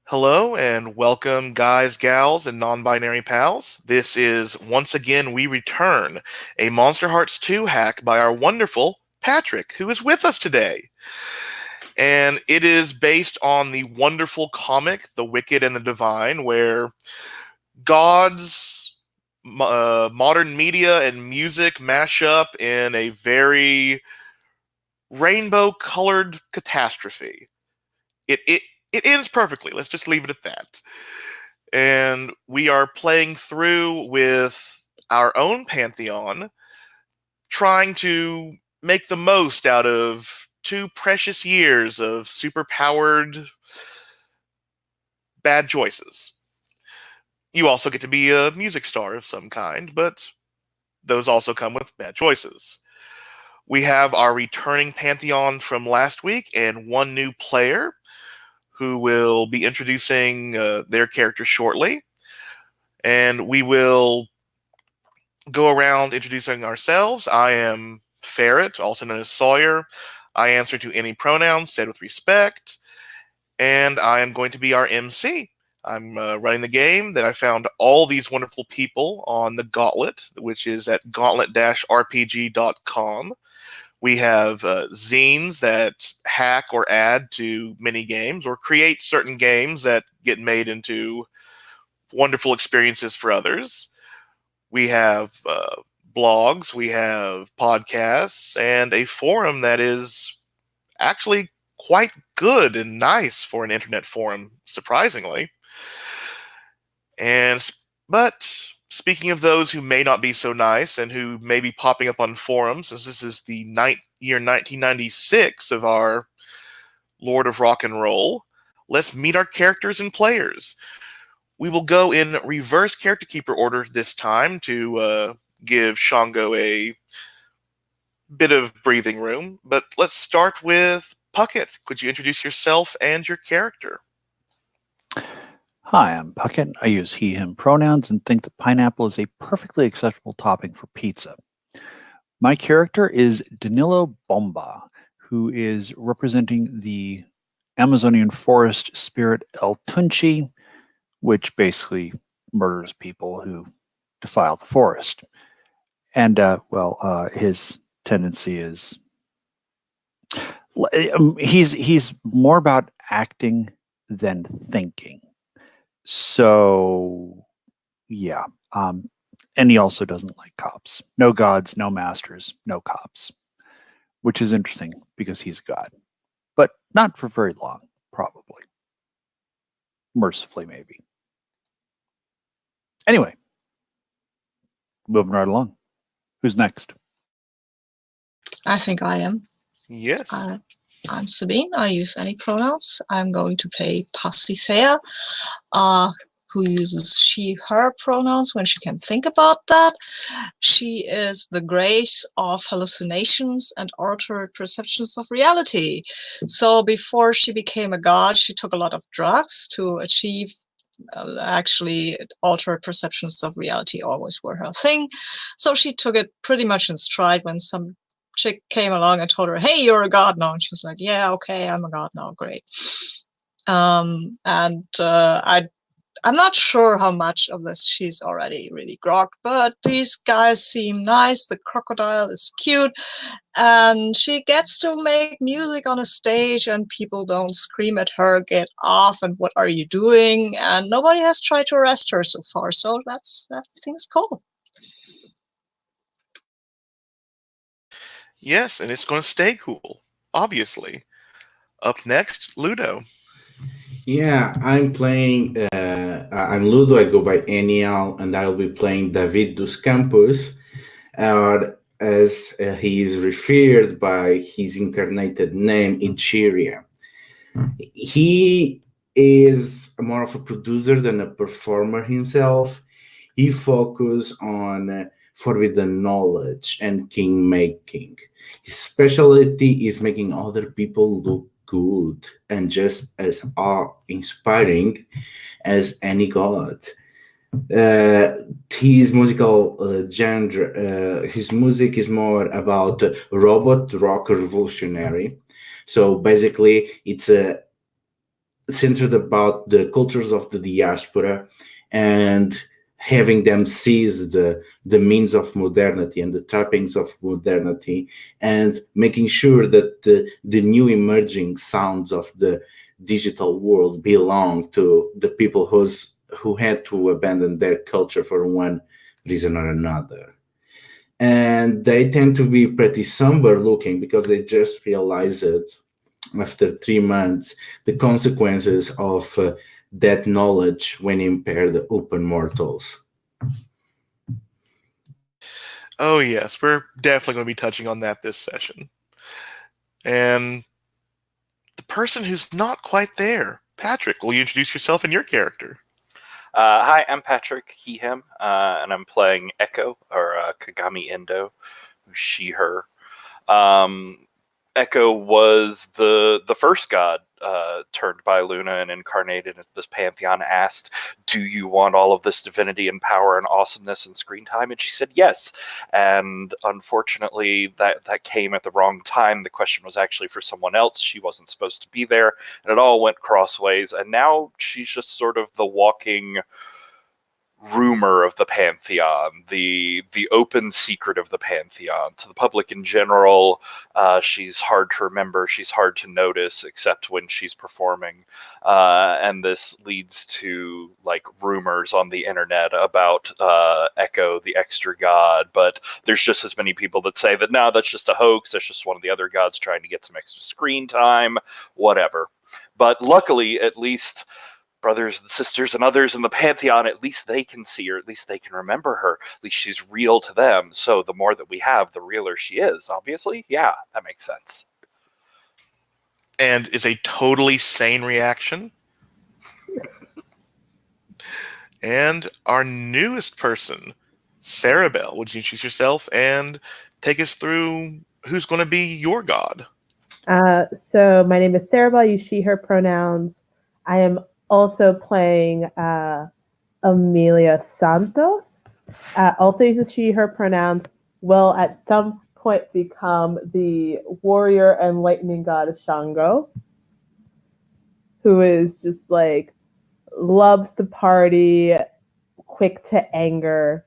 Hello and welcome, guys, gals, and non binary pals. This is once again we return a Monster Hearts 2 hack by our wonderful Patrick, who is with us today. And it is based on the wonderful comic, The Wicked and the Divine, where gods, modern media, and music mash up in a very rainbow colored catastrophe. It ends perfectly. Let's just leave it at that. And we are playing through with our own Pantheon, trying to make the most out of 2 precious years of superpowered bad choices. You also get to be a music star of some kind, but those also come with bad choices. We have our returning Pantheon from last week and one new player who will be introducing their character shortly. And we will go around introducing ourselves. I am Ferret, also known as Sawyer. I answer to any pronouns said with respect. And I am going to be our MC. I'm running the game. Then I found all these wonderful people on the Gauntlet, which is at gauntlet-rpg.com. We have zines that hack or add to mini games or create certain games that get made into wonderful experiences for others. We have blogs, we have podcasts, and a forum that is actually quite good and nice for an internet forum, surprisingly. But speaking of those who may not be so nice and who may be popping up on forums, since this is the year 1996 of our Lord of Rock and Roll, let's meet our characters and players. We will go in reverse character keeper order this time to give Shango a bit of breathing room. But let's start with Puckett. Could you introduce yourself and your character? Hi, I'm Puckett. I use he, him pronouns and think that pineapple is a perfectly acceptable topping for pizza. My character is Danilo Bomba, who is representing the Amazonian forest spirit El Tunchi, which basically murders people who defile the forest. And, his tendency is... he's more about acting than thinking. So, yeah. And he also doesn't like cops. No gods, no masters, no cops. Which is interesting because he's a god. But not for very long, probably. Mercifully, maybe. Anyway. Moving right along. Who's next? I think I am. Yes. I'm Sabine. I use any pronouns. I'm going to play Pastisea, who uses she, her pronouns when she can think about that. She is the grace of hallucinations and altered perceptions of reality. So before she became a god, she took a lot of drugs to achieve actually altered perceptions of reality always were her thing. So she took it pretty much in stride when some chick came along and told her, hey, you're a god now. And she was like, yeah, okay, I'm a god now. Great. I'm not sure how much of this she's already really grokked, but these guys seem nice. The crocodile is cute, and she gets to make music on a stage, and people don't scream at her, get off, and what are you doing? And nobody has tried to arrest her so far, so everything's cool. Yes, and it's going to stay cool, obviously. Up next, Ludo. Yeah, I'm playing. I'm Ludo. I go by Enial, and I'll be playing David dos Campos, as he is referred by his incarnated name, Ichiria. He is more of a producer than a performer himself. He focuses on forbidden knowledge and king making. His specialty is making other people look good and just as awe-inspiring as any god. His musical genre, his music is more about robot rock revolutionary. So basically, it's a centered about the cultures of the diaspora and having them seize the means of modernity and the trappings of modernity, and making sure that the new emerging sounds of the digital world belong to the people who had to abandon their culture for one reason or another. And they tend to be pretty somber looking because they just realized it after 3 months the consequences of that knowledge when impaired open mortals. Oh, yes, we're definitely going to be touching on that this session. And the person who's not quite there, Patrick, will you introduce yourself and your character? Hi, I'm Patrick, he, him, and I'm playing Echo, or Kagami Endo, she, her. Echo was the first god turned by Luna and incarnated into this pantheon, asked, do you want all of this divinity and power and awesomeness and screen time? And she said yes. And unfortunately, that came at the wrong time. The question was actually for someone else. She wasn't supposed to be there. And it all went crossways. And now she's just sort of the walking rumor of the Pantheon, the open secret of the Pantheon. To the public in general, she's hard to remember, she's hard to notice, except when she's performing. And this leads to like rumors on the internet about Echo, the extra god, but there's just as many people that say that no, that's just a hoax, that's just one of the other gods trying to get some extra screen time, whatever. But luckily, at least brothers and sisters and others in the Pantheon, at least they can see her, at least they can remember her, at least she's real to them. So the more that we have, the realer she is, obviously. Yeah, that makes sense. And is a totally sane reaction. And our newest person, Sarah Bell, would you introduce yourself and take us through who's going to be your god? So my name is Sarah Bell, use she, her pronouns. I am also playing Amelia Santos, also uses she, her pronouns, will at some point become the warrior and lightning god Shango, who is just like, loves to party, quick to anger.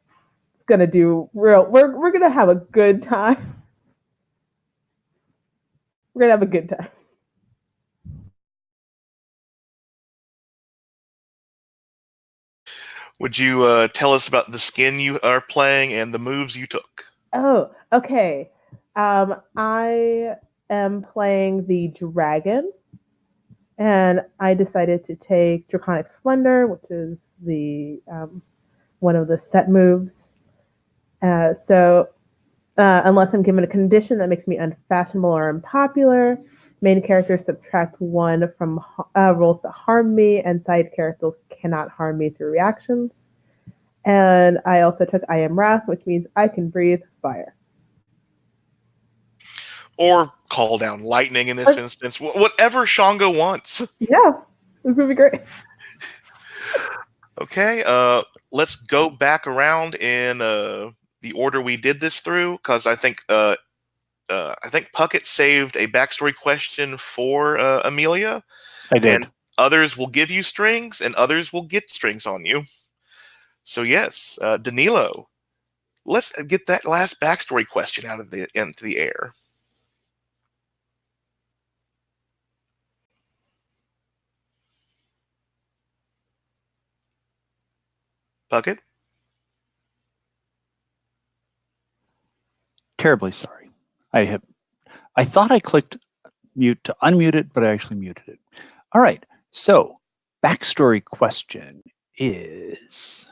It's gonna do real, we're gonna have a good time. We're gonna have a good time. Would you tell us about the skin you are playing and the moves you took? Oh, okay. I am playing the dragon, and I decided to take Draconic Splendor, which is the one of the set moves. So unless I'm given a condition that makes me unfashionable or unpopular, main characters subtract 1 from rolls that harm me, and side characters cannot harm me through reactions. And I also took I Am Wrath, which means I can breathe fire. Or call down lightning in this instance. Whatever Shango wants. Yeah, this would be great. Okay, let's go back around in the order we did this through, because I think Puckett saved a backstory question for Amelia. I did. And others will give you strings, and others will get strings on you. So yes, Danilo, let's get that last backstory question out of into the air. Puckett? Terribly sorry. I thought I clicked mute to unmute it, but I actually muted it. All right. So, backstory question is: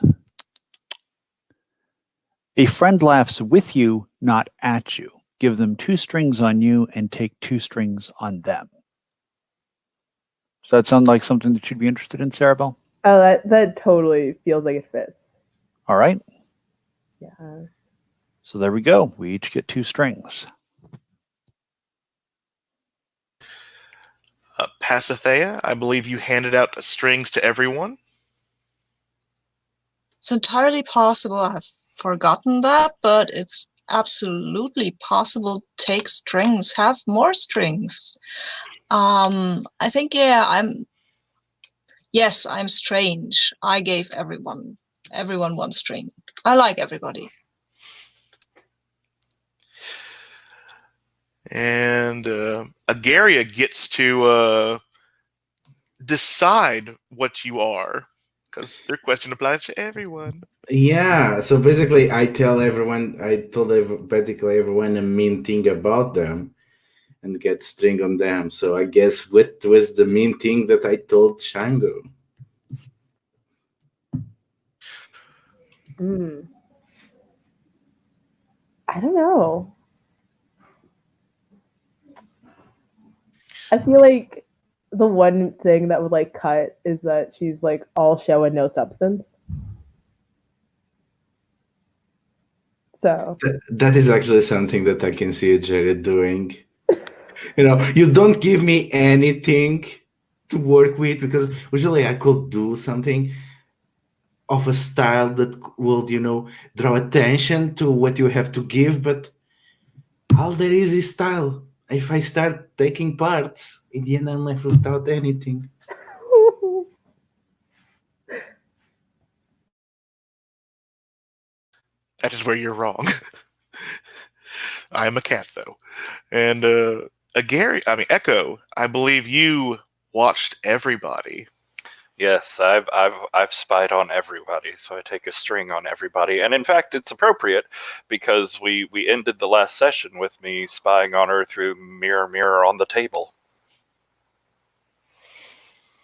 a friend laughs with you, not at you. Give them 2 strings on you and take 2 strings on them. Does that sound like something that you'd be interested in, Sarah Bell? Oh, that totally feels like it fits. All right. Yeah. So there we go. We each get 2 strings. Pasithea, I believe you handed out strings to everyone. It's entirely possible. I've forgotten that, but it's absolutely possible. Take strings, have more strings. I think, yeah, Yes, I'm strange. I gave everyone one string. I like everybody. And Agaria gets to decide what you are, because their question applies to everyone. Yeah, so basically, I told basically everyone a mean thing about them and get string on them. So I guess what was the mean thing that I told Shango? I don't know. I feel like the one thing that would like cut is that she's like all show and no substance. So That is actually something that I can see Jared doing. You don't give me anything to work with, because usually I could do something of a style that would, draw attention to what you have to give, but all there is style. If I start taking parts, in the end I'm left without anything. That is where you're wrong. I am a cat, though. And Echo, I believe you watched everybody. Yes, I've spied on everybody, so I take a string on everybody. And in fact, it's appropriate because we ended the last session with me spying on her through mirror on the table.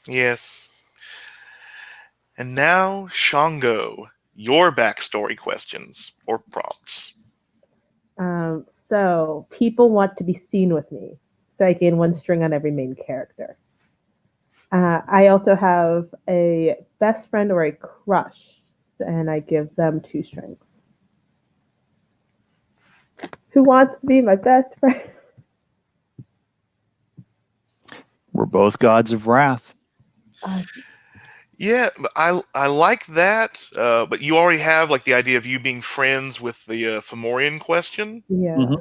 Yes. And now, Shango, your backstory questions or prompts. So people want to be seen with me, so I gain one string on every main character. I also have a best friend or a crush, and I give them 2 strings. Who wants to be my best friend? We're both gods of wrath. Yeah, I like that, but you already have like the idea of you being friends with the Fomorian question. Yeah.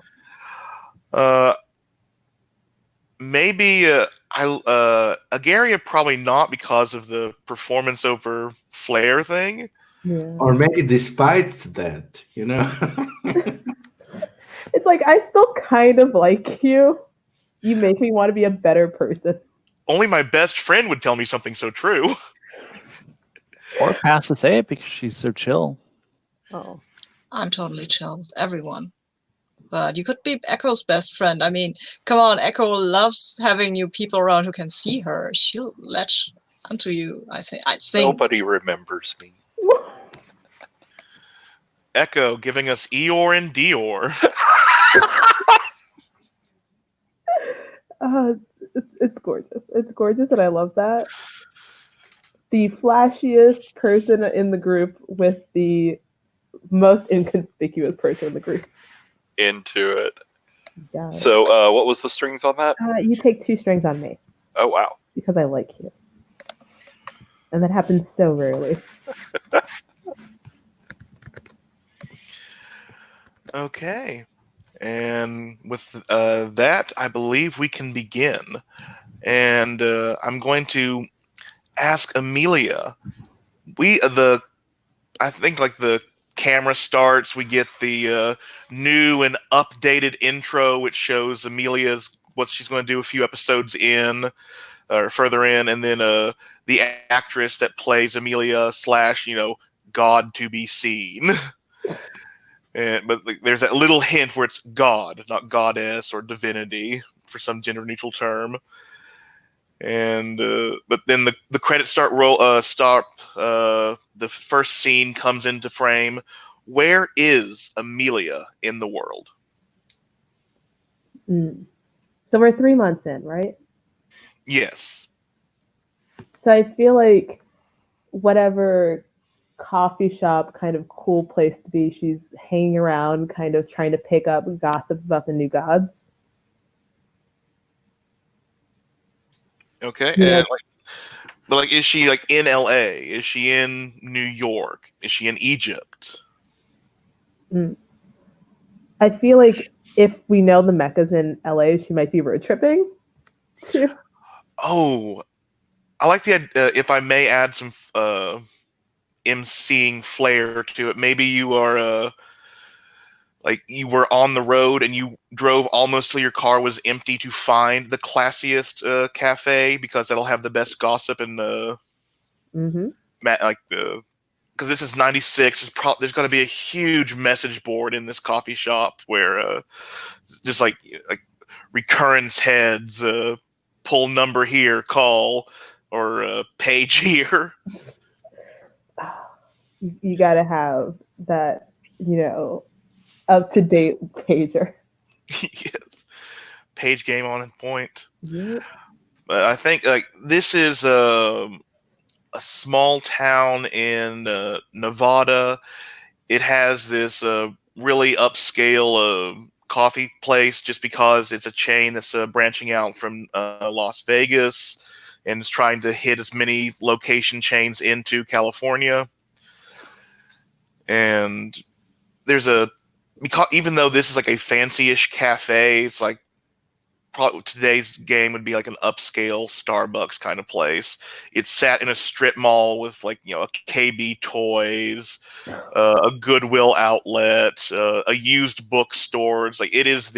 Mhm. Maybe Agaria probably not, because of the performance over Flair thing. Yeah. Or maybe despite that, It's like I still kind of like you. You make me want to be a better person. Only my best friend would tell me something so true. Or pass to say it because she's so chill. Oh. I'm totally chill with everyone. But you could be Echo's best friend. I mean, come on, Echo loves having new people around who can see her. She'll latch onto you, I think. Nobody remembers me. Echo giving us Eeyore and Dior. It's gorgeous. It's gorgeous, and I love that. The flashiest person in the group with the most inconspicuous person in the group. Into it. Yeah. So, what was the strings on that? You take 2 strings on me. Oh, wow. Because I like you. And that happens so rarely. Okay. And with that, I believe we can begin. And I'm going to ask Amelia. I think like the camera starts, we get the new and updated intro, which shows Amelia's what she's going to do a few episodes in, or further in, and then the actress that plays Amelia / God to be seen. But there's that little hint where it's God, not goddess or divinity, for some gender neutral term. And but then the credits stop. The first scene comes into frame. Where is Amelia in the world? So we're 3 months in, right? Yes. So I feel like whatever coffee shop kind of cool place to be, she's hanging around kind of trying to pick up gossip about the new gods. Okay. Yeah. But is she like in LA? Is she in New York? Is she in Egypt? I feel like if we know the Mecca's in LA, she might be road tripping too. Oh, I like the if I may add some emceeing flair to it. Maybe you are like you were on the road and you drove almost till your car was empty to find the classiest cafe because that'll have the best gossip and Mm-hmm. like the because this is 96. There's going to be a huge message board in this coffee shop where just like recurrence heads, pull number here, call, or page here. You got to have that, up to date pager. Yes, page game on point. Yep. But I think like this is a small town in Nevada. It has this really upscale coffee place just because it's a chain that's branching out from Las Vegas and is trying to hit as many location chains into California. And there's because even though this is like a fancy-ish cafe, it's like probably today's game would be like an upscale Starbucks kind of place. It's sat in a strip mall with like a KB Toys, a Goodwill outlet, a used bookstore. It's like it is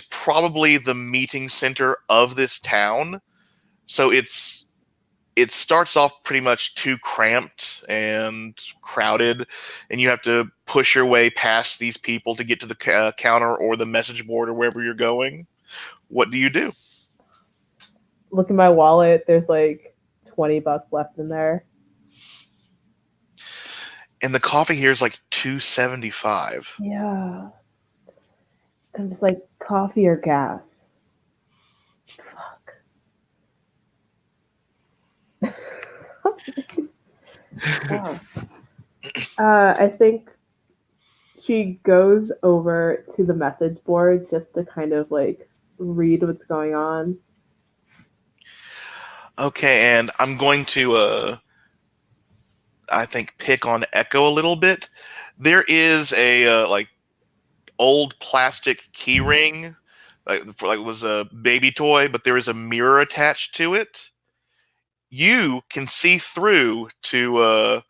probably the meeting center of this town. So it starts off pretty much too cramped and crowded, and you have to push your way past these people to get to the counter or the message board or wherever you're going. What do you do? Look in my wallet. There's like $20 left in there. And the coffee here is like $2.75. Yeah. I'm just like, coffee or gas? Fuck. Oh. I think she goes over to the message board just to kind of like read what's going on. Okay, and I'm going to I think pick on Echo a little bit. There is a like old plastic key ring, like it was a baby toy, but there is a mirror attached to it. You can see through to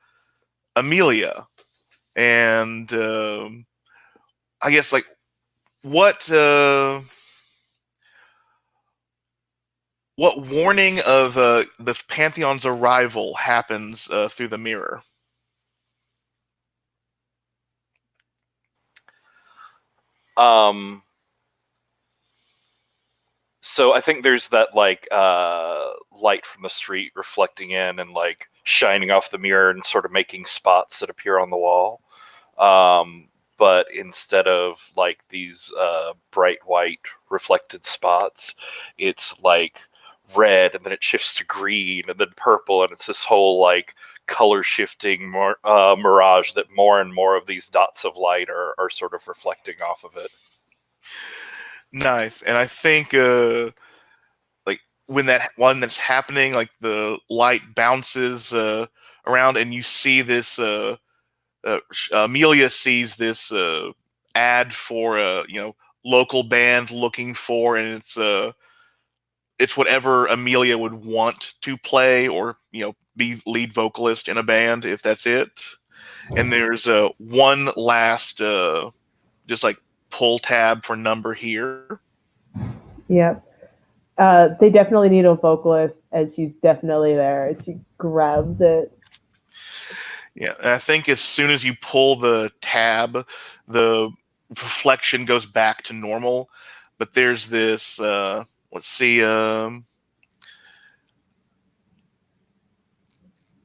Amelia, and I guess like what warning of the Pantheon's arrival happens through the mirror? So I think there's that like light from the street reflecting in and like shining off the mirror and sort of making spots that appear on the wall. But instead of like these bright white reflected spots, it's like red, and then it shifts to green, and then purple, and it's this whole like color shifting mirage that more and more of these dots of light are sort of reflecting off of it. Nice. And I think like when that's happening, like the light bounces around, and you see this. Amelia sees this ad for a local band looking for, and it's whatever Amelia would want to play or be lead vocalist in a band if that's it. And there's one last just like pull tab for number here. Yep. They definitely need a vocalist, and she's definitely there. And she grabs it. Yeah, and I think as soon as you pull the tab, the reflection goes back to normal. But there's this, let's see,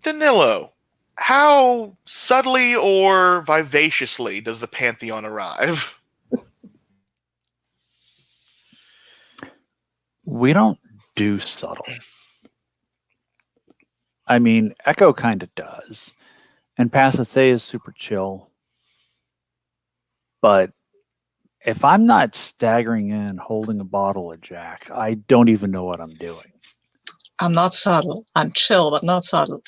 Danilo, how subtly or vivaciously does the Pantheon arrive? We don't do subtle. I mean, Echo kind of does. And Pasithe is super chill. But if I'm not staggering in holding a bottle of Jack, I don't even know what I'm doing. I'm not subtle. I'm chill, but not subtle.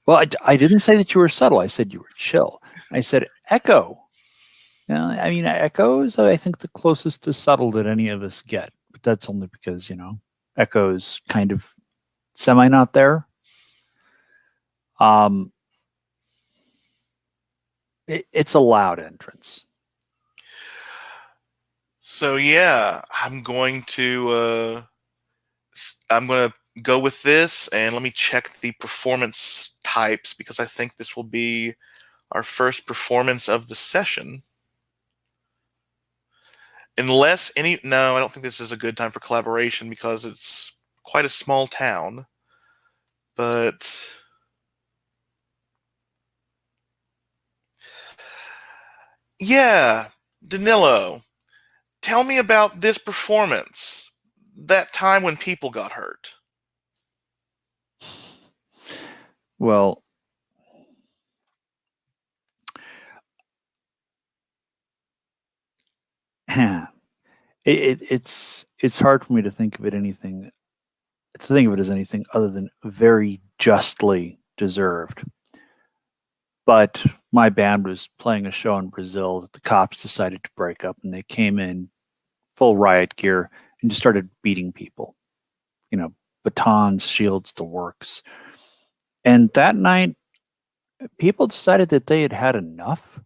Well, I didn't say that you were subtle. I said you were chill. I said Echo. I mean, Echo is, I think, the closest to subtle that any of us get. But that's only because, Echo's kind of semi not there. It's a loud entrance. So yeah, I'm going to go with this, and let me check the performance types because I think this will be our first performance of the session. Unless no, I don't think this is a good time for collaboration because it's quite a small town. But yeah, Danilo, tell me about this performance. That time when people got hurt. Well, it's hard for me to think of it as anything other than very justly deserved. But my band was playing a show in Brazil that the cops decided to break up, and they came in full riot gear and just started beating people. You know, batons, shields, the works. And that night, people decided that they had had enough,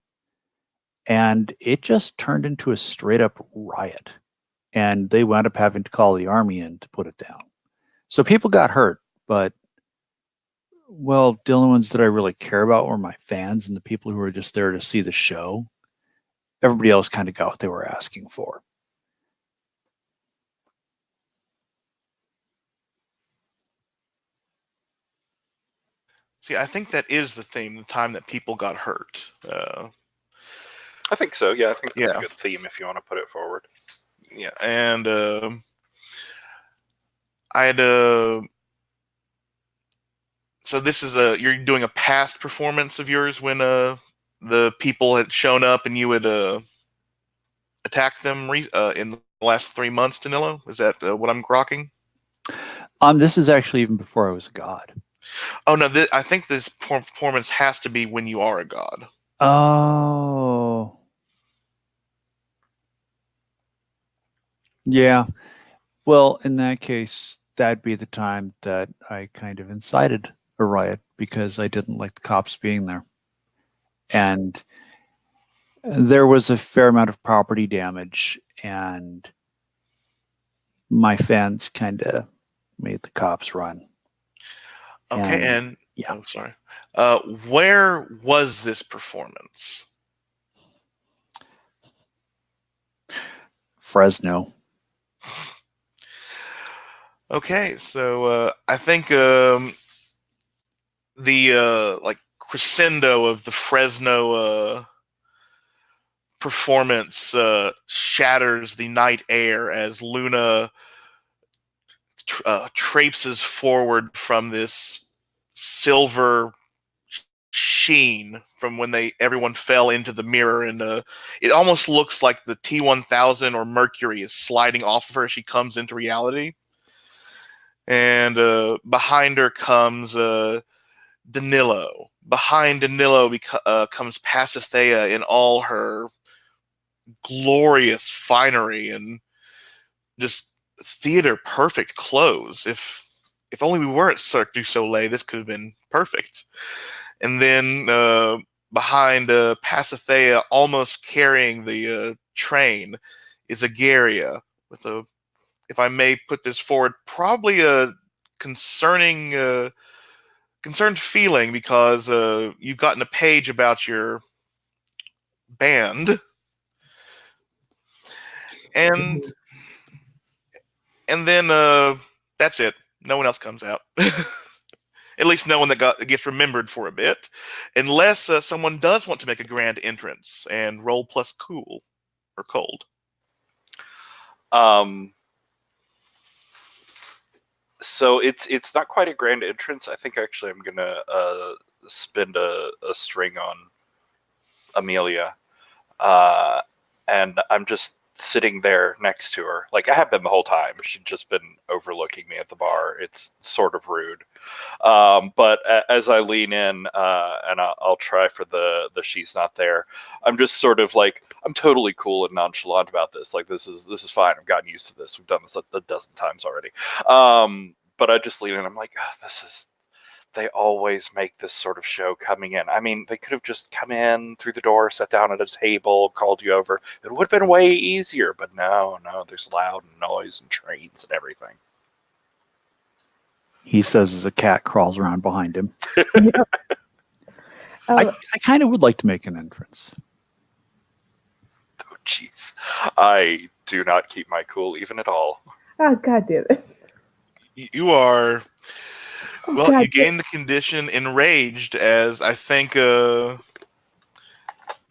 and it just turned into a straight up riot. And they wound up having to call the army in to put it down. So people got hurt, but well, the only ones that I really care about were my fans and the people who were just there to see the show. Everybody else kind of got what they were asking for. See, I think that is the theme, the time that people got hurt. I think so, yeah. I think that's a good theme if you want to put it forward. Yeah, and I had so this is you're doing a past performance of yours when the people had shown up and you had attacked them in the last 3 months, Danilo? Is that what I'm grokking? This is actually even before I was a god. Oh no, I think this performance has to be when you are a god. Oh. Yeah. Well, in that case, that'd be the time that I kind of incited a riot because I didn't like the cops being there. And there was a fair amount of property damage, and my fans kind of made the cops run. Okay, and yeah. Oh, sorry. Where was this performance? Fresno. Okay, so I think the like crescendo of the Fresno performance shatters the night air as Luna traipses forward from this silver sheen from when everyone fell into the mirror, and it almost looks like the T-1000 or Mercury is sliding off of her as she comes into reality. And behind her comes Danilo. Behind Danilo comes Pasithea in all her glorious finery and just theater perfect clothes. If only we were at Cirque du Soleil, this could have been perfect. And then behind Pasithea, almost carrying the train, is Agaria with a, if I may put this forward, probably a concerned feeling because you've gotten a page about your band, and then that's it. No one else comes out. At least no one that gets remembered for a bit, unless someone does want to make a grand entrance and roll plus cool or cold. So it's not quite a grand entrance. I think actually I'm gonna spend a string on Amelia, and I'm just sitting there next to her. Like I have been the whole time. She'd just been overlooking me at the bar. It's sort of rude. But as I lean in and I'll try for the she's not there, I'm just sort of like, I'm totally cool and nonchalant about this. Like this is fine. I've gotten used to this. We've done this a dozen times already. But I just lean in. I'm like, oh, this is. They always make this sort of show coming in. I mean, they could have just come in through the door, sat down at a table, called you over. It would have been way easier. But no, there's loud noise and trains and everything. He says as a cat crawls around behind him. Yeah. I kind of would like to make an entrance. Oh, jeez. I do not keep my cool even at all. Oh, God damn it. You are. Oh, Well, God you gain the condition enraged as I think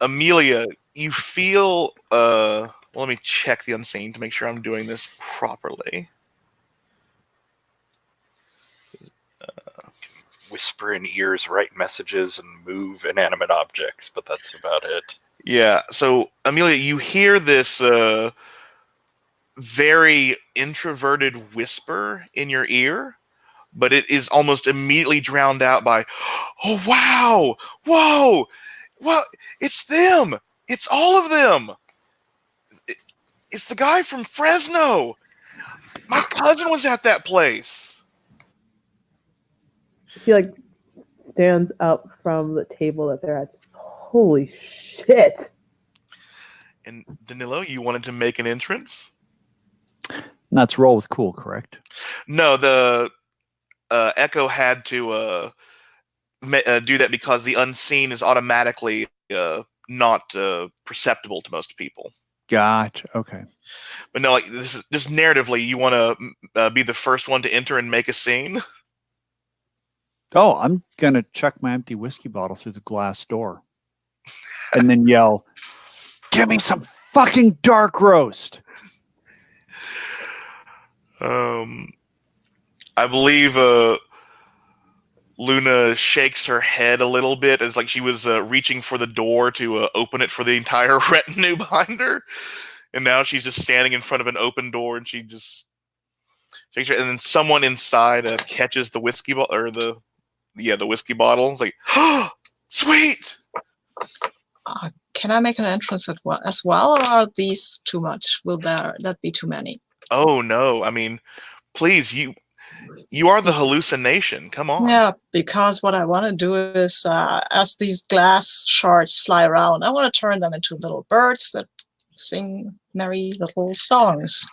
Amelia, you feel well, let me check the unseen to make sure I'm doing this properly. Whisper in ears, write messages, and move inanimate objects, but that's about it. Yeah, so Amelia, you hear this very introverted whisper in your ear, but it is almost immediately drowned out by, oh, wow, whoa, well, it's them. It's all of them. It's the guy from Fresno. My cousin was at that place. He like stands up from the table that they're at. Just, holy shit! And Danilo, you wanted to make an entrance? And that's roll with cool, correct? No, the Echo had to do that because the unseen is automatically not perceptible to most people. Gotcha. Okay. But no, like this is just narratively, you want to be the first one to enter and make a scene. Oh, I'm gonna chuck my empty whiskey bottle through the glass door, and then yell, "Give me some fucking dark roast!" I believe Luna shakes her head a little bit as like she was reaching for the door to open it for the entire retinue behind her, and now she's just standing in front of an open door, and she just shakes her, and then someone inside catches the whiskey bottle or the whiskey bottle. It's like, oh, sweet. Can I make an entrance as well, or are these too much? Will that be too many? Oh no! I mean, please, you are the hallucination. Come on. Yeah, because what I want to do is, as these glass shards fly around, I want to turn them into little birds that sing merry little songs.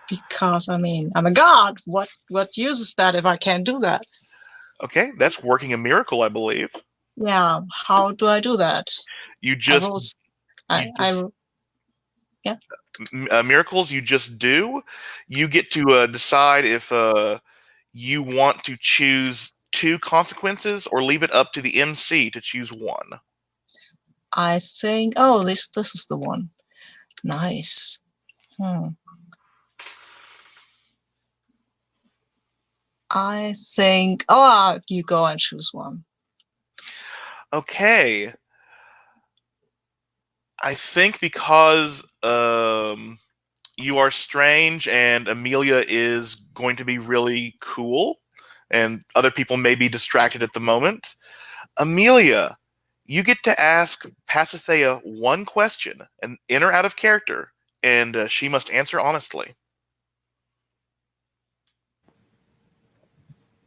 Because I mean, I'm a god. What use is that if I can't do that? Okay, that's working a miracle, I believe. Yeah, how do I do that? You just miracles you just do. You get to decide if you want to choose 2 consequences or leave it up to the MC to choose 1. I think, this is the one. Nice. I think, you go and choose one. Okay. I think because you are strange and Amelia is going to be really cool and other people may be distracted at the moment, Amelia, you get to ask Pasithea 1 question, and in or out of character, and she must answer honestly.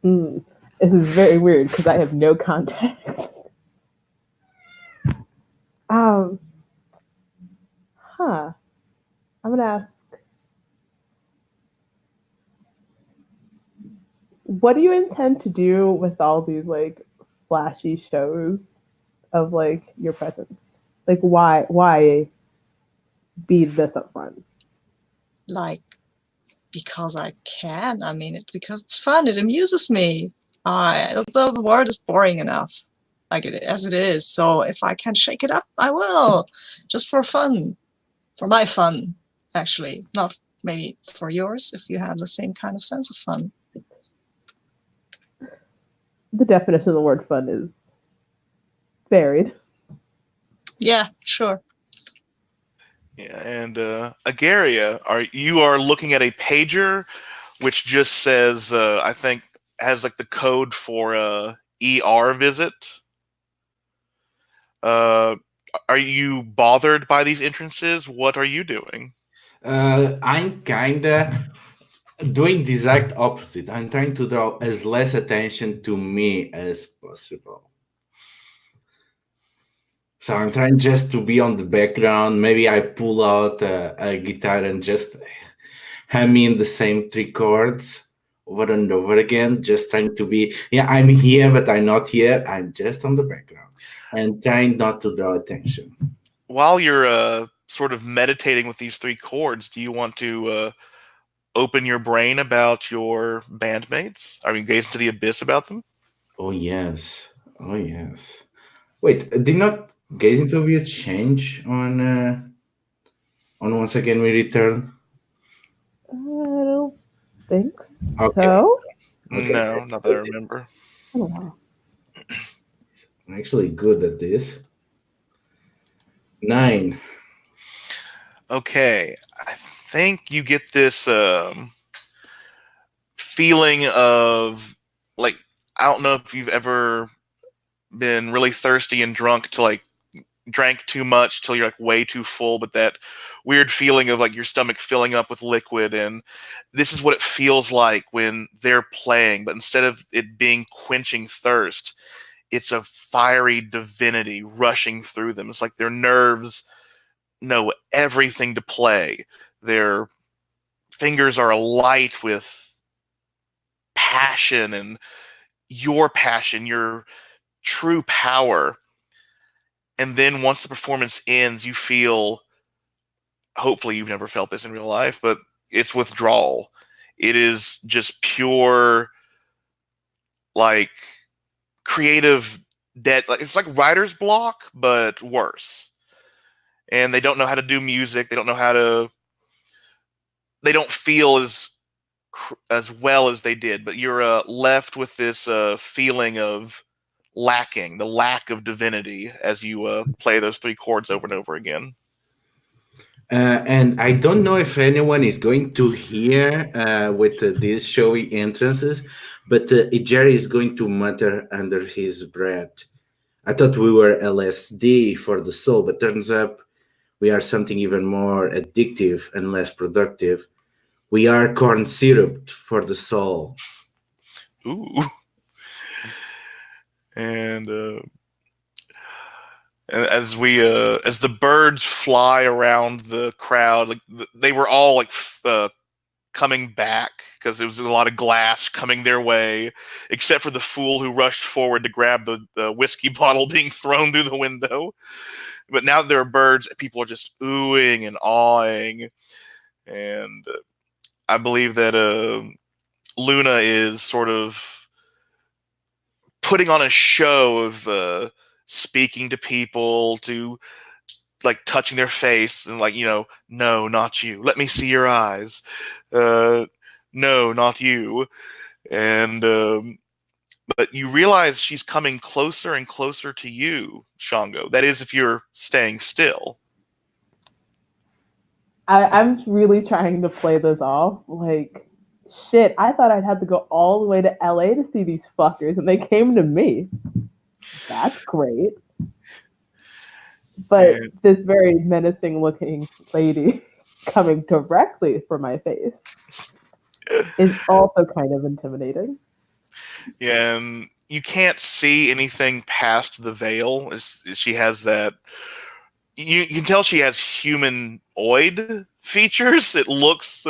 This is very weird because I have no context. I'm gonna ask, what do you intend to do with all these like flashy shows of like your presence? Like why be this upfront? Like, because I can. I mean, because it's fun. It amuses me. The world is boring enough, as it is. So if I can shake it up, I will, just for fun, for my fun, actually, not maybe for yours. If you have the same kind of sense of fun. The definition of the word fun is varied. Yeah, sure. Yeah, and Agaria, you are looking at a pager which just says, I think, has like the code for ER visit. Are you bothered by these entrances? What are you doing? I'm kinda doing the exact opposite. I'm trying to draw as less attention to me as possible. So I'm trying just to be on the background. Maybe I pull out a guitar and just hum in the same three chords over and over again, just trying to be, yeah, I'm here, but I'm not here. I'm just on the background and trying not to draw attention. While you're sort of meditating with these three chords, do you want to open your brain about your bandmates? I mean, gaze into the abyss about them? Oh, yes. Oh, yes. Wait, did not Gaze into Abyss change on Once Again We Return? I don't think Okay. so. Okay. No, not that I remember. Oh, wow. I'm actually good at this. 9. Okay, I think you get this feeling of, like, I don't know if you've ever been really thirsty and drunk to, like, drank too much till you're like way too full, but that weird feeling of like your stomach filling up with liquid. And this is what it feels like when they're playing, but instead of it being quenching thirst, it's a fiery divinity rushing through them. It's like their nerves know everything to play. Their fingers are alight with passion, and your passion, your true power. And then once the performance ends, you feel, hopefully you've never felt this in real life, but it's withdrawal. It is just pure, like, creative dead. Like, it's like writer's block, but worse. And they don't know how to do music. They don't know how to. They don't feel as well as they did. But you're left with this feeling of lacking, the lack of divinity, as you play those three chords over and over again. And I don't know if anyone is going to hear with these showy entrances, but Jerry is going to mutter under his breath. I thought we were LSD for the soul, but turns up we are something even more addictive and less productive. We are corn syrup for the soul. Ooh. And as the birds fly around the crowd, like they were all like coming back because there was a lot of glass coming their way, except for the fool who rushed forward to grab the whiskey bottle being thrown through the window. But now that there are birds, people are just oohing and awing, and I believe that Luna is sort of putting on a show of speaking to people, to like touching their face and like, no, not you. Let me see your eyes. No, not you. And but you realize she's coming closer and closer to you, Shango. That is, if you're staying still. I'm really trying to play this off. Like, shit, I thought I'd have to go all the way to LA to see these fuckers, and they came to me. That's great. But And this very menacing looking lady coming directly for my face is also kind of intimidating. and you can't see anything past the veil. She has that. You can tell she has humanoid features. It looks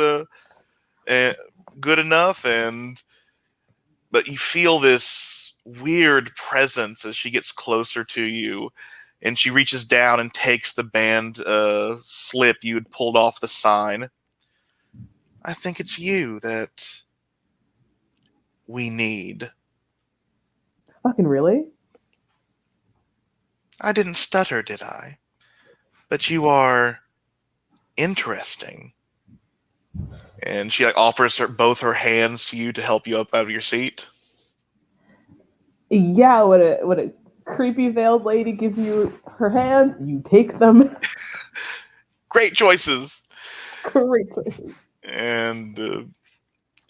good enough, but you feel this weird presence as she gets closer to you, and she reaches down and takes the band slip you had pulled off the sign. I think it's you that we need. Fucking really? I didn't stutter, did I? But you are interesting. And she like offers both her hands to you to help you up out of your seat. Yeah, would a creepy veiled lady give you her hands? You take them. Great choices. Great choices. And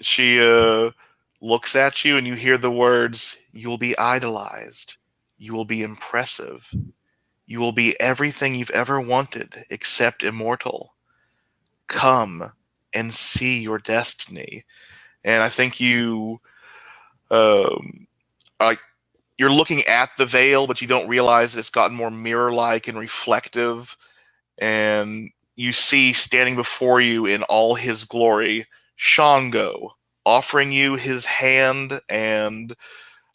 she looks at you, and you hear the words, "You will be idolized. You will be impressive. You will be everything you've ever wanted except immortal. Come and see your destiny. And I think you, you're looking at the veil, but you don't realize it's gotten more mirror-like and reflective. And you see standing before you in all his glory, Shango, offering you his hand, and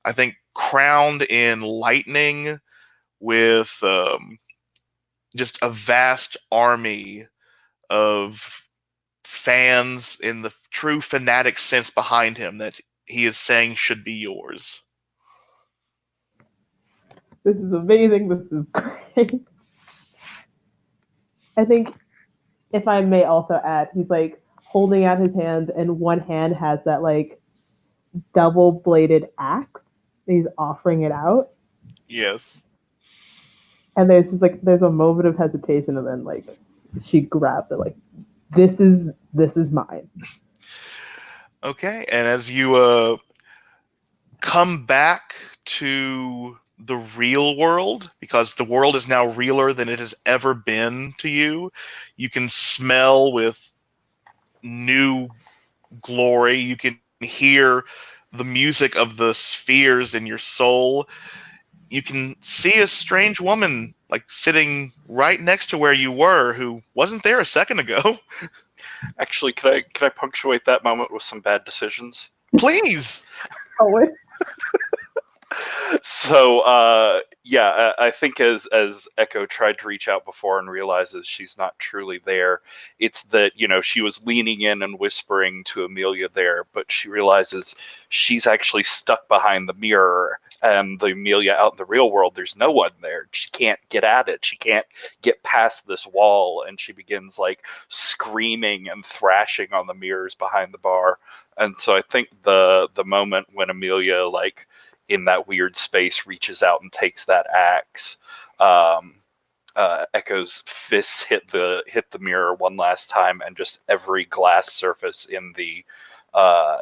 I think crowned in lightning with just a vast army of fans in the true fanatic sense behind him that he is saying should be yours. This is amazing. This is great. I think, if I may also add, he's like holding out his hands, and one hand has that like double-bladed axe. And he's offering it out, Yes. and there's a moment of hesitation, and then like she grabs it, like this is mine. Okay, and as you come back to the real world, because the world is now realer than it has ever been to you, you can smell with new glory. You can hear the music of the spheres in your soul. You can see a strange woman like sitting right next to where you were, who wasn't there a second ago. Actually, could I punctuate that moment with some bad decisions? Please. Always. So yeah, I think as Echo tried to reach out before and realizes she's not truly there, it's that, you know, she was leaning in and whispering to Amelia there, but she realizes she's actually stuck behind the mirror, and the Amelia out in the real world, there's no one there. She can't get at it. She can't get past this wall, and she begins like screaming and thrashing on the mirrors behind the bar. And so I think the moment when Amelia, like, in that weird space, reaches out and takes that axe, Echo's fists hit the mirror one last time, and just every glass surface in the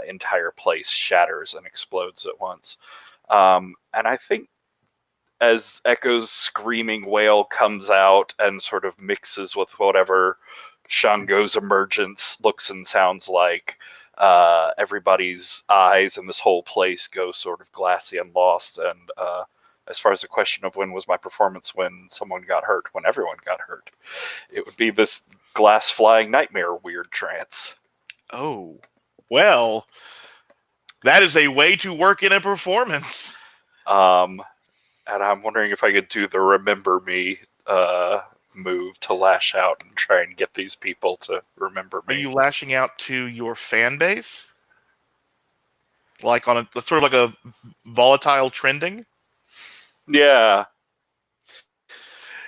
entire place shatters and explodes at once. And I think as Echo's screaming wail comes out and sort of mixes with whatever Shango's emergence looks and sounds like, everybody's eyes in this whole place go sort of glassy and lost. And as far as the question of when was my performance when someone got hurt, when everyone got hurt, it would be this glass flying nightmare weird trance. Oh, well, that is a way to work in a performance. And I'm wondering if I could do the Remember Me move to lash out and try and get these people to remember me. Are you lashing out to your fan base? Like on a sort of like a volatile trending? Yeah.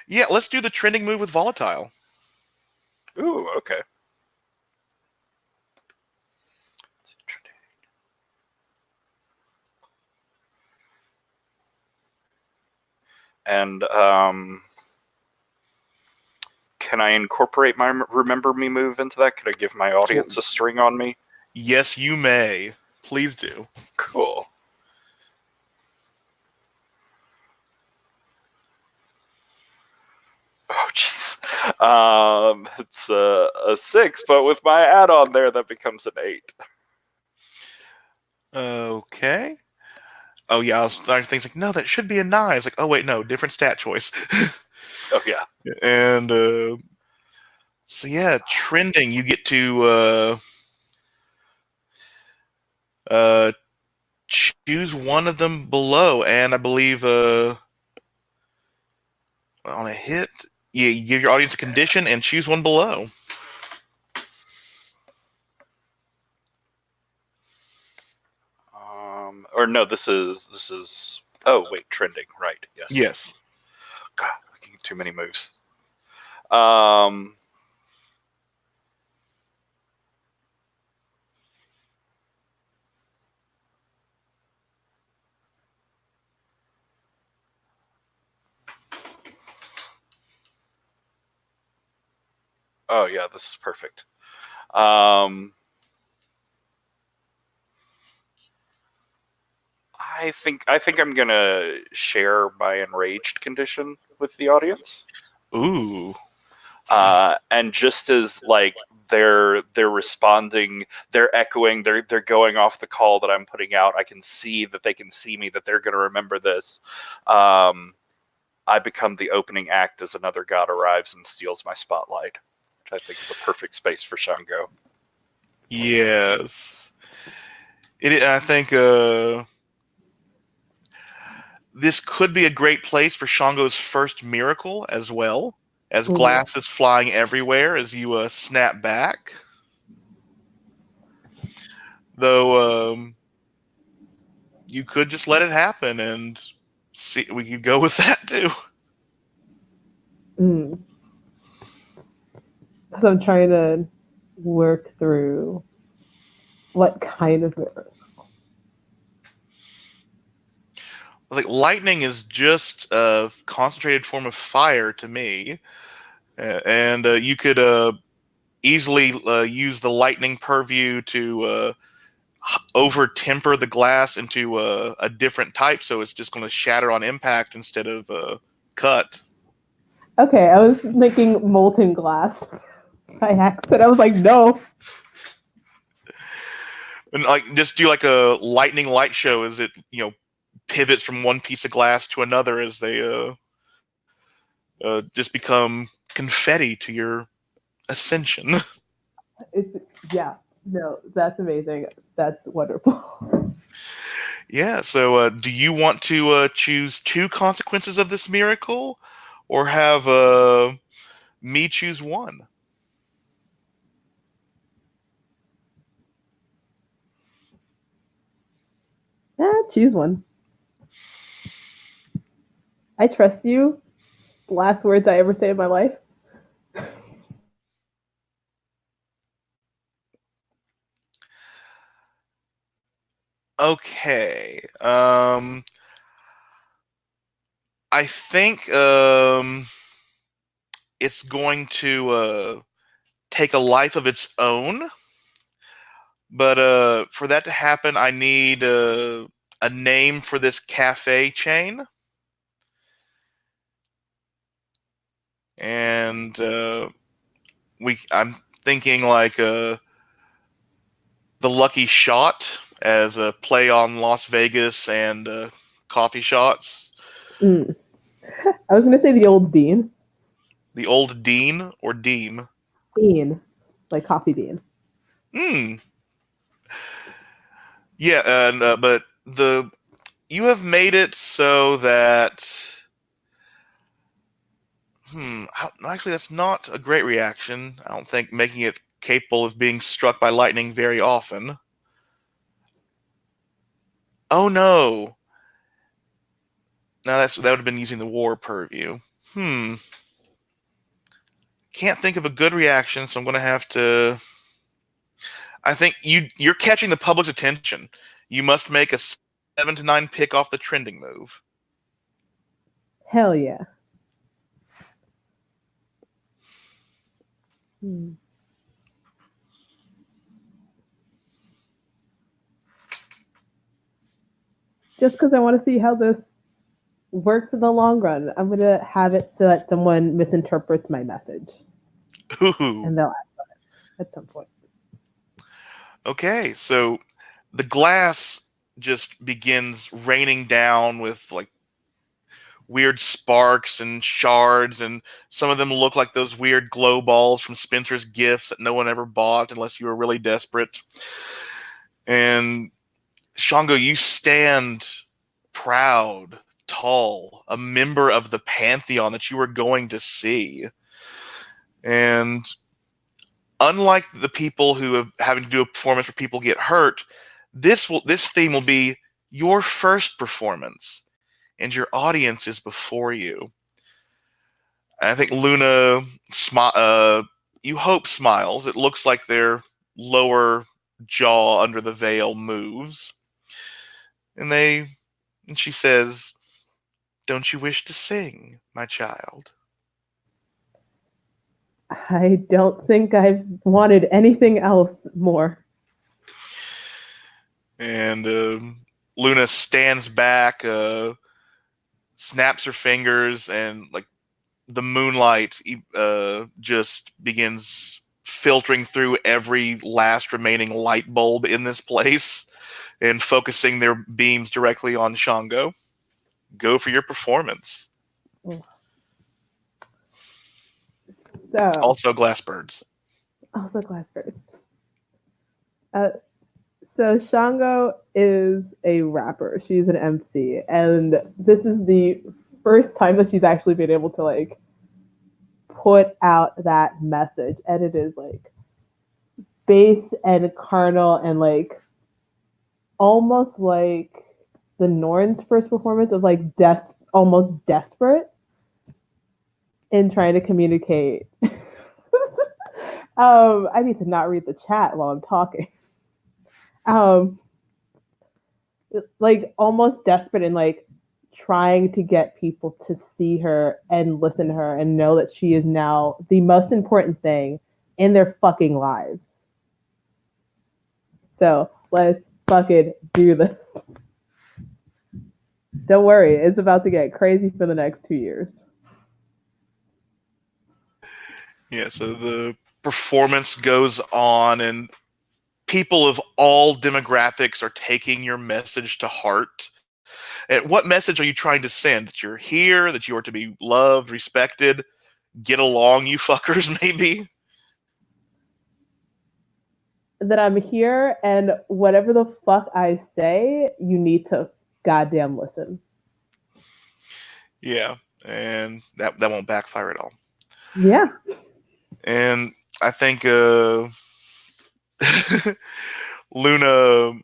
Yeah, let's do the trending move with volatile. Ooh, okay. And can I incorporate my Remember Me move into that? Could I give my audience a string on me? Yes, you may. Please do. Cool. Oh, jeez. It's a 6, but with my add-on there, that becomes an 8. Okay. Oh, yeah, I was starting to think, like, no, that should be a 9. It's like, oh, wait, no, different stat choice. Oh, yeah. And so, yeah, trending, you get to choose one of them below. And I believe on a hit, you give your audience a condition and choose one below. Or no, this is. Oh wait, trending, right? Yes. Yes. God, I can get too many moves. Oh yeah, this is perfect. I think I'm gonna share my enraged condition with the audience. Ooh. And just as like they're responding, they're echoing, they're going off the call that I'm putting out. I can see that they can see me, that they're going to remember this. I become the opening act as another god arrives and steals my spotlight, which I think is a perfect space for Shango. Yes. I think this could be a great place for Shango's first miracle as well, as glass is flying everywhere as you snap back. Though you could just let it happen and see. We could go with that too. So I'm trying to work through what kind of miracle. Like lightning is just a concentrated form of fire to me, and you could easily use the lightning purview to over temper the glass into a different type, so it's just going to shatter on impact instead of cut. Okay, I was making molten glass by accident. I was like, no. And like just do like a lightning light show as it pivots from one piece of glass to another as they just become confetti to your ascension. No, that's amazing. That's wonderful. Yeah, so do you want to choose 2 consequences of this miracle, or have me choose 1? Choose one. I trust you. Last words I ever say in my life. Okay. I think it's going to take a life of its own. But for that to happen, I need a name for this cafe chain. And I'm thinking like the Lucky Shot as a play on Las Vegas and coffee shots. I was going to say the old Dean. The old Dean or Deem? Bean, like coffee bean. Yeah, and but you have made it so that actually that's not a great reaction. I don't think making it capable of being struck by lightning very often. Oh no. Now that would have been using the war purview. Can't think of a good reaction, so I'm going to have to. I think you're catching the public's attention. You must make a 7 to 9 pick off the trending move. Hell yeah. Just because I want to see how this works in the long run, I'm going to have it so that someone misinterprets my message. Ooh. And they'll ask about it at some point. Okay, so the glass just begins raining down with like weird sparks and shards, and some of them look like those weird glow balls from Spencer's Gifts that no one ever bought unless you were really desperate. And Shango, you stand proud, tall, a member of the Pantheon that you were going to see. And unlike the people who have having to do a performance where people get hurt, this theme will be your first performance, and your audience is before you. And I think Luna, you hope smiles. It looks like their lower jaw under the veil moves, and she says, "Don't you wish to sing, my child?" I don't think I've wanted anything else more. And Luna stands back, snaps her fingers, and like the moonlight just begins filtering through every last remaining light bulb in this place and focusing their beams directly on Shango. Go for your performance. So, Also glass birds. also Glassbirds. So Shango is a rapper. She's an MC, and this is the first time that she's actually been able to like put out that message, and it is like bass and carnal and like almost like the Norn's first performance of like almost desperate in trying to communicate. I need to not read the chat while I'm talking. Like almost desperate and like trying to get people to see her and listen to her and know that she is now the most important thing in their fucking lives. So let's fucking do this. Don't worry, it's about to get crazy for the next 2 years. Yeah, so the performance goes on, and people of all demographics are taking your message to heart. And what message are you trying to send? That you're here, that you are to be loved, respected, get along, you fuckers, maybe? That I'm here, and whatever the fuck I say, you need to goddamn listen. Yeah, and that won't backfire at all. Yeah. And I think Luna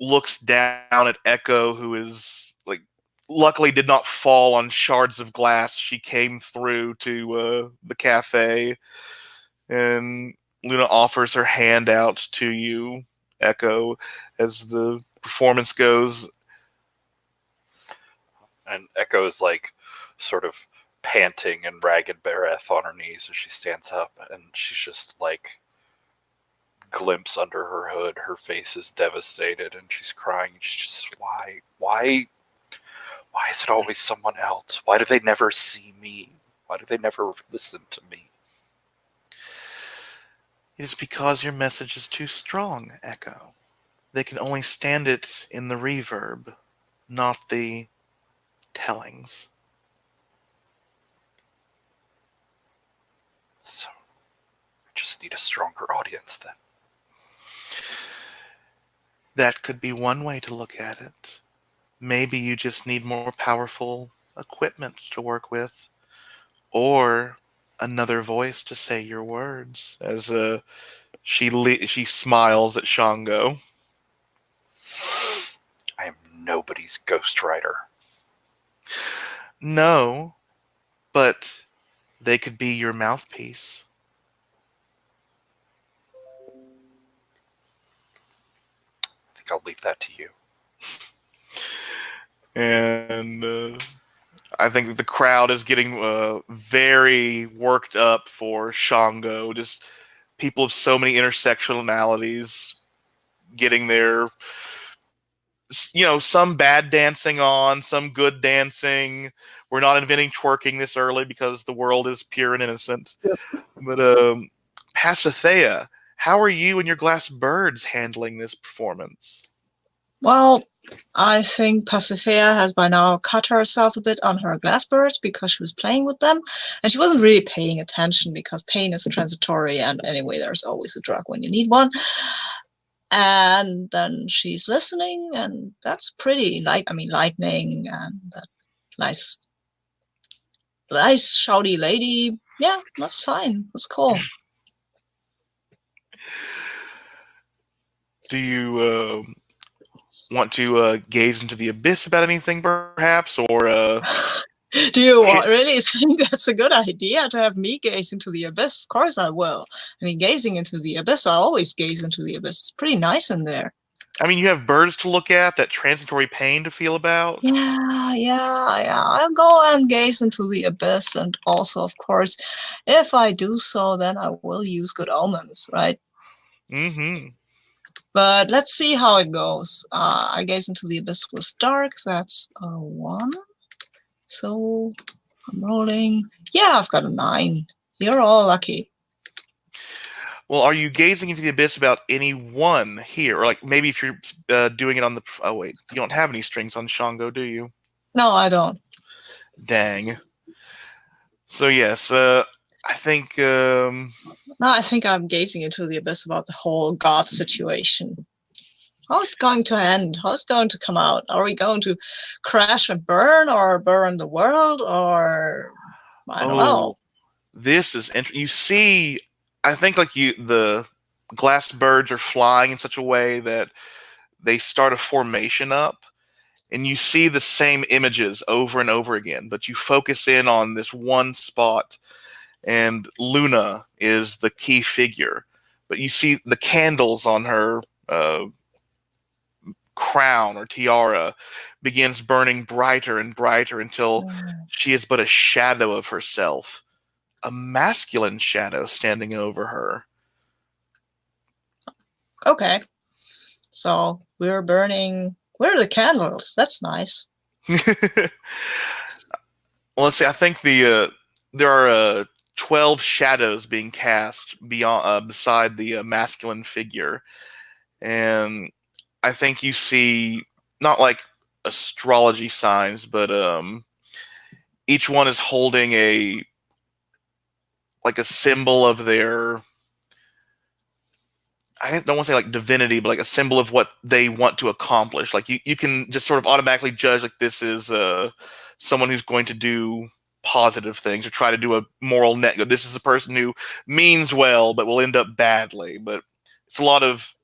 looks down at Echo, who is like, luckily did not fall on shards of glass. She came through to the cafe, and Luna offers her hand out to you, Echo, as the performance goes. And Echo's like sort of panting and ragged breath on her knees as she stands up, and she's just like glimpse under her hood. Her face is devastated, and she's crying. She's just, why is it always someone else? Why do they never see me? Why do they never listen to me? It is because your message is too strong, Echo. They can only stand it in the reverb, not the tellings. So I just need a stronger audience then. That could be one way to look at it. Maybe you just need more powerful equipment to work with, or another voice to say your words. As she smiles at Shango. I am nobody's ghostwriter. No, but they could be your mouthpiece. I think I'll leave that to you. And I think the crowd is getting very worked up for Shango. Just people of so many intersectionalities getting their, some bad dancing on, some good dancing. We're not inventing twerking this early because the world is pure and innocent. Yep. But Pasithea, how are you and your glass birds handling this performance? Well, I think Pasithea has by now cut herself a bit on her glassbirds because she was playing with them, and she wasn't really paying attention because pain is transitory, and anyway, there's always a drug when you need one. And then she's listening, and that's pretty lightning, and that nice shouty lady. Yeah, that's fine. That's cool. Do you want to gaze into the abyss about anything, perhaps, or? Do you really think that's a good idea to have me gaze into the abyss? Of course I will. I mean, gazing into the abyss, I always gaze into the abyss. It's pretty nice in there. I mean, you have birds to look at, that transitory pain to feel about. Yeah. I'll go and gaze into the abyss, and also, of course, if I do so, then I will use good omens, right? Mm-hmm. But let's see how it goes. I gaze into the abyss with dark. That's a 1. So I'm rolling. Yeah, I've got a 9. You're all lucky. Well, are you gazing into the abyss about anyone here? Or like maybe if you're doing it on the... Oh, wait. You don't have any strings on Shango, do you? No, I don't. Dang. So, yes. I think... No, I think I'm gazing into the abyss about the whole God situation. How's it going to end? How's it going to come out? Are we going to crash and burn, or burn the world, or I don't know. This is interesting. You see, I think like the glass birds are flying in such a way that they start a formation up, and you see the same images over and over again, but you focus in on this one spot, and Luna is the key figure. But you see the candles on her crown or tiara begins burning brighter and brighter until she is but a shadow of herself, a masculine shadow standing over her. Okay. So we're burning... Where are the candles? That's nice. Well, let's see. I think there are 12 shadows being cast beyond beside the masculine figure, and I think you see not like astrology signs, but each one is holding a symbol of their... I don't want to say like divinity, but like a symbol of what they want to accomplish. Like you can just sort of automatically judge like this is someone who's going to do positive things or try to do a moral net good. This is a person who means well but will end up badly. But it's a lot of...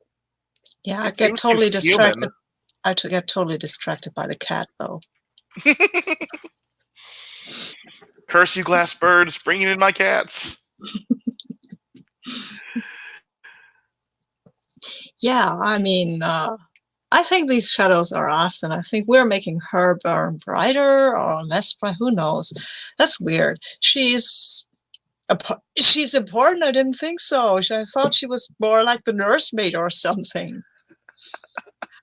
Yeah, I get totally distracted. I get totally distracted by the cat, though. Curse you, glass birds, bringing in my cats. Yeah, I mean, I think these shadows are us, and I think we're making her burn brighter or less bright. Who knows? That's weird. She's important. I didn't think so. I thought she was more like the nursemaid or something.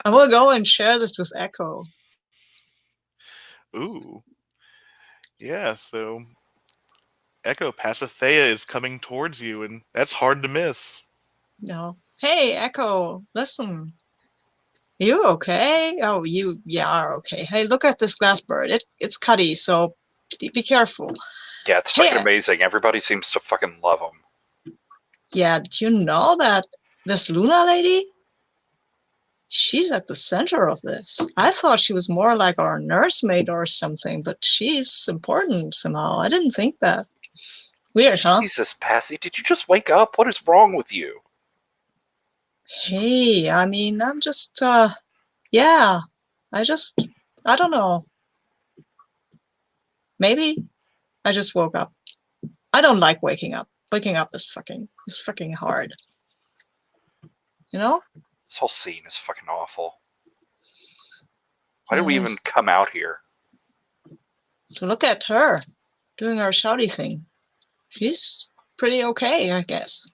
And we'll go and share this with Echo. Ooh. Yeah, so Echo, Pasithea is coming towards you, and that's hard to miss. No. Hey, Echo, listen. You okay? Oh, you are okay. Hey, look at this glass bird. It's Cuddy, so be careful. Yeah, it's fucking amazing. Everybody seems to fucking love him. Yeah, do you know that this Luna lady? She's at the center of this. I thought she was more like our nursemaid or something, but she's important somehow. I didn't think that. Weird, huh? Jesus, Passy, did you just wake up? What is wrong with you? Hey, I mean, I'm just, yeah. I don't know. Maybe I just woke up. I don't like waking up. Waking up is fucking hard. You know? This whole scene is fucking awful. Why did we even come out here? To look at her doing her shouty thing. She's pretty okay, I guess.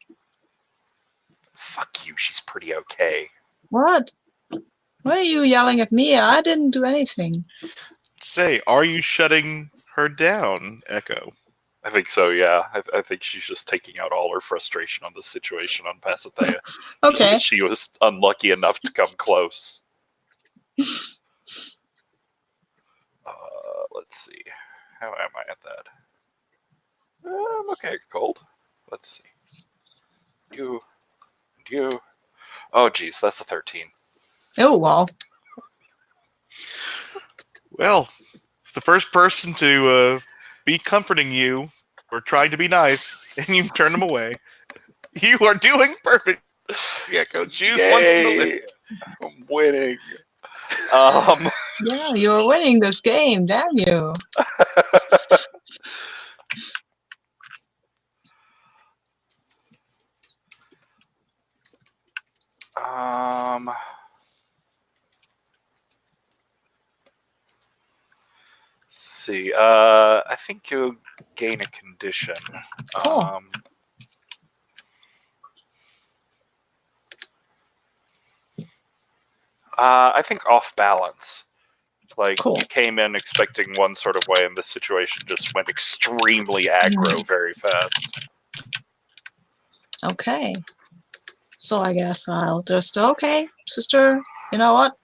Fuck you, she's pretty okay. What? Why are you yelling at me? I didn't do anything. Say, are you shutting her down, Echo? I think so, yeah. I think she's just taking out all her frustration on the situation on Pasithea. Okay. She was unlucky enough to come close. Let's see. How am I at that? I'm okay, gold. Let's see. You. Oh, geez, that's a 13. Oh, wow. Well, the first person to be comforting you or trying to be nice, and you turn them away. You are doing perfect. Echo, choose one from the list. I'm winning. Yeah, you're winning this game, damn you. See. I think you'll gain a condition. Cool. I think off balance. Like, cool. You came in expecting one sort of way, and this situation just went extremely aggro very fast. Okay. So I guess I'll just, okay, sister, you know what?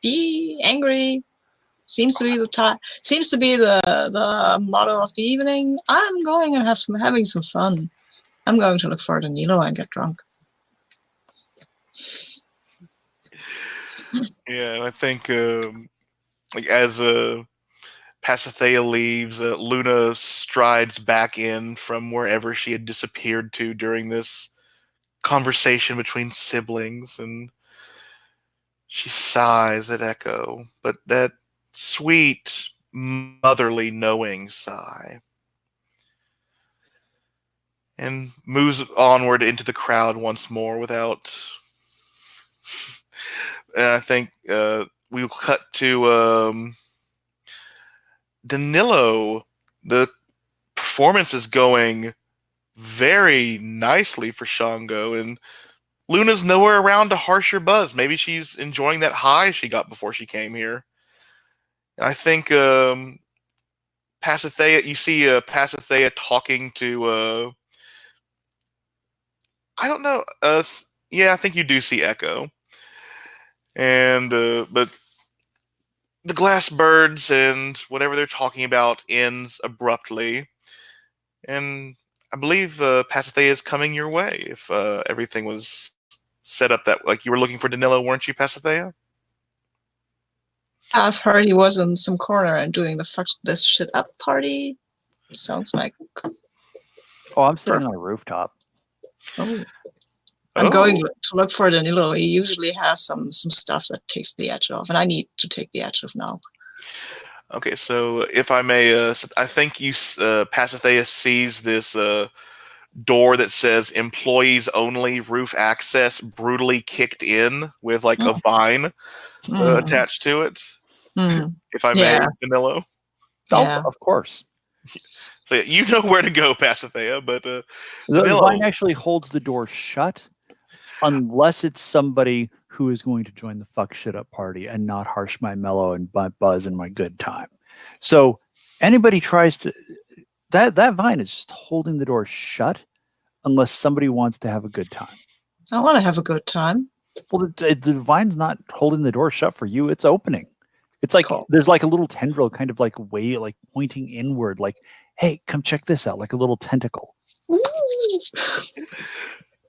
Be angry. Seems to be the motto of the evening. I'm going and having some fun. I'm going to look for Danilo and get drunk. Yeah, and I think like as Pasithea leaves, Luna strides back in from wherever she had disappeared to during this conversation between siblings, and she sighs at Echo, but that sweet, motherly, knowing sigh, and moves onward into the crowd once more without. And I think we'll cut to Danilo. The performance is going very nicely for Shango, and Luna's nowhere around to harsh your buzz. Maybe she's enjoying that high she got before she came here. And I think Pasithea, you see Pasithea talking to, I don't know, yeah, I think you do see Echo. And, but the glass birds and whatever they're talking about ends abruptly. And I believe Pasithea is coming your way if everything was set up that, like, you were looking for Danilo, weren't you, Pasithea? I've heard he was in some corner and doing the fuck this shit up party. Sounds like. Oh, I'm sitting on a rooftop. Oh. I'm going to look for Danilo. He usually has some stuff that takes the edge off, and I need to take the edge off now. Okay, so if I may, I think you Pasithea sees this door that says "Employees Only," roof access, brutally kicked in with like a vine attached to it. If I may, Danilo. Yeah. Oh, of course. So yeah, you know where to go, Pasithea, but the vine actually holds the door shut unless it's somebody who is going to join the fuck shit up party and not harsh my mellow and my buzz and my good time. So anybody tries to that vine is just holding the door shut unless somebody wants to have a good time. I want to have a good time. Well, the vine's not holding the door shut for you. It's opening. It's like there's like a little tendril kind of like way like pointing inward like, hey, come check this out, like a little tentacle.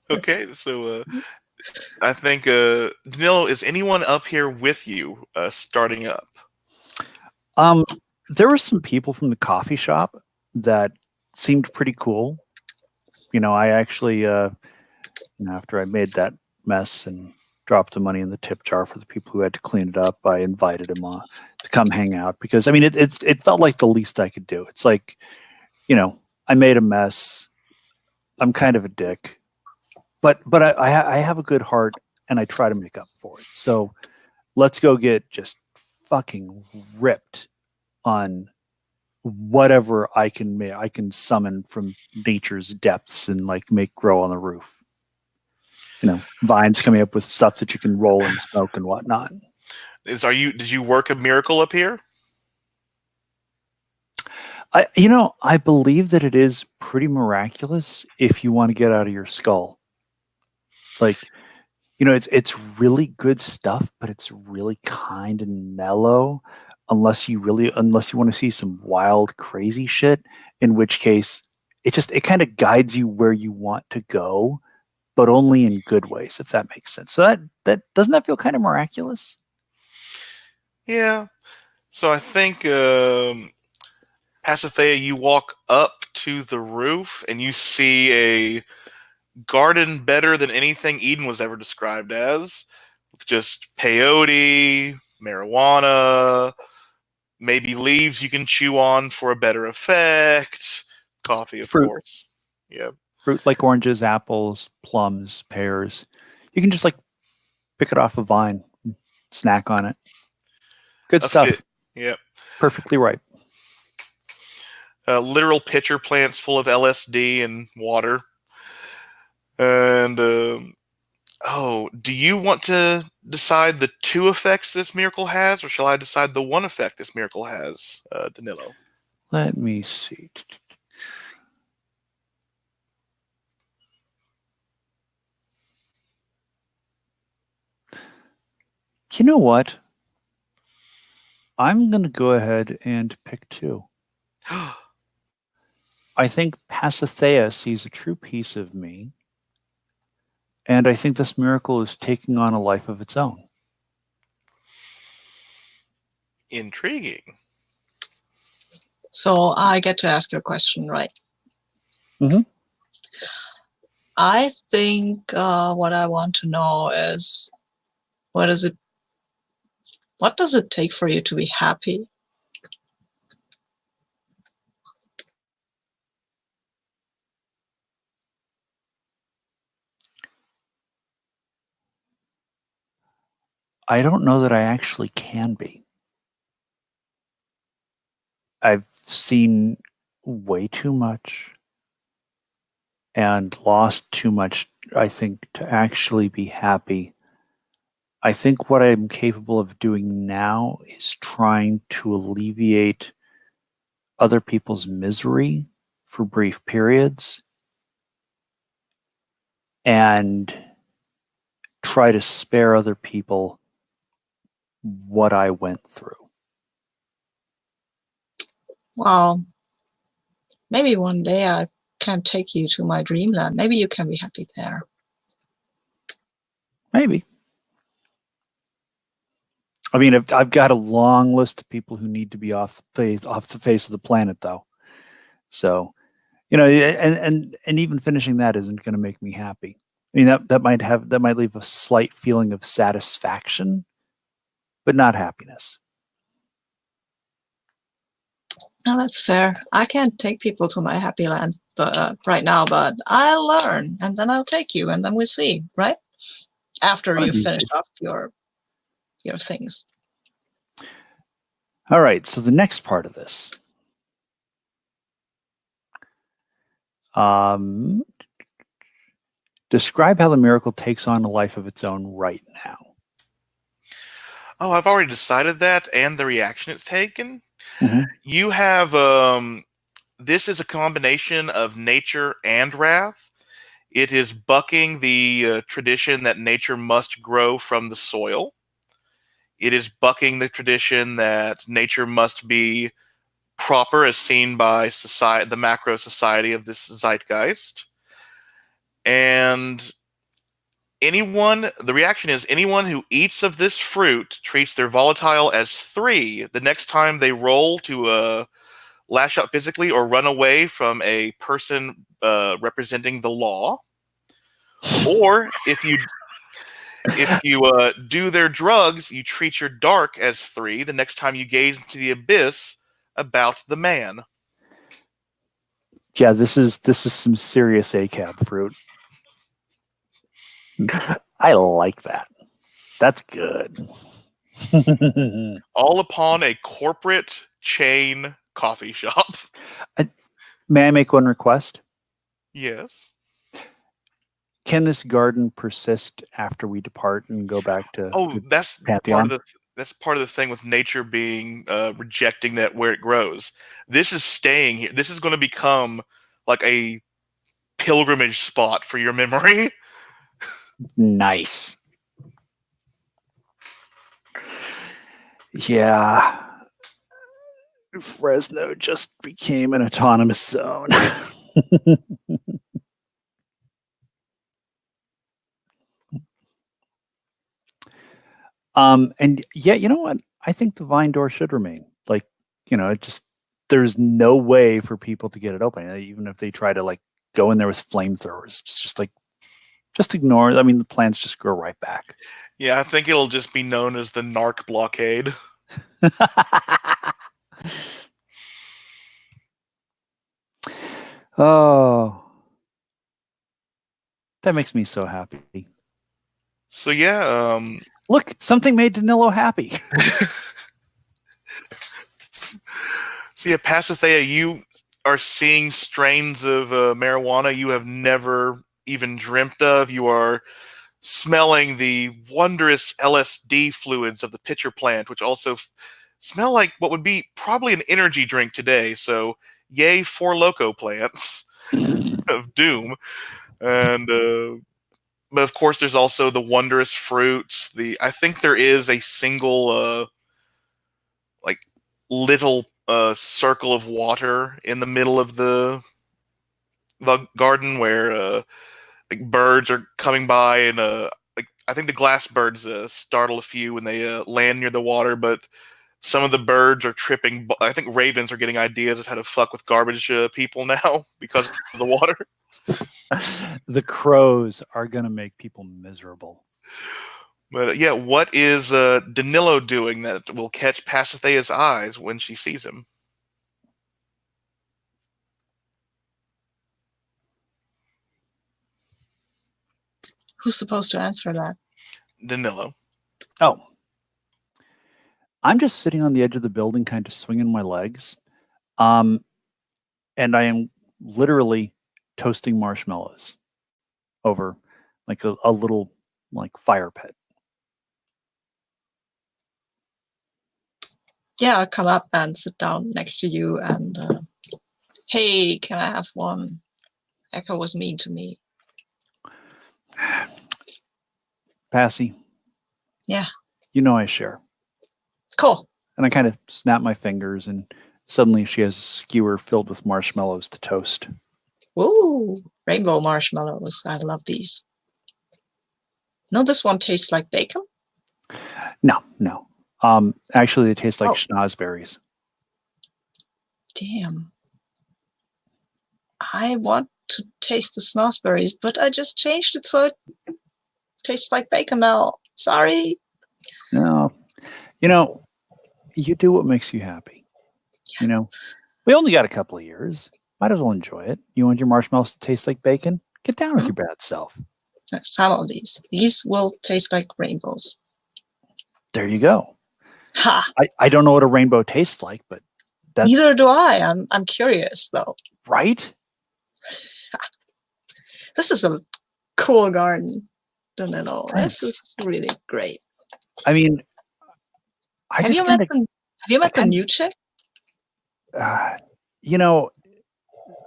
Okay, so I think Danilo, is anyone up here with you starting up? There were some people from the coffee shop that seemed pretty cool. You know, I actually after I made that mess and dropped the money in the tip jar for the people who had to clean it up, I invited him to come hang out because I mean it felt like the least I could do. It's like, you know, I made a mess. I'm kind of a dick, but I have a good heart and I try to make up for it. So let's go get just fucking ripped on whatever I can summon from nature's depths and like make grow on the roof. You know, vines coming up with stuff that you can roll and smoke and whatnot. Did you work a miracle up here? I believe that it is pretty miraculous if you want to get out of your skull. Like, you know, it's really good stuff, but it's really kind and mellow unless you want to see some wild, crazy shit, in which case it kind of guides you where you want to go, but only in good ways, if that makes sense. So that doesn't that feel kind of miraculous? Yeah. So I think Pasithea, you walk up to the roof and you see a garden better than anything Eden was ever described as, with just peyote, marijuana, maybe leaves you can chew on for a better effect, coffee, of course. Yeah. Fruit like oranges, apples, plums, pears. You can just like pick it off a vine, and snack on it. Good stuff. Yep. Perfectly ripe. Literal pitcher plants full of LSD and water. And do you want to decide the 2 effects this miracle has, or shall I decide the 1 effect this miracle has, Danilo? Let me see. You know what? I'm going to go ahead and pick 2. I think Pasithea sees a true piece of me, and I think this miracle is taking on a life of its own. Intriguing. So I get to ask you a question, right? Mhm. I think what I want to know is what does it take for you to be happy? I don't know that I actually can be. I've seen way too much and lost too much, I think, to actually be happy. I think what I'm capable of doing now is trying to alleviate other people's misery for brief periods and try to spare other people what I went through. Well, maybe one day I can take you to my dreamland. Maybe you can be happy there. Maybe. I mean, I've got a long list of people who need to be off the face of the planet, though. So, and even finishing that isn't going to make me happy. I mean, that might leave a slight feeling of satisfaction, but not happiness. No, that's fair. I can't take people to my happy land right now, but I'll learn, and then I'll take you, and then we'll see, right? After you finish off your things. All right, so the next part of this. Describe how the miracle takes on a life of its own right now. Oh, I've already decided that, and the reaction it's taken. Mm-hmm. You have this is a combination of nature and wrath. It is bucking the tradition that nature must grow from the soil. It is bucking the tradition that nature must be proper as seen by society, the macro society of this zeitgeist. And the reaction is anyone who eats of this fruit treats their volatile as 3 the next time they roll to lash out physically or run away from a person representing the law. Or if you do their drugs, you treat your dark as 3 the next time you gaze into the abyss about the man. Yeah, this is some serious ACAB fruit. I like that. That's good. All upon a corporate chain coffee shop. May I make one request? Yes. Can this garden persist after we depart and go back to that's Pantheon? that's part of the thing with nature being rejecting that where it grows. This is staying here. This is going to become like a pilgrimage spot for your memory. Nice. Yeah. Fresno just became an autonomous zone. And yeah, you know what? I think the vine door should remain. Like, there's no way for people to get it open, even if they try to go in there with flamethrowers. It's just ignore it. I mean, the plants just grow right back. Yeah, I think it'll just be known as the narc blockade. Oh, that makes me so happy. So yeah, look, something made Danilo happy. So yeah, Pasithea, you are seeing strains of marijuana you have never even dreamt of. You are smelling the wondrous LSD fluids of the pitcher plant, which also smell like what would be probably an energy drink today. So yay, 4 Loko plants of doom. And but of course, there's also the wondrous fruits. I think there is a single like little circle of water in the middle of the garden where like birds are coming by, and like I think the glass birds startle a few when they land near the water, but some of the birds are tripping. I think ravens are getting ideas of how to fuck with garbage people now because of the water. The crows are going to make people miserable. But yeah, what is Danilo doing that will catch Pasthea's eyes when she sees him? Who's supposed to answer that? Danilo. Oh. I'm just sitting on the edge of the building, kind of swinging my legs. And I am literally toasting marshmallows over like a little like fire pit. Yeah, I'll come up and sit down next to you and, hey, can I have one? Echo was mean to me. Passy. Yeah. You know I share. Cool. And I kind of snap my fingers, and suddenly she has a skewer filled with marshmallows to toast. Woo! Rainbow marshmallows. I love these. No, this one tastes like bacon? No. Actually, they taste like schnozberries. Damn. I want to taste the schnozberries, but I just changed it so it tastes like bacon now. Sorry. No. You do what makes you happy. We only got a couple of years. Might as well enjoy it. You want your marshmallows to taste like bacon? Get down with your bad self. Some of these. These will taste like rainbows. There you go. Ha! I don't know what a rainbow tastes like, but that's... Neither do I. I'm curious, though. Right? This is a cool garden, Danilo. This is really great. I mean, have you met the new chick?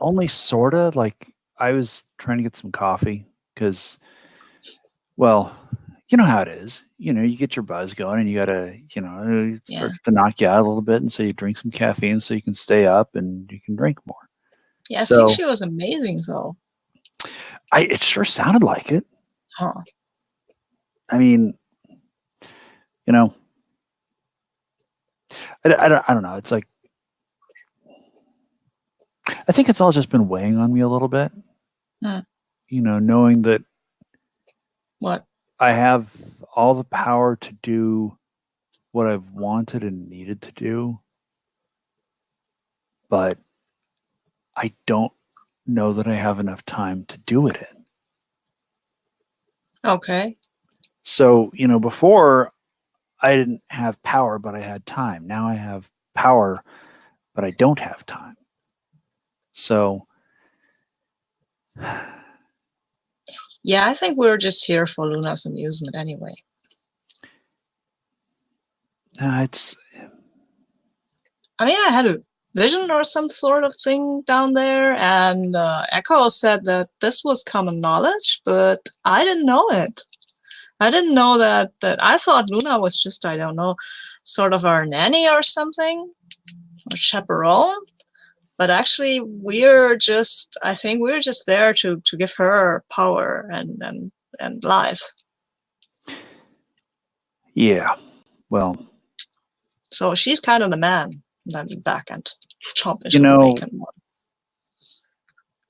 Only sorta. Like, I was trying to get some coffee because, well, you know how it is. You get your buzz going, and you gotta, it starts to knock you out a little bit, and so you drink some caffeine so you can stay up and you can drink more. Yeah, I think she was amazing, though. It sure sounded like it. Huh. I mean, I don't know. It's like, I think it's all just been weighing on me a little bit. Knowing that what I have all the power to do what I've wanted and needed to do, but I don't know that I have enough time to do it in. Okay. So, before I didn't have power, but I had time. Now I have power, but I don't have time. So, yeah, I think we're just here for Luna's amusement anyway. I had a vision or some sort of thing down there, and Echo said that this was common knowledge, but I didn't know it. I didn't know that I thought Luna was just, I don't know, sort of our nanny or something, or chaperone. But actually, I think we're just there to give her power and life. Yeah, well. So she's kind of the man. Then you back and chomp into the bacon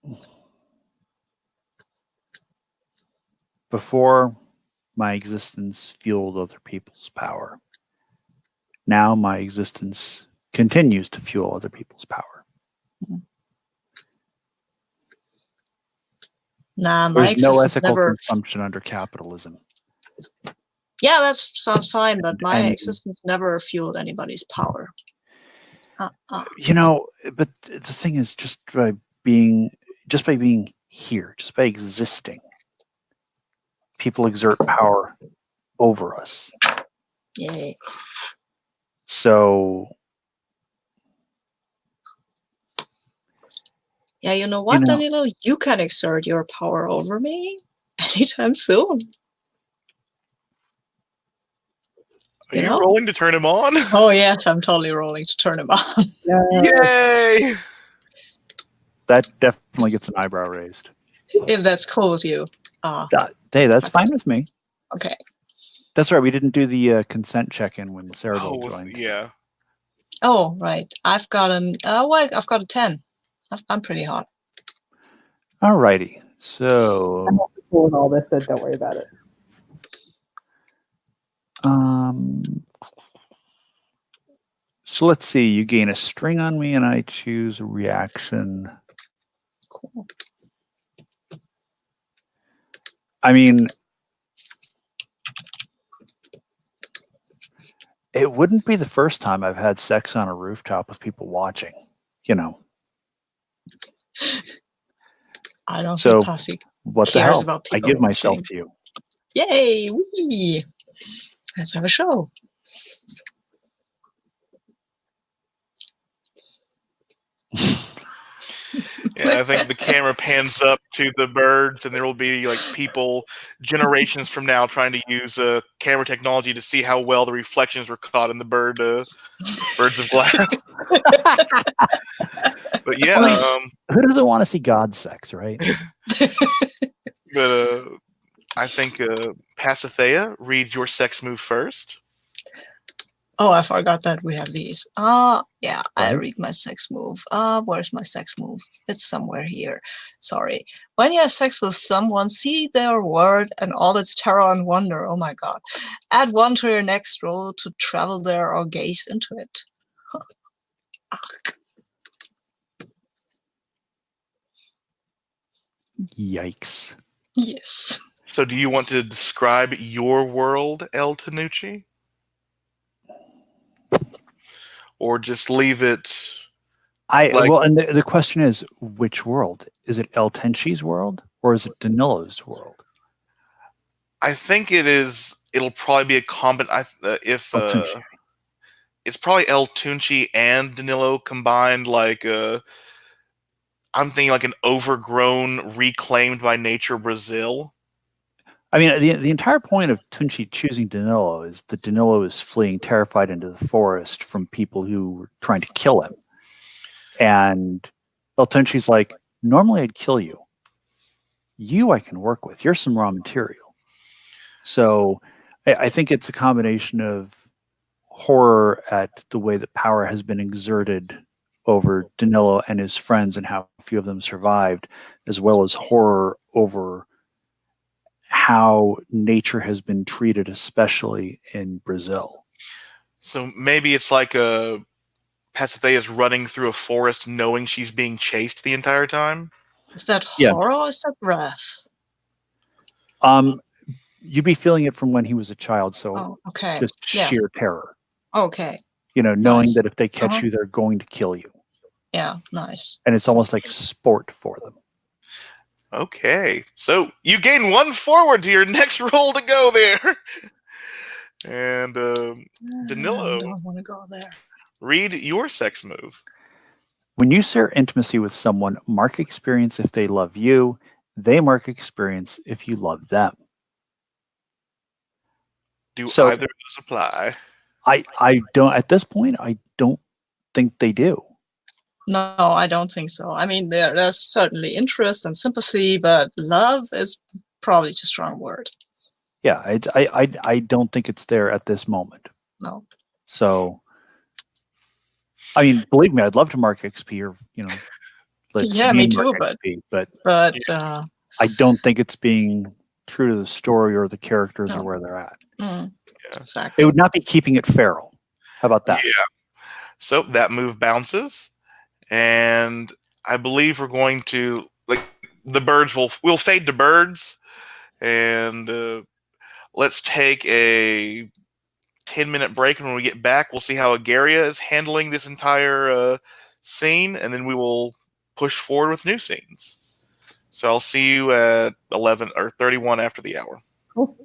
one. Before, my existence fueled other people's power. Now my existence continues to fuel other people's power. Nah, there's no ethical consumption under capitalism. Yeah, that sounds fine, but my existence never fueled anybody's power. But the thing is, just by being here, just by existing, people exert power over us. Yay. So, yeah, you know what, Danilo? You can exert your power over me. anytime soon. Are you rolling to turn him on? Oh yes, I'm totally rolling to turn him on. Yay! That definitely gets an eyebrow raised. If that's cool with you. Hey, that's fine with me. Okay. That's right. We didn't do the consent check-in when Sarah joined. Yeah. Oh, right. I've got I've got a 10. I'm pretty hot. All righty. So I'm also cool with all this, so don't worry about it. So let's see. You gain a string on me, and I choose a reaction. Cool. I mean, it wouldn't be the first time I've had sex on a rooftop with people watching, you know. I don't So think Posse what the cares hell? about I people give myself watching. to you. Yay! Whee! Let's have a show. Yeah, I think the camera pans up to the birds, and there will be like people generations from now trying to use camera technology to see how well the reflections were caught in the birds of glass. But yeah, Who doesn't want to see God sex, right? but I think Pasithea, read your sex move first. Oh, I forgot that we have these. Yeah, I Right. read my sex move. Where's my sex move? It's somewhere here. Sorry. When you have sex with someone, see their word and all its terror and wonder. Oh my god. Add 1 to your next roll to travel there or gaze into it. Yikes. Yes. So do you want to describe your world, El Tanucci? Or just leave it... Well, and the question is, which world? Is it El Tenchi's world or is it Danilo's world? I think it is. It'll probably be a it's probably El Tunchi and Danilo combined. Like I'm thinking like an overgrown, reclaimed by nature Brazil. I mean, the entire point of Tunchi choosing Danilo is that Danilo is fleeing terrified into the forest from people who were trying to kill him. And El Tunchi's like, normally I'd kill you. You I can work with. You're some raw material. So I think it's a combination of horror at the way that power has been exerted over Danilo and his friends and how few of them survived, as well as horror over how nature has been treated, especially in Brazil. So maybe it's like Pasithea is running through a forest knowing she's being chased the entire time. Is that horror or is that wrath? You'd be feeling it from when he was a child, so okay. just sheer terror. Okay. Knowing that if they catch you, they're going to kill you. Yeah, nice. And it's almost like sport for them. Okay, so you gain 1 forward to your next roll to go there. And Danilo, I don't want to go there. Read your sex move. When you share intimacy with someone, mark experience if they love you. They mark experience if you love them. Do either of those apply? I don't, at this point, I don't think they do. No, I don't think so. I mean, there's certainly interest and sympathy, but love is probably too strong a word. Yeah, I don't think it's there at this moment. No. So, I mean, believe me, I'd love to mark XP or yeah, me too. XP, but I don't think it's being true to the story or the characters or where they're at. Yeah. Exactly. It would not be keeping it feral. How about that? Yeah. So that move bounces, and I believe we're going to the birds we'll fade to birds, and let's take a 10-minute break. And when we get back, we'll see how Agaria is handling this entire scene, and then we will push forward with new scenes. So I'll see you at 11 or 31 after the hour. Cool.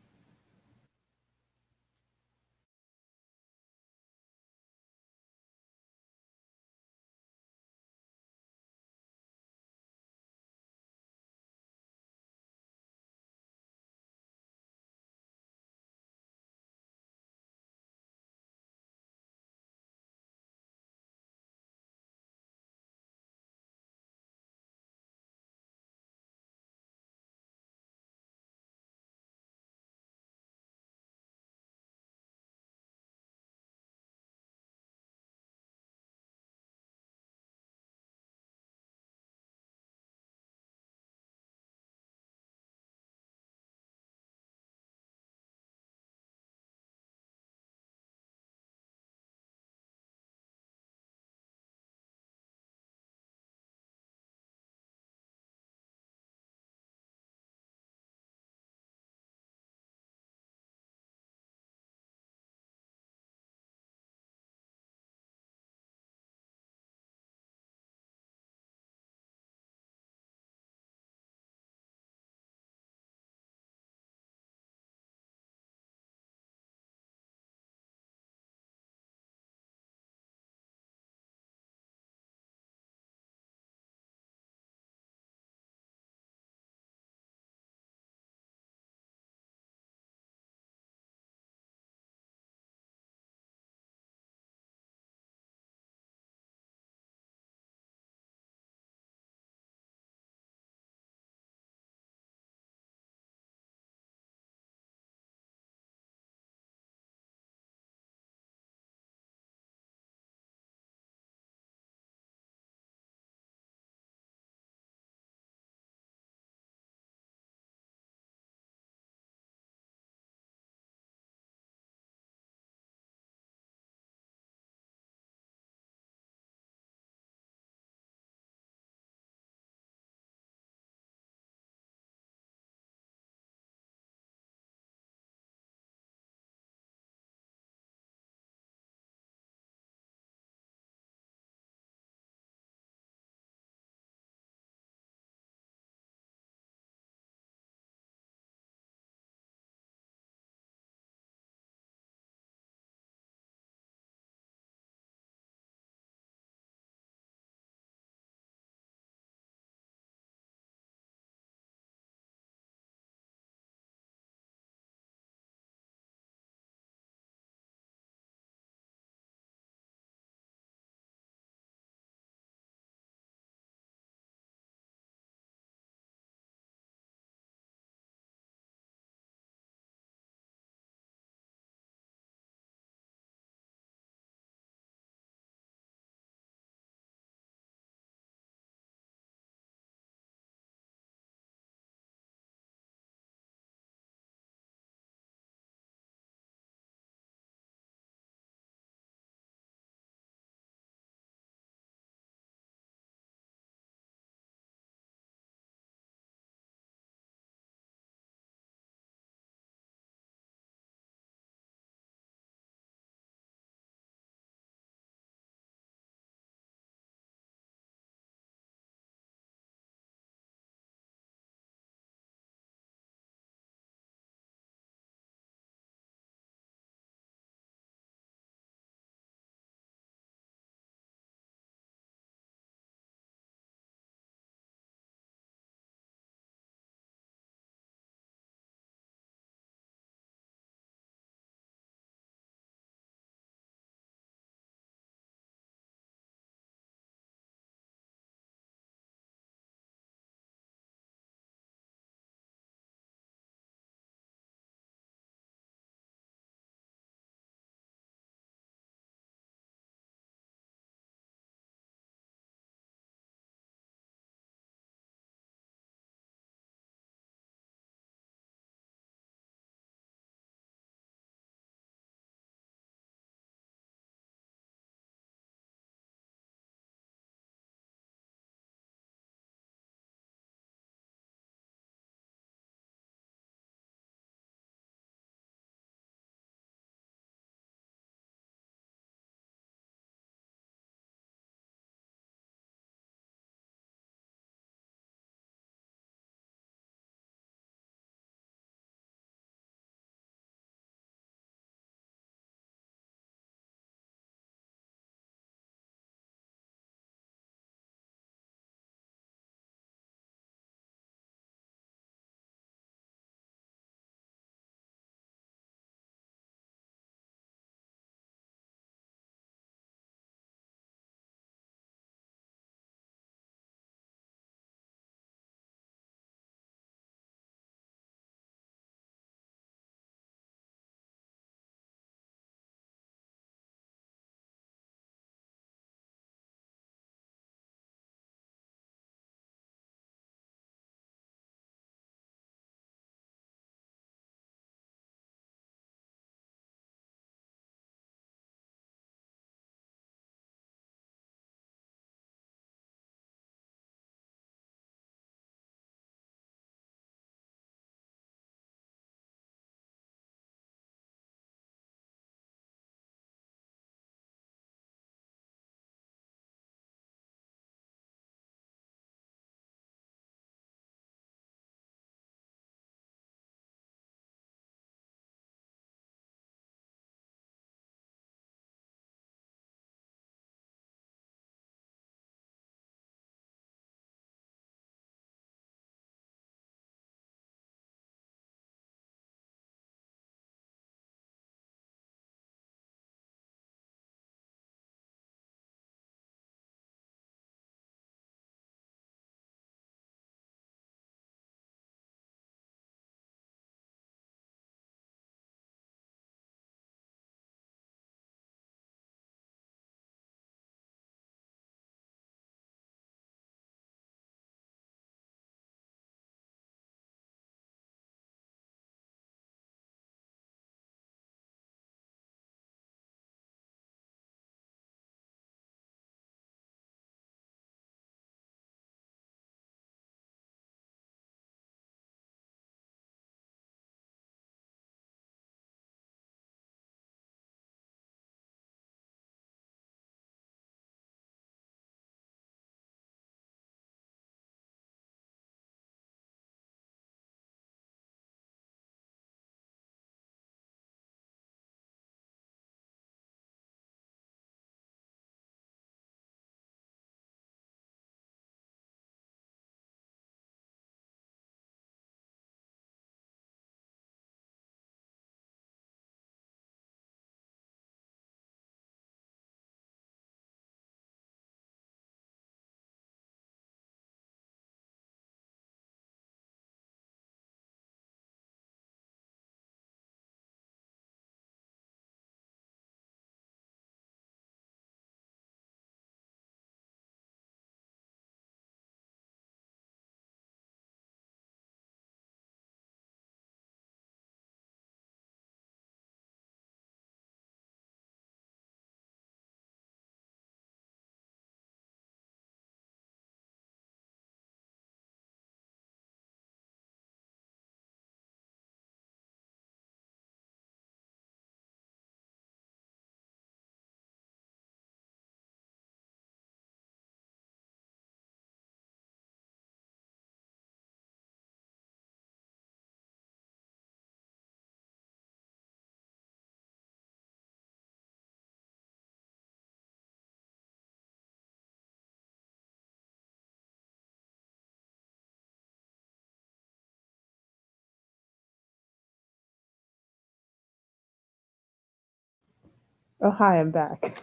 Oh, hi, I'm back.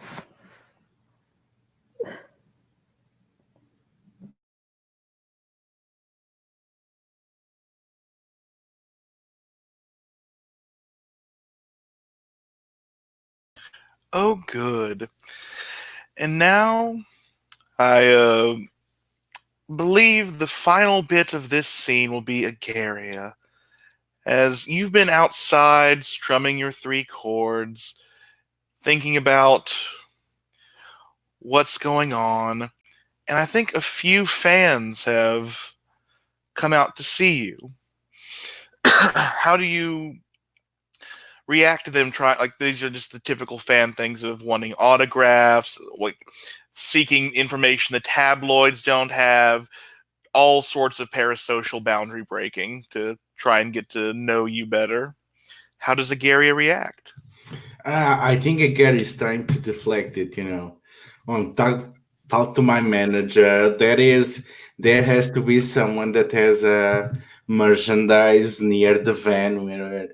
Oh, good. And now I believe the final bit of this scene will be Agaria. As you've been outside strumming your 3 chords, thinking about what's going on, and I think a few fans have come out to see you. How do you react to them trying, like, these are just the typical fan things of wanting autographs, like seeking information the tabloids don't have, all sorts of parasocial boundary breaking to try and get to know you better. How does Agaria react? I think again is trying to deflect it, On talk to my manager. There has to be someone that has merchandise near the van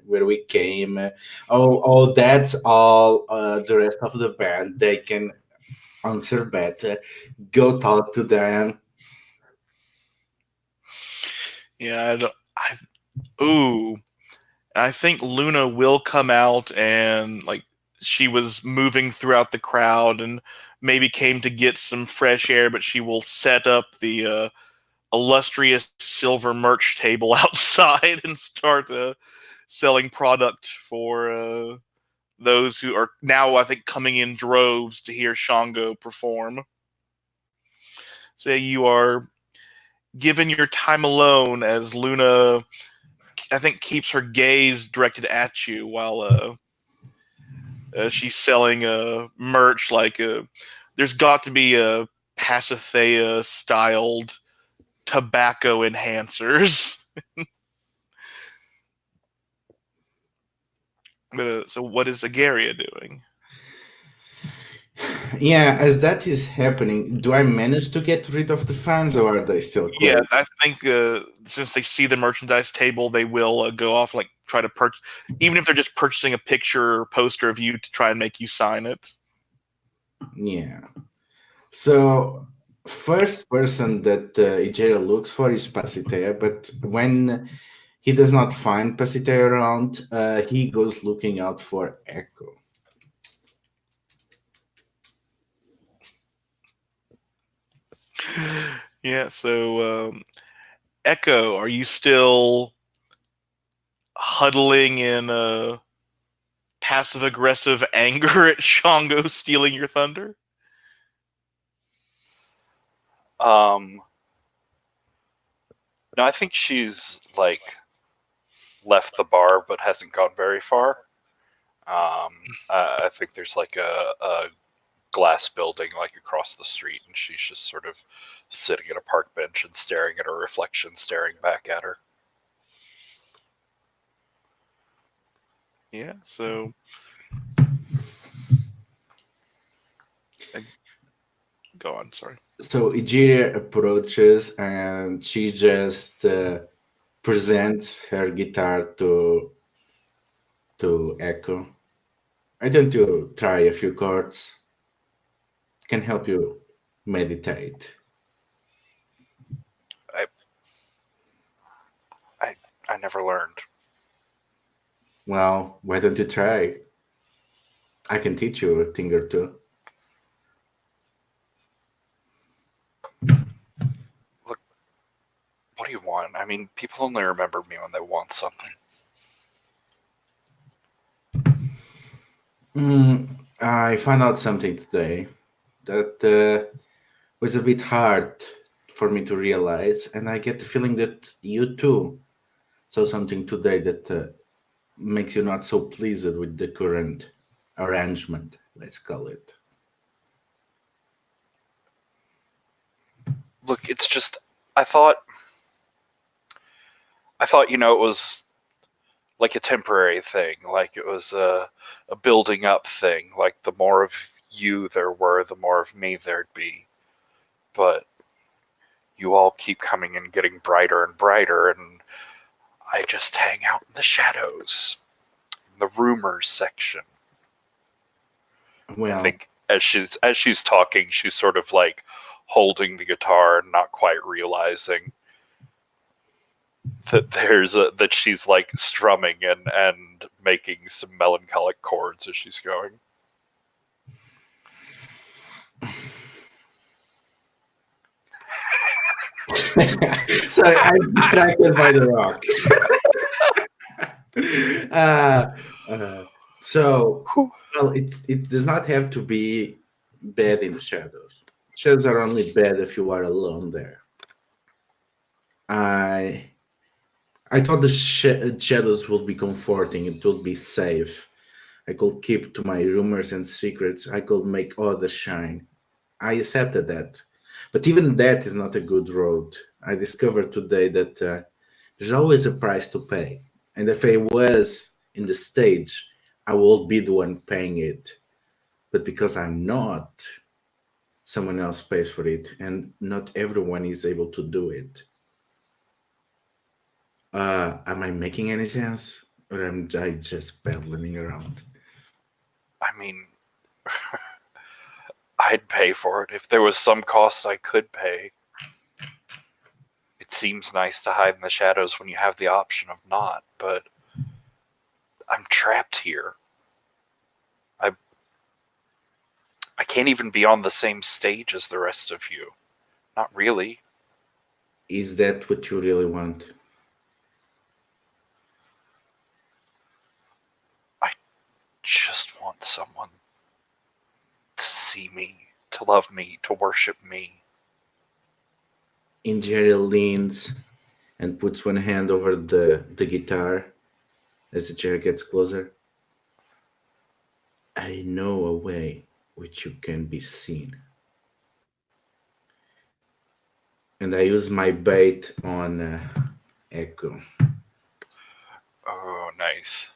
where we came. Oh, that's all. The rest of the band, they can answer better. Go talk to them. Yeah, ooh, I think Luna will come out and, like, she was moving throughout the crowd and maybe came to get some fresh air, but she will set up the illustrious silver merch table outside and start selling product for those who are now, I think, coming in droves to hear Shango perform. So you are given your time alone as Luna, I think, keeps her gaze directed at you while she's selling merch. Like, there's got to be a Pasithea styled tobacco enhancers. But so what is Agaria doing? Yeah, as that is happening, do I manage to get rid of the fans, or are they still Yeah, close? I think since they see the merchandise table, they will go off, like, try to purchase, even if they're just purchasing a picture or poster of you to try and make you sign it. Yeah. So first person that Ijera looks for is Pasitea, but when he does not find Pasitea around, he goes looking out for Echo. Yeah, so Echo, are you still huddling in passive aggressive anger at Shango stealing your thunder? No, I think she's like left the bar but hasn't gone very far. I think there's like a glass building like across the street, and she's just sort of sitting at a park bench and staring at her reflection, staring back at her. Yeah, so go on, sorry. So Ijera approaches and she just presents her guitar to Echo. I don't you try a few chords? Can help you meditate. I never learned. Well, why don't you try? I can teach you a thing or two. Look, what do you want? I mean, people only remember me when they want something. I found out something today that was a bit hard for me to realize, and I get the feeling that you too saw something today that makes you not so pleased with the current arrangement, let's call it. Look, it's just I thought it was like a temporary thing, like it was a building up thing, like the more of you there were, the more of me there'd be. But you all keep coming and getting brighter and brighter, and I just hang out in the shadows, in the rumors section. Well, I think as she's talking, she's sort of like holding the guitar and not quite realizing that that she's like strumming and making some melancholic chords as she's going. sorry, I'm distracted by the rock. So, well, it does not have to be bad in the shadows. Shadows are only bad if you are alone there. I thought the shadows would be comforting. It would be safe. I could keep to my rumors and secrets. I could make others shine. I accepted that. But even that is not a good road. I discovered today that there's always a price to pay. And if I was in the stage, I will be the one paying it. But because I'm not, someone else pays for it. And not everyone is able to do it. Am I making any sense? Or am I just babbling around? I mean, I'd pay for it if there was some cost I could pay. It seems nice to hide in the shadows when you have the option of not, but I'm trapped here. I can't even be on the same stage as the rest of you. Not really. Is that what you really want? I just want someone to see me, to love me, to worship me. Ingeria leans and puts one hand over the guitar as the chair gets closer. I know a way which you can be seen. And I use my bait on Echo. Oh, nice.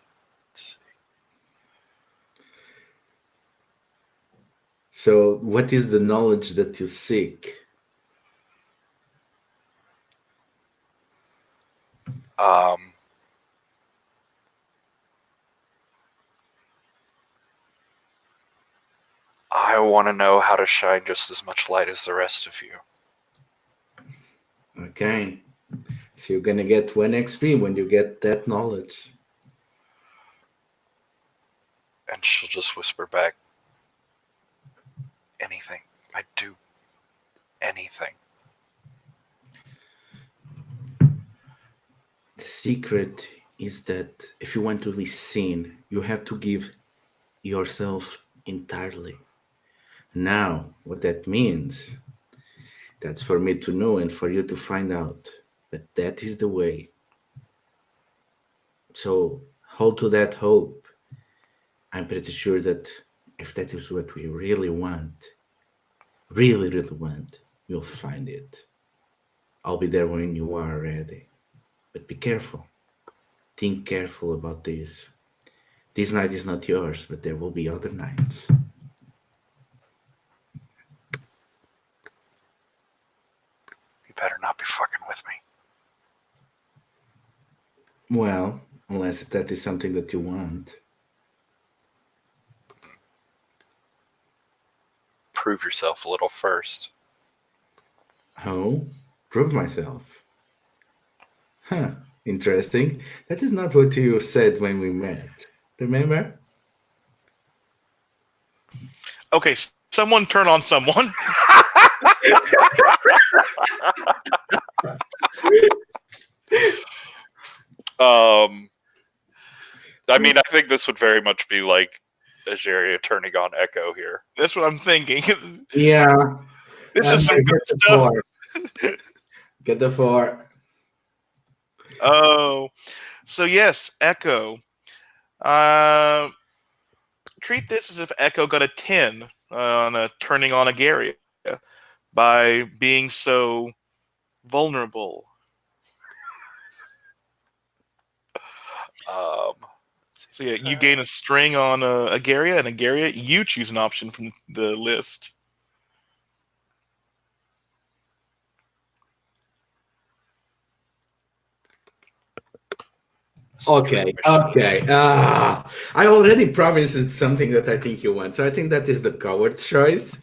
So, what is the knowledge that you seek? I want to know how to shine just as much light as the rest of you. Okay. So you're gonna get 1 XP when you get that knowledge. And she'll just whisper back, anything. I'd do anything. The secret is that if you want to be seen, you have to give yourself entirely. Now, what that means, that's for me to know and for you to find out. But that is the way. So hold to that hope. I'm pretty sure that if that is what we really want, really, really want, you'll find it. I'll be there when you are ready. But be careful. Think careful about this. This night is not yours, but there will be other nights. You better not be fucking with me. Well, unless that is something that you want. Prove yourself a little first. Oh, prove myself. Huh, interesting. That is not what you said when we met. Remember? Okay, someone turn on someone. I mean, I think this would very much be like Ageria turning on Echo here. That's what I'm thinking. Yeah. This is some good stuff. Get the 4. Oh, so yes, Echo. Treat this as if Echo got a 10 on a turning on Agaria by being so vulnerable. So yeah, you gain a string on Agaria, and Agaria, you choose an option from the list. Okay, okay. I already promised it's something that I think you want, so I think that is the coward's choice.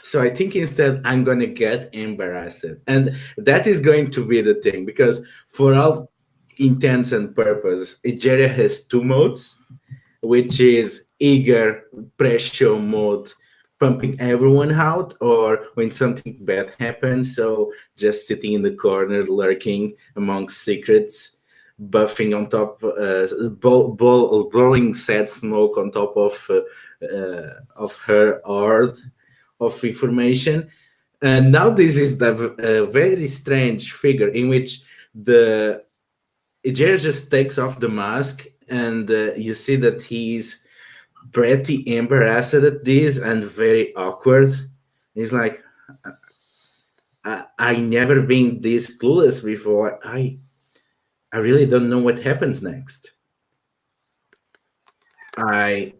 So I think instead I'm gonna get embarrassed, and that is going to be the thing, because for all intents and purpose, Egeria has two modes, which is eager pressure mode, pumping everyone out, or when something bad happens, so just sitting in the corner, lurking among secrets, buffing on top, blowing sad smoke on top of her hoard of information. And now this is the very strange figure in which the Jerry just takes off the mask, and you see that he's pretty embarrassed at this and very awkward. He's like, I never been this clueless before. I really don't know what happens next. Sorry,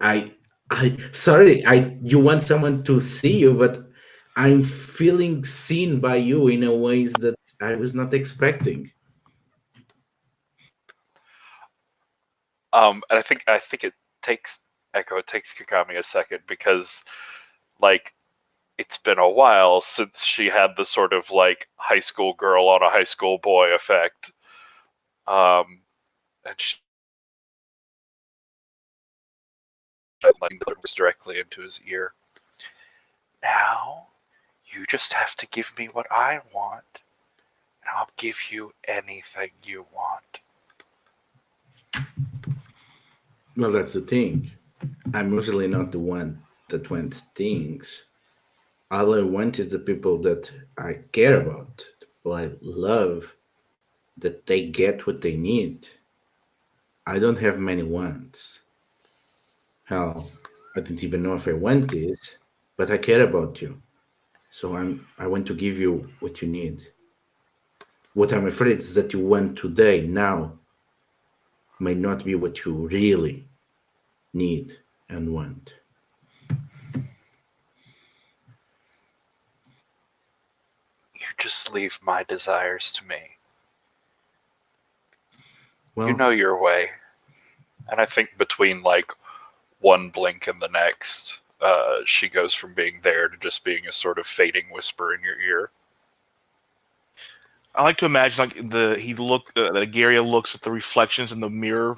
you want someone to see you, but I'm feeling seen by you in a ways that I was not expecting. And I think it takes Kagami a second, because like it's been a while since she had the sort of like high school girl on a high school boy effect. And she like directly into his ear. Now, you just have to give me what I want, and I'll give you anything you want. Well, that's the thing. I'm usually not the one that wants things. All I want is the people that I care about, the people I love, that they get what they need. I don't have many wants. Hell, I don't even know if I want this, but I care about you. So I want to give you what you need. What I'm afraid is that you want today, now, may not be what you really need and want. You just leave my desires to me. Well, You know your way. And I think between like one blink and the next, she goes from being there to just being a sort of fading whisper in your ear. I like to imagine like that Agaria looks at the reflections in the mirror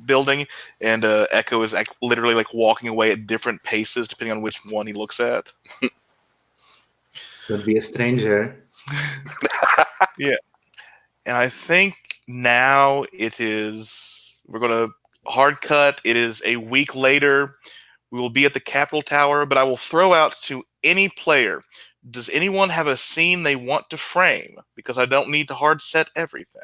building, and Echo is literally like walking away at different paces depending on which one he looks at. don't be a stranger. Yeah, and I think now we're gonna hard cut. It is a week later. We will be at the Capitol Tower, but I will throw out to any player. Does anyone have a scene they want to frame? Because I don't need to hard set everything.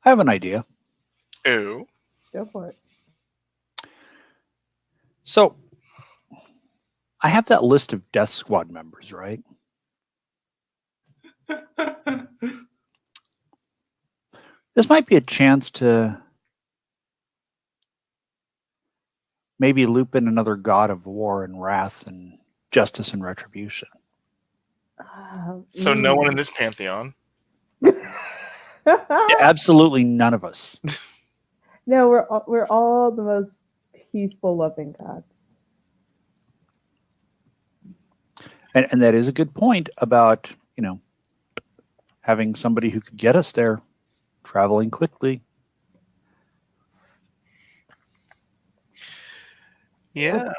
I have an idea. Oh. Go for it. So I have that list of Death Squad members, right? This might be a chance to maybe loop in another god of war and wrath and justice and retribution. So no one in this pantheon. Yeah, absolutely none of us. No, we're all the most peaceful, loving gods. And that is a good point about, having somebody who could get us there, traveling quickly. Yeah.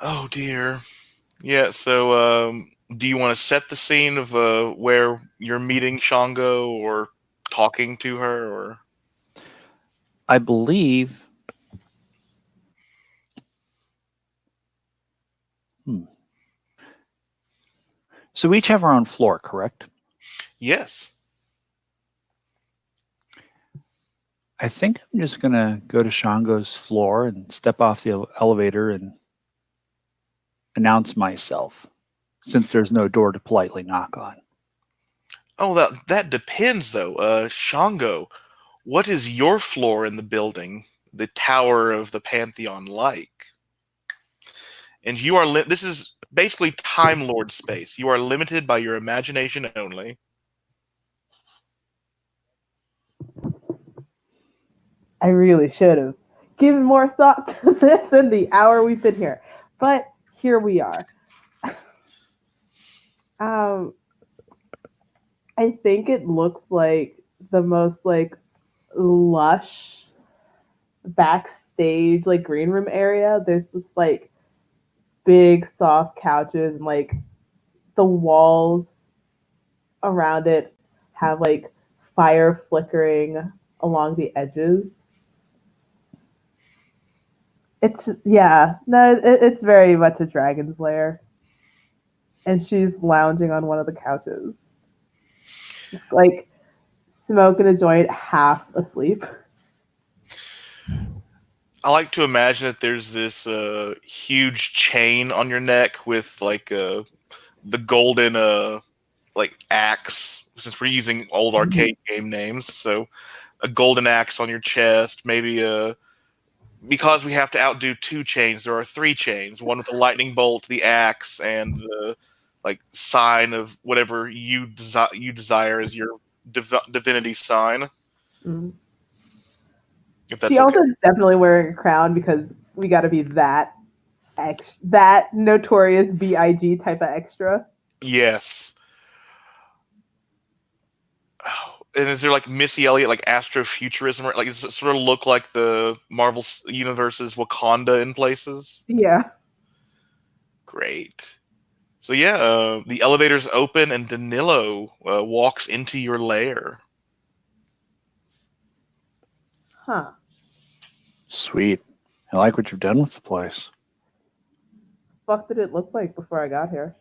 Oh dear. Yeah. So, do you want to set the scene of where you're meeting Shango or talking to her, or? I believe. So we each have our own floor, correct? Yes. I think I'm just going to go to Shango's floor and step off the elevator and announce myself, since there's no door to politely knock on. Oh, that depends, though. Shango, what is your floor in the building? the tower of the Pantheon like? And you are this is basically Time Lord space. You are limited by your imagination only. I really should have given more thought to this in the hour we've been here, but here we are. I think it looks like the most like lush backstage like green room area. There's just like big soft couches and like the walls around it have like fire flickering along the edges. It's it's very much a dragon's lair. And she's lounging on one of the couches. Just like smoking a joint, half asleep. I like to imagine that there's this huge chain on your neck with like the golden like axe, since we're using old arcade game names. So a golden axe on your chest, maybe because we have to outdo 2 chains, there are 3 chains. One with the lightning bolt, the axe, and the like sign of whatever you desire as your divinity sign. Mm-hmm. If that's She also okay. is definitely wearing a crown because we got to be that notorious BIG type of extra. Yes. Oh, and is there like Missy Elliott, like Astrofuturism, or like does it sort of look like the Marvel Universe's Wakanda in places? Yeah. Great. So yeah, the elevators open and Danilo walks into your lair. Huh. Sweet. I like what you've done with the place. Fuck did it look like before I got here?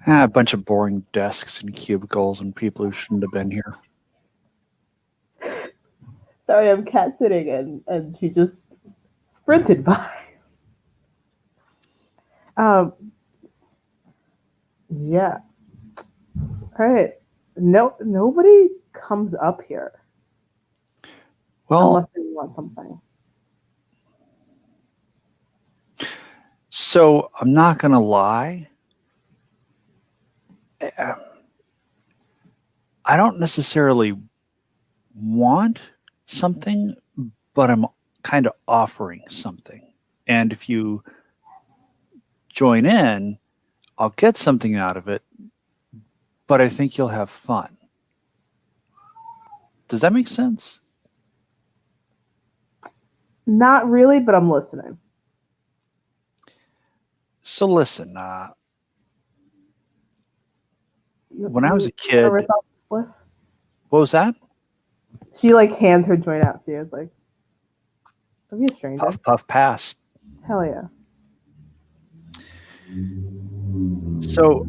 A bunch of boring desks and cubicles and people who shouldn't have been here. Sorry, I'm cat sitting and she just sprinted by. Yeah. All right. No, nobody comes up here Well, unless they want something. so I'm not going to lie. I don't necessarily want something, but I'm kind of offering something. And if you join in, I'll get something out of it, but I think you'll have fun. Does that make sense? Not really, but I'm listening. So listen, when I was a kid, what was that? She like hands her joint out to you. It's like, don't be a stranger. Puff, puff, pass. Hell yeah. So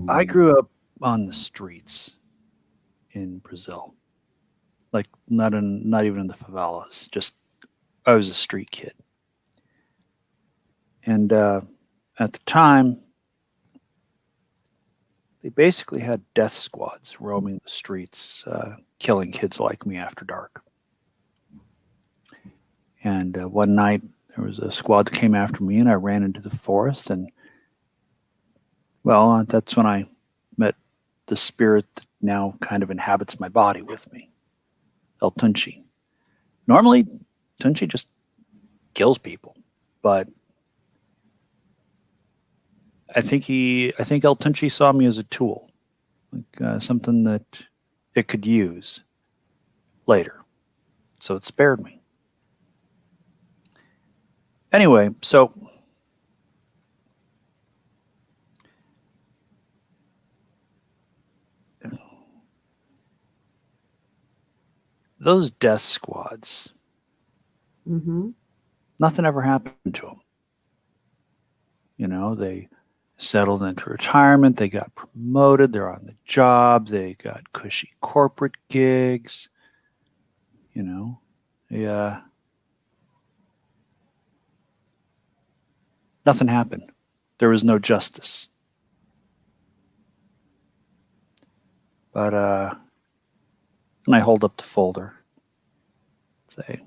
I grew up on the streets in Brazil, like not even in the favelas. Just I was a street kid, and at the time, they basically had death squads roaming the streets, killing kids like me after dark. And one night, there was a squad that came after me, and I ran into the forest. And, well, that's when I met the spirit that now kind of inhabits my body with me, El Tunchi. Normally, Tunchi just kills people, but I think El Tunchi saw me as a tool, like something that it could use later. So it spared me. Anyway, so those death squads, nothing ever happened to them. You know, they settled into retirement, they got promoted, they're on the job, they got cushy corporate gigs, you know. Nothing happened. There was no justice. But and I hold up the folder. Say,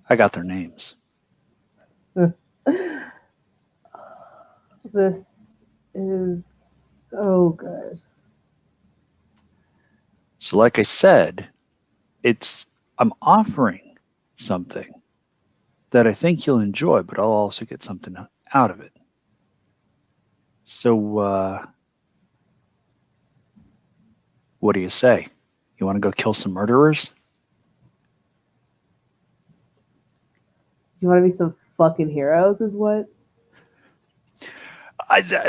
I got their names. This is so good. So, like I said, I'm offering something that I think you'll enjoy, but I'll also get something out of it. So, what do you say? You want to go kill some murderers? You want to be some fucking heroes, is what?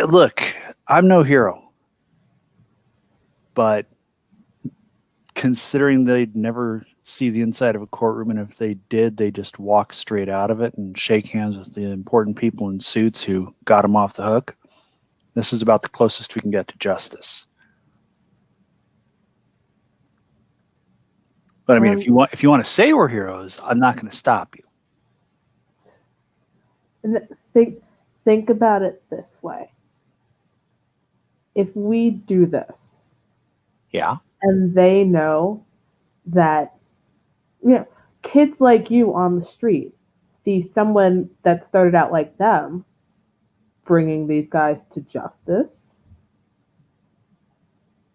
Look, I'm no hero, but considering they'd never see the inside of a courtroom, and if they did, they just walk straight out of it and shake hands with the important people in suits who got them off the hook. This is about the closest we can get to justice. But I mean, if you want to say we're heroes, I'm not going to stop you. And think about it this way. If we do this, Yeah. and they know that, kids like you on the street see someone that started out like them bringing these guys to justice,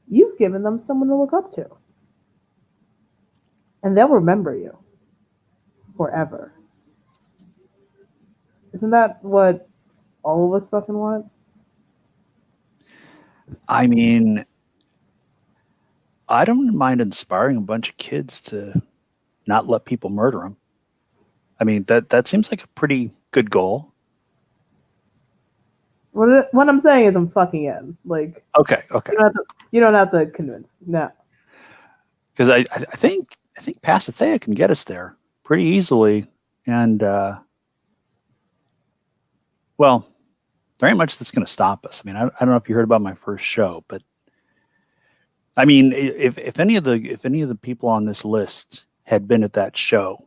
you've given them someone to look up to. And they'll remember you forever. Isn't that what all of us fucking want? I mean, I don't mind inspiring a bunch of kids to not let people murder them. I mean, that seems like a pretty good goal. What I'm saying is I'm fucking in. Like, Okay. You don't have to convince. No. Because I think Pasithea can get us there pretty easily, and well, there ain't much that's going to stop us. I mean, I don't know if you heard about my first show, but I mean, if any of the people on this list had been at that show,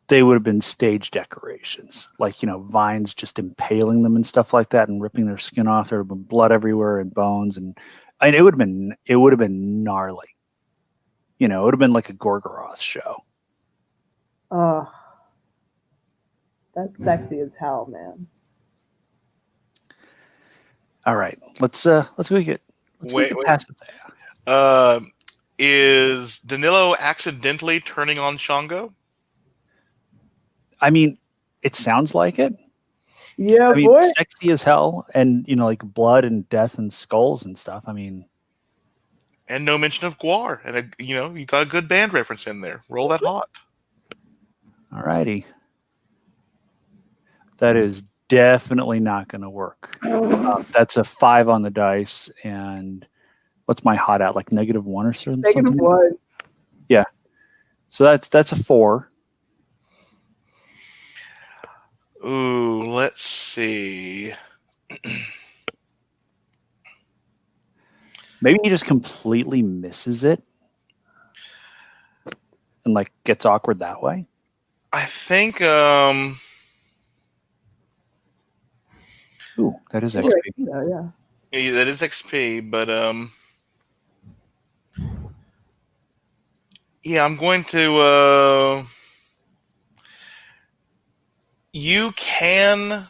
they would have been stage decorations, like, vines just impaling them and stuff like that, and ripping their skin off. There would have been blood everywhere and bones, and it would have been gnarly. It would have been like a Gorgoroth show. Oh, that's sexy as hell, man. All right, let's go get Pasithea. Is Danilo accidentally turning on Shango? I mean, it sounds like it. Yeah, I mean, boy. sexy as hell, and like blood and death and skulls and stuff. I mean, and no mention of GWAR, and you got a good band reference in there. Roll that hot. All righty, that is definitely not going to work. That's a 5 on the dice, and what's my hot at? Like -1 or something. -1. Yeah, so that's a 4. Ooh, let's see. Maybe he just completely misses it and like gets awkward that way. I think Ooh, that is XP. Yeah. Yeah, that is XP, but yeah, I'm going to you can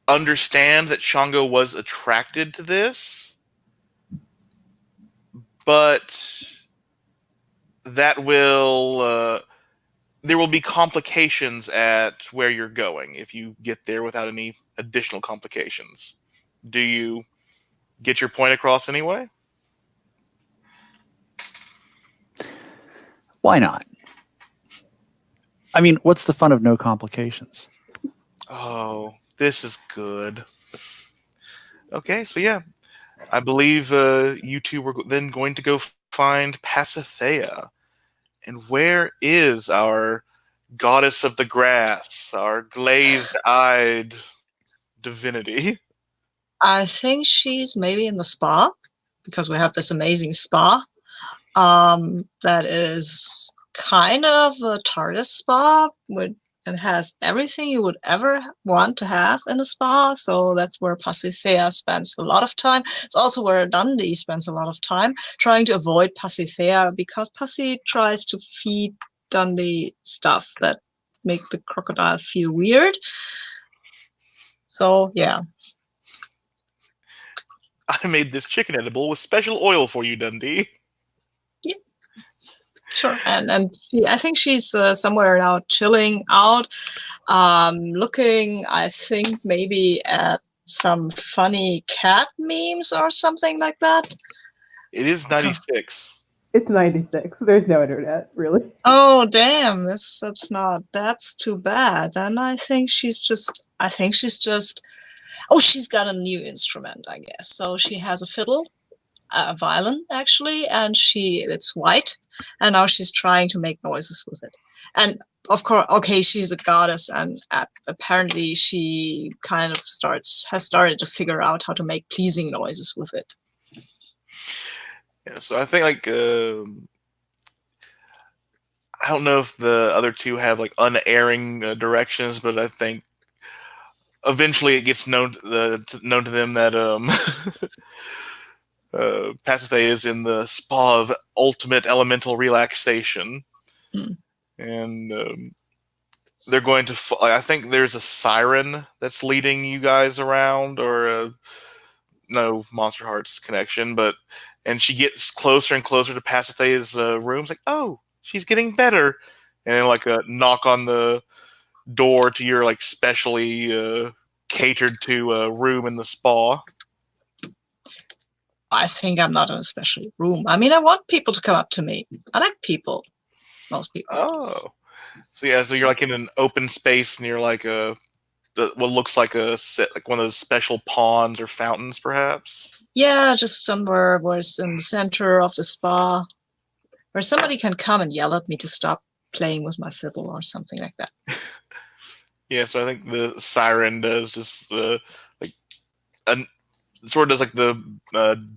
understand that Shango was attracted to this, but that will there will be complications at where you're going if you get there without any additional complications. Do you get your point across anyway? Why not? I mean, what's the fun of no complications? Oh, this is good. Okay, so yeah, I believe you two were then going to go find Pasithea. And where is our goddess of the grass, our glazed-eyed divinity? I think she's maybe in the spa, because we have this amazing spa that is kind of a TARDIS spa with and has everything you would ever want to have in a spa. So that's where Pasithea spends a lot of time. It's also where Dundee spends a lot of time trying to avoid Pasithea, because Passy tries to feed Dundee stuff that make the crocodile feel weird. So yeah. I made this chicken edible with special oil for you, Dundee. Yeah. Sure. And I think she's somewhere now chilling out, looking, I think, maybe at some funny cat memes or something like that. It is 96. It's 96. There's no internet, really. Oh, damn. That's too bad. Then I think she's just, oh, she's got a new instrument, I guess. So she has a fiddle, a violin, actually, and it's white. And now she's trying to make noises with it. And of course, okay, she's a goddess, and apparently she kind of has started to figure out how to make pleasing noises with it. Yeah, so I think like I don't know if the other two have like unerring directions, but I think eventually it gets known to them that Pasithea is in the spa of ultimate elemental relaxation, and they're going to. I think there's a siren that's leading you guys around, or no Monster Hearts connection, and she gets closer and closer to Pasithea's room. It's like, oh, she's getting better, and then, like a knock on the door to your like specially catered to room in the spa. I think I'm not in a special room. I mean, I want people to come up to me. I like people. Most people. Oh, so yeah, so you're like in an open space near like what looks like like one of those special ponds or fountains, perhaps. Yeah, just somewhere where it's in the center of the spa, where somebody can come and yell at me to stop playing with my fiddle or something like that. Yeah, so I think the siren does just like sort of does like the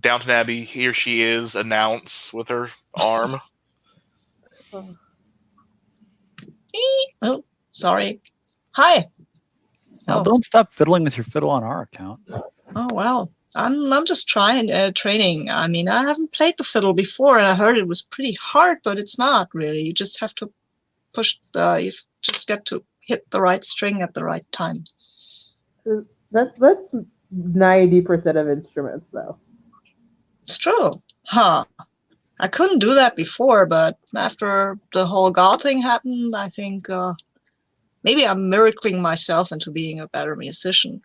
Downton Abbey "Here she is" announce with her arm. Oh, sorry. Hi. Now, don't stop fiddling with your fiddle on our account. Oh well, I'm just training. I mean, I haven't played the fiddle before, and I heard it was pretty hard, but it's not really. You just have to push you just get to hit the right string at the right time. That's 90% of instruments, though. It's true, huh? I couldn't do that before, but after the whole God thing happened, I think maybe I'm miracling myself into being a better musician.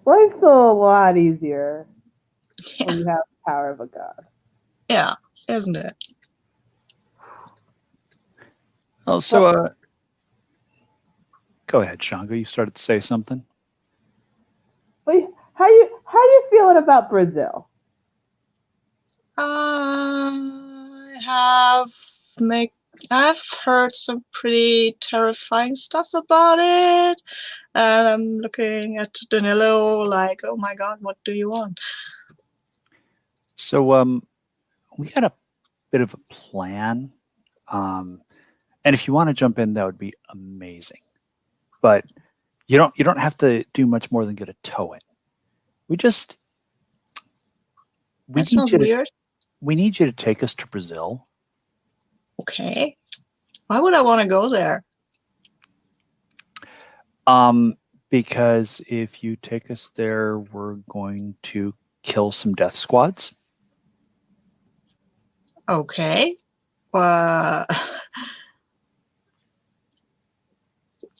Life's a lot easier when you have the power of a god. Yeah, isn't it? Oh, so go ahead, Shanga. You started to say something. Wait, how you feeling about Brazil? I've heard some pretty terrifying stuff about it, and I'm looking at Danilo like, oh my god, what do you want? So we got a bit of a plan, and if you want to jump in, that would be amazing. But you don't have to do much more than get a toe in. That sounds weird. We need you to take us to Brazil. Okay. Why would I want to go there? Because if you take us there, we're going to kill some death squads. Okay.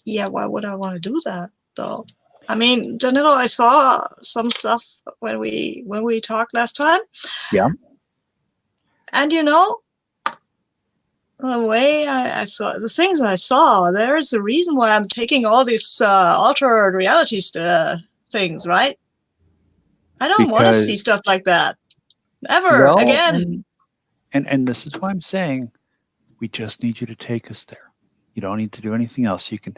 Yeah, why would I want to do that, though? I mean, Danilo, I saw some stuff when we talked last time. Yeah. And the way I saw the things I saw, there's a reason why I'm taking all these altered reality things, right? I don't want to see stuff like that ever again. And this is why I'm saying we just need you to take us there. You don't need to do anything else. You can,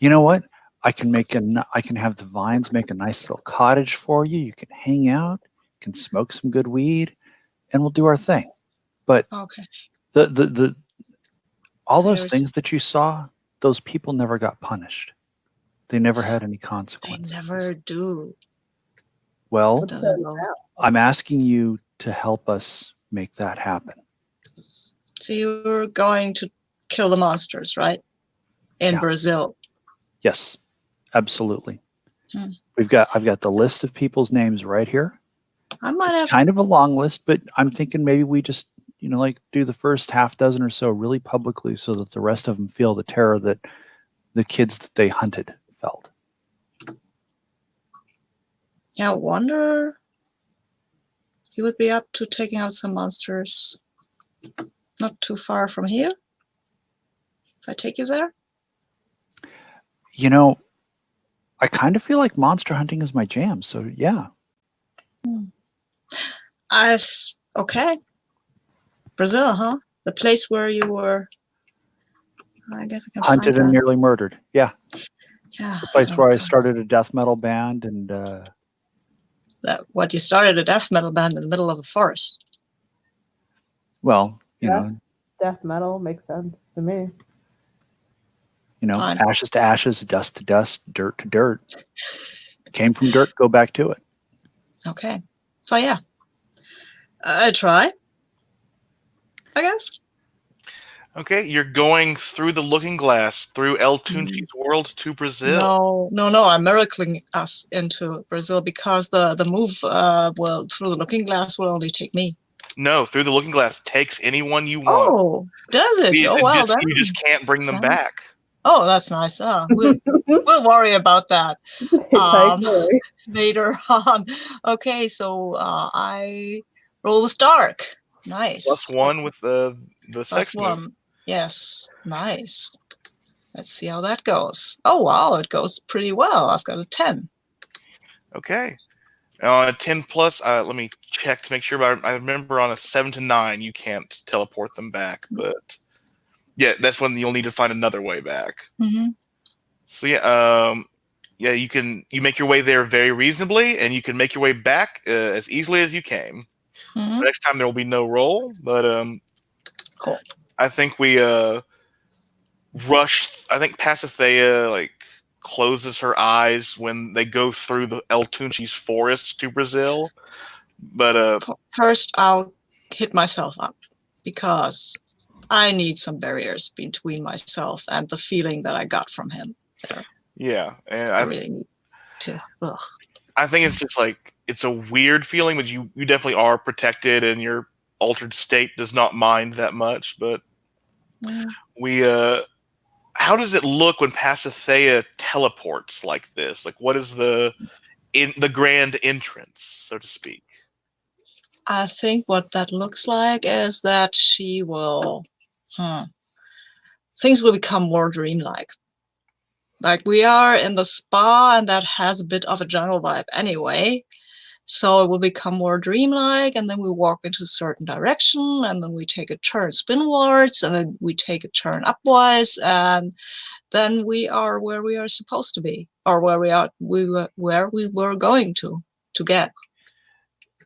you know what? I can have the vines make a nice little cottage for you. You can hang out, you can smoke some good weed, and we'll do our thing. But okay. All those things that you saw, those people never got punished. They never had any They consequences. never do. Well, What's Don't that know. about? I'm asking you to help us make that happen. So you're going to kill the monsters, right? In Yeah. Brazil. Yes, absolutely. Hmm. I've got the list of people's names right here. I might It's have. kind of a long list, but I'm thinking maybe we just, like do the first half dozen or so really publicly so that the rest of them feel the terror that the kids that they hunted felt. Yeah, I wonder. You would be up to taking out some monsters not too far from here? If I take you there? I kind of feel like monster hunting is my jam. So yeah. Okay. Brazil, huh? The place where you were. I guess I can Hunted find and that. nearly murdered. Yeah. Yeah. The place where I okay. started a death metal band and What you started a death metal band in the middle of the forest. well, Yeah. Death metal makes sense to me. Fine. ashes to ashes, dust to dust, dirt to dirt. Came from dirt, go back to it. Okay. So yeah. I try. I guess. Okay, you're going through the looking glass, through El Tunchi's world to Brazil. No. I'm miracling us into Brazil because the move through the looking glass will only take me. No, through the looking glass takes anyone you want. Oh, does it? You Oh wow, then. just can't bring them back. Oh, that's nice. We'll worry about that Hitchhiker. later on. Okay, so I roll with dark. Nice. +1 with the Plus sex move. 1. Yes, nice. Let's see how that goes. Oh wow, it goes pretty well. I've got a 10. Okay. On a 10 plus, let me check to make sure. But I remember on a 7 to 9, you can't teleport them back. But yeah, that's when you'll need to find another way back. Mm-hmm. So yeah, you make your way there very reasonably, and you can make your way back as easily as you came. Mm-hmm. So next time there will be no roll, but Cool. I think we rush. I think Pasithea closes her eyes when they go through the El Tunchi's forest to Brazil. But First, I'll hit myself up because I need some barriers between myself and the feeling that I got from him there. yeah, and I really need to. Ugh. I think it's just it's a weird feeling, but you definitely are protected, and your altered state does not mind that much. But we how does it look when Pasithea teleports like this? What is the grand entrance, so to speak? I think what that looks like is that she will. Things will become more dreamlike. Like we are in the spa, and that has a bit of a jungle vibe anyway. So it will become more dreamlike, and then we walk into a certain direction, and then we take a turn spinwards, and then we take a turn upwards, and then we are where we are supposed to be, or where we were going to get.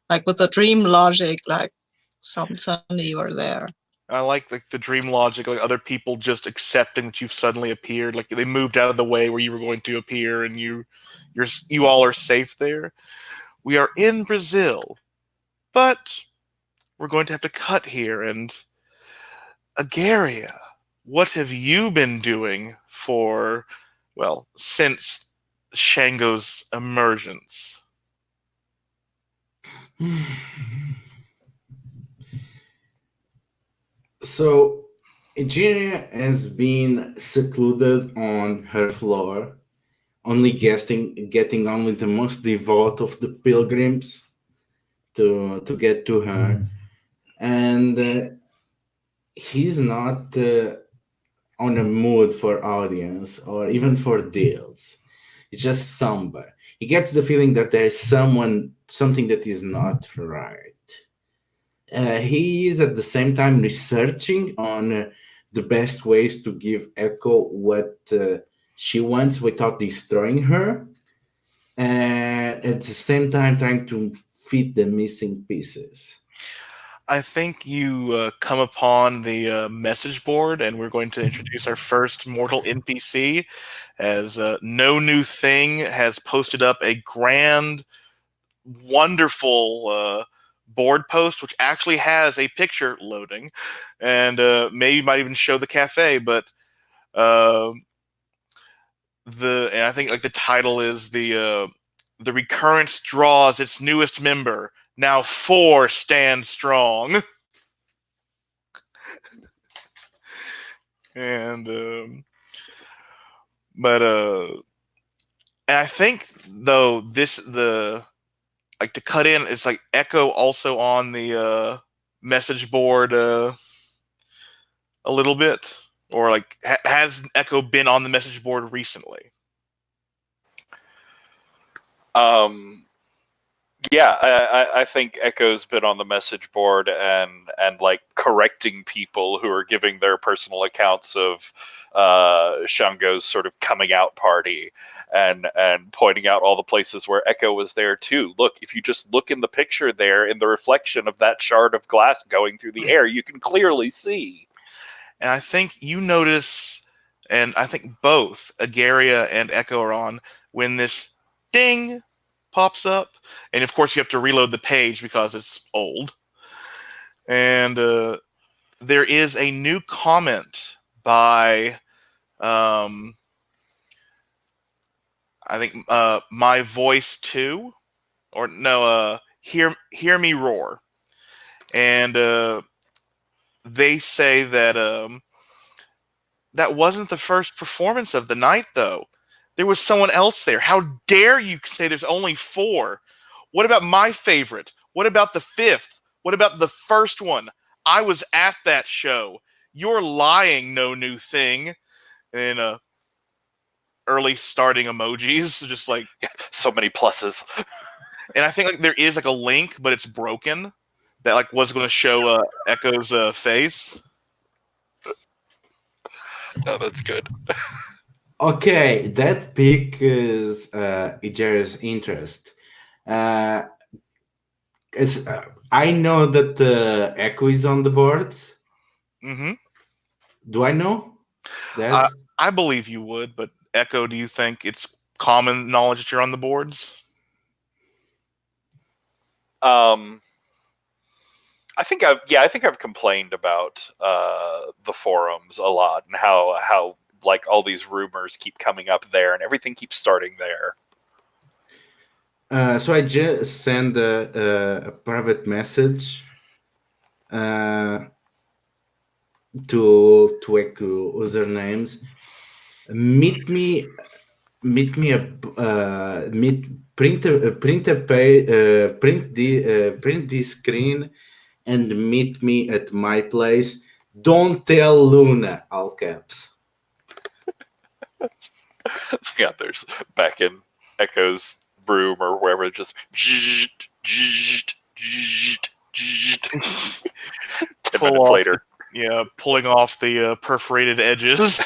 Like with the dream logic, like suddenly you are there. I like the dream logic, other people just accepting that you've suddenly appeared, they moved out of the way where you were going to appear, and you all are safe there. We are in Brazil, but we're going to have to cut here. And Agaria, what have you been doing since Shango's emergence? So, Egeria has been secluded on her floor, only getting only the most devout of the pilgrims to get to her, and he's not on a mood for audience or even for deals. It's just somber. He gets the feeling that there's something that is not right. He is at the same time researching on the best ways to give Echo what she wants without destroying her, and at the same time trying to fit the missing pieces. I think you come upon the message board, and we're going to introduce our first mortal NPC. As No New Thing has posted up a grand, wonderful board post, which actually has a picture loading, and maybe might even show the cafe. But uh, and I think like the title is the Recurrence draws its newest member. Now 4 stand strong. And but and I think though the like to cut in, it's like Echo also on the message board a little bit, or like has Echo been on the message board recently? Yeah, I think Echo's been on the message board and like correcting people who are giving their personal accounts of Shango's sort of coming out party, and pointing out all the places where Echo was there too. Look, if you just look in the picture there, in the reflection of that shard of glass going through the air, you can clearly see. And I think you notice, and I think both Agaria and Echo are on when this ding pops up, and of course you have to reload the page because it's old. And there is a new comment by, I think My Voice 2, or no, Hear Me Roar, and they say that that wasn't the first performance of the night, though. There was someone else there. How dare you say there's only 4? What about my favorite? What about the 5th? What about the first one? I was at that show. You're lying, No New Thing. And early starting emojis, just like So many pluses. And I think like there is like a link, but it's broken. That like was going to show Echo's face. No, that's good. Okay, that piques Ijera's interest. I know that Echo is on the boards. Mm-hmm. Do I know that? I believe you would, but Echo, do you think it's common knowledge that you're on the boards? I think I've complained about the forums a lot, and how like all these rumors keep coming up there, and everything keeps starting there. So I just send a private message to Echo usernames. Meet me print the screen and meet me at my place. Don't tell Luna, all caps. Yeah, there's back in Echo's room or wherever, just 10 minutes later. Yeah, pulling off the perforated edges.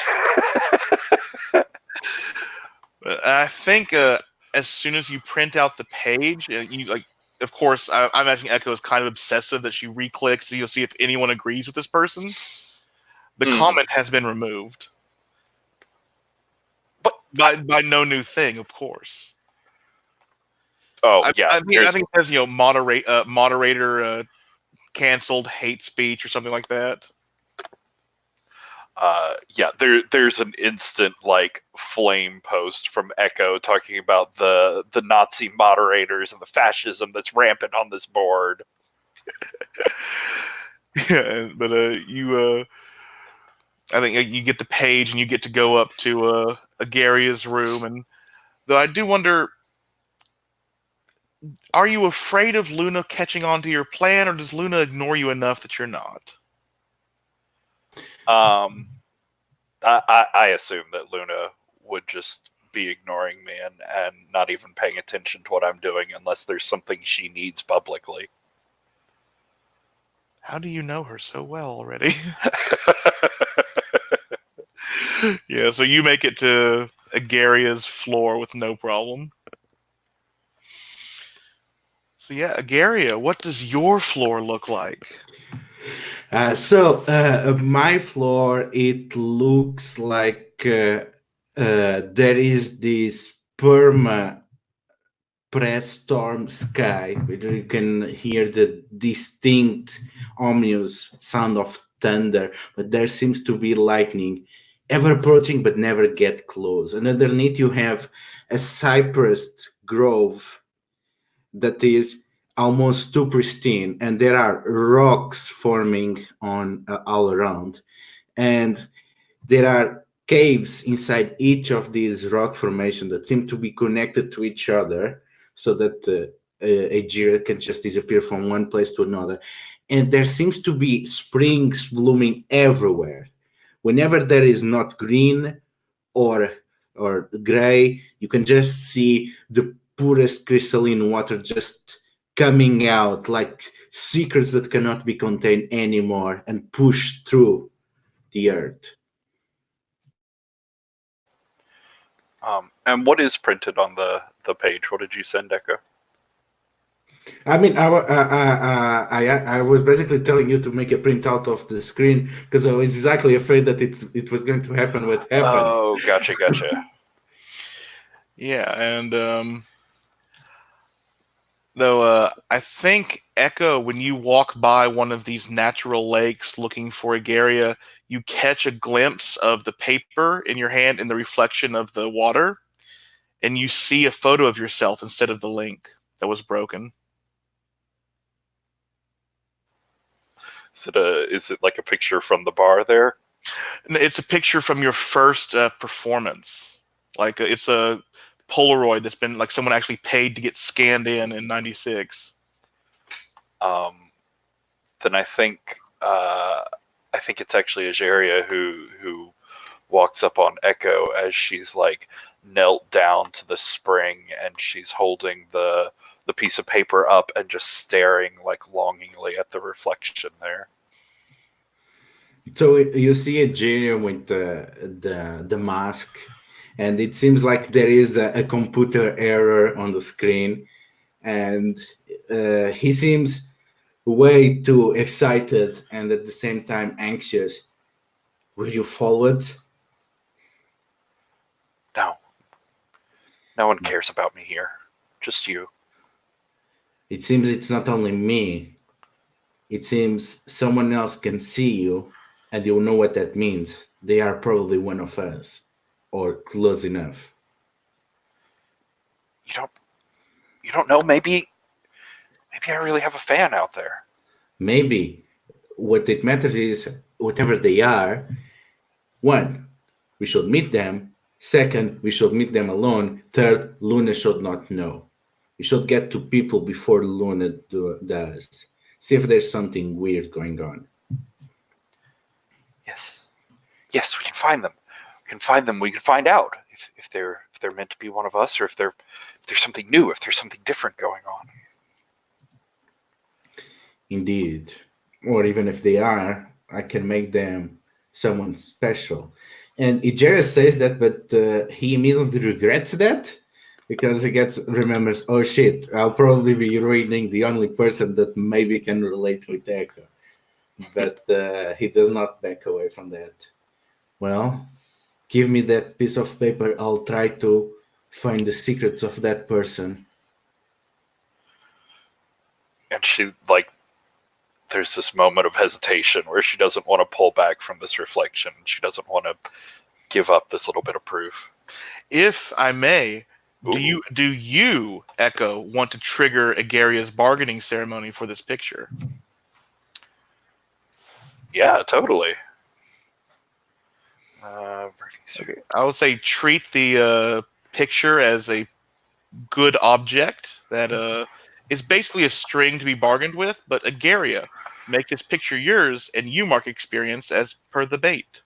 I think as soon as you print out the page, you like. Of course, I imagine Echo is kind of obsessive that she re-clicks, so you'll see if anyone agrees with this person. The comment has been removed, but by No New Thing, of course. Oh, I yeah. think it says moderator canceled hate speech or something like that. Yeah, there's an instant like flame post from Echo talking about the Nazi moderators and the fascism that's rampant on this board. Yeah, but you I think you get the page and you get to go up to Agaria's room, and though I do wonder, are you afraid of Luna catching on to your plan, or does Luna ignore you enough that you're not? I assume that Luna would just be ignoring me and not even paying attention to what I'm doing unless there's something she needs publicly. How do you know her so well already? Yeah, so you make it to Agaria's floor with no problem. So yeah, Agaria, what does your floor look like? My floor, it looks like there is this perma press storm sky where you can hear the distinct ominous sound of thunder, but there seems to be lightning ever approaching but never get close. And underneath you have a cypress grove that is almost too pristine, and there are rocks forming on all around, and there are caves inside each of these rock formations that seem to be connected to each other, so that a Jira can just disappear from one place to another. And there seems to be springs blooming everywhere. Whenever there is not green or gray, you can just see the purest crystalline water just coming out like secrets that cannot be contained anymore and pushed through the earth. And what is printed on the page? What did you send, Echo? I mean, I was basically telling you to make a printout of the screen because I was exactly afraid that it was going to happen what happened. Oh, gotcha. Yeah, and though I think, Echo, when you walk by one of these natural lakes looking for Agaria, you catch a glimpse of the paper in your hand in the reflection of the water, and you see a photo of yourself instead of the link that was broken. Is it like a picture from the bar there? It's a picture from your first performance. Like it's a Polaroid that's been like someone actually paid to get scanned in '96. Then I think it's actually Ageria who walks up on Echo as she's like knelt down to the spring, and she's holding the piece of paper up and just staring like longingly at the reflection there. So you see a Junior with the mask, and it seems like there is a computer error on the screen, and he seems way too excited and at the same time anxious. Will you forward? No one cares about me here. Just you. It seems it's not only me. It seems someone else can see you, and you'll know what that means. They are probably one of us, or close enough. You don't know. Maybe I really have a fan out there. Maybe. What it matters is, whatever they are, one, we should meet them. Second, we should meet them alone. Third, Luna should not know. We should get to people before Luna does. See if there's something weird going on. Yes, we can find them. We can find out if they're meant to be one of us, or if there's something new, if there's something different going on. Indeed. Or even if they are, I can make them someone special. And Ijera says that, but he immediately regrets that because he remembers, oh shit, I'll probably be ruining the only person that maybe can relate with Echo. But he does not back away from that. Well, give me that piece of paper. I'll try to find the secrets of that person. And she, there's this moment of hesitation where she doesn't want to pull back from this reflection. She doesn't want to give up this little bit of proof. If I may, do you, Echo, want to trigger Agaria's bargaining ceremony for this picture? Yeah, totally. Okay. I would say treat the picture as a good object that is basically a string to be bargained with, but Agaria, make this picture yours, and you mark experience as per the bait.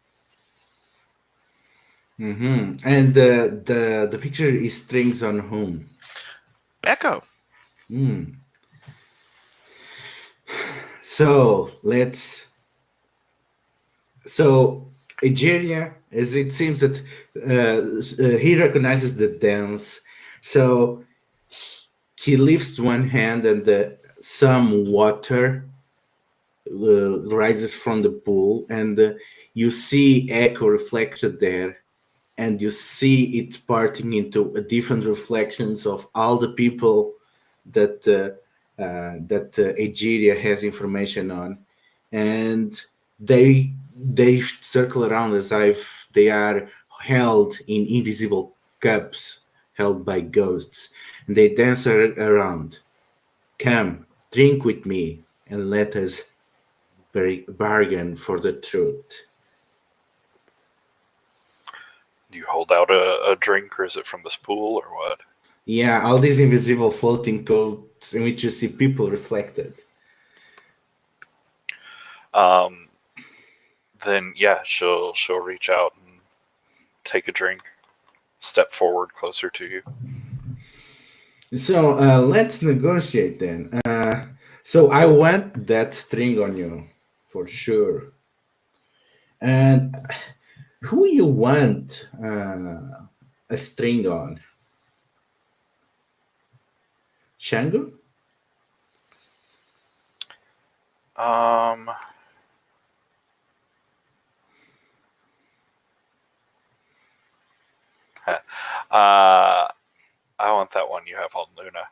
Mm-hmm. And the picture is strings on whom? Echo. So Egeria, as it seems that he recognizes the dance, so he lifts one hand and some water rises from the pool, and you see Echo reflected there, and you see it parting into different reflections of all the people that Egeria has information on, and they circle around as if they are held in invisible cups held by ghosts, and they dance around. Come, drink with me, and let us bargain for the truth. Do you hold out a drink, or is it from this pool, or what? Yeah, all these invisible floating coats in which you see people reflected. Then yeah, she'll reach out and take a drink, step forward closer to you. So let's negotiate then. So I want that string on you for sure. And who you want a string on? Shango? Um, I want that one you have on Luna.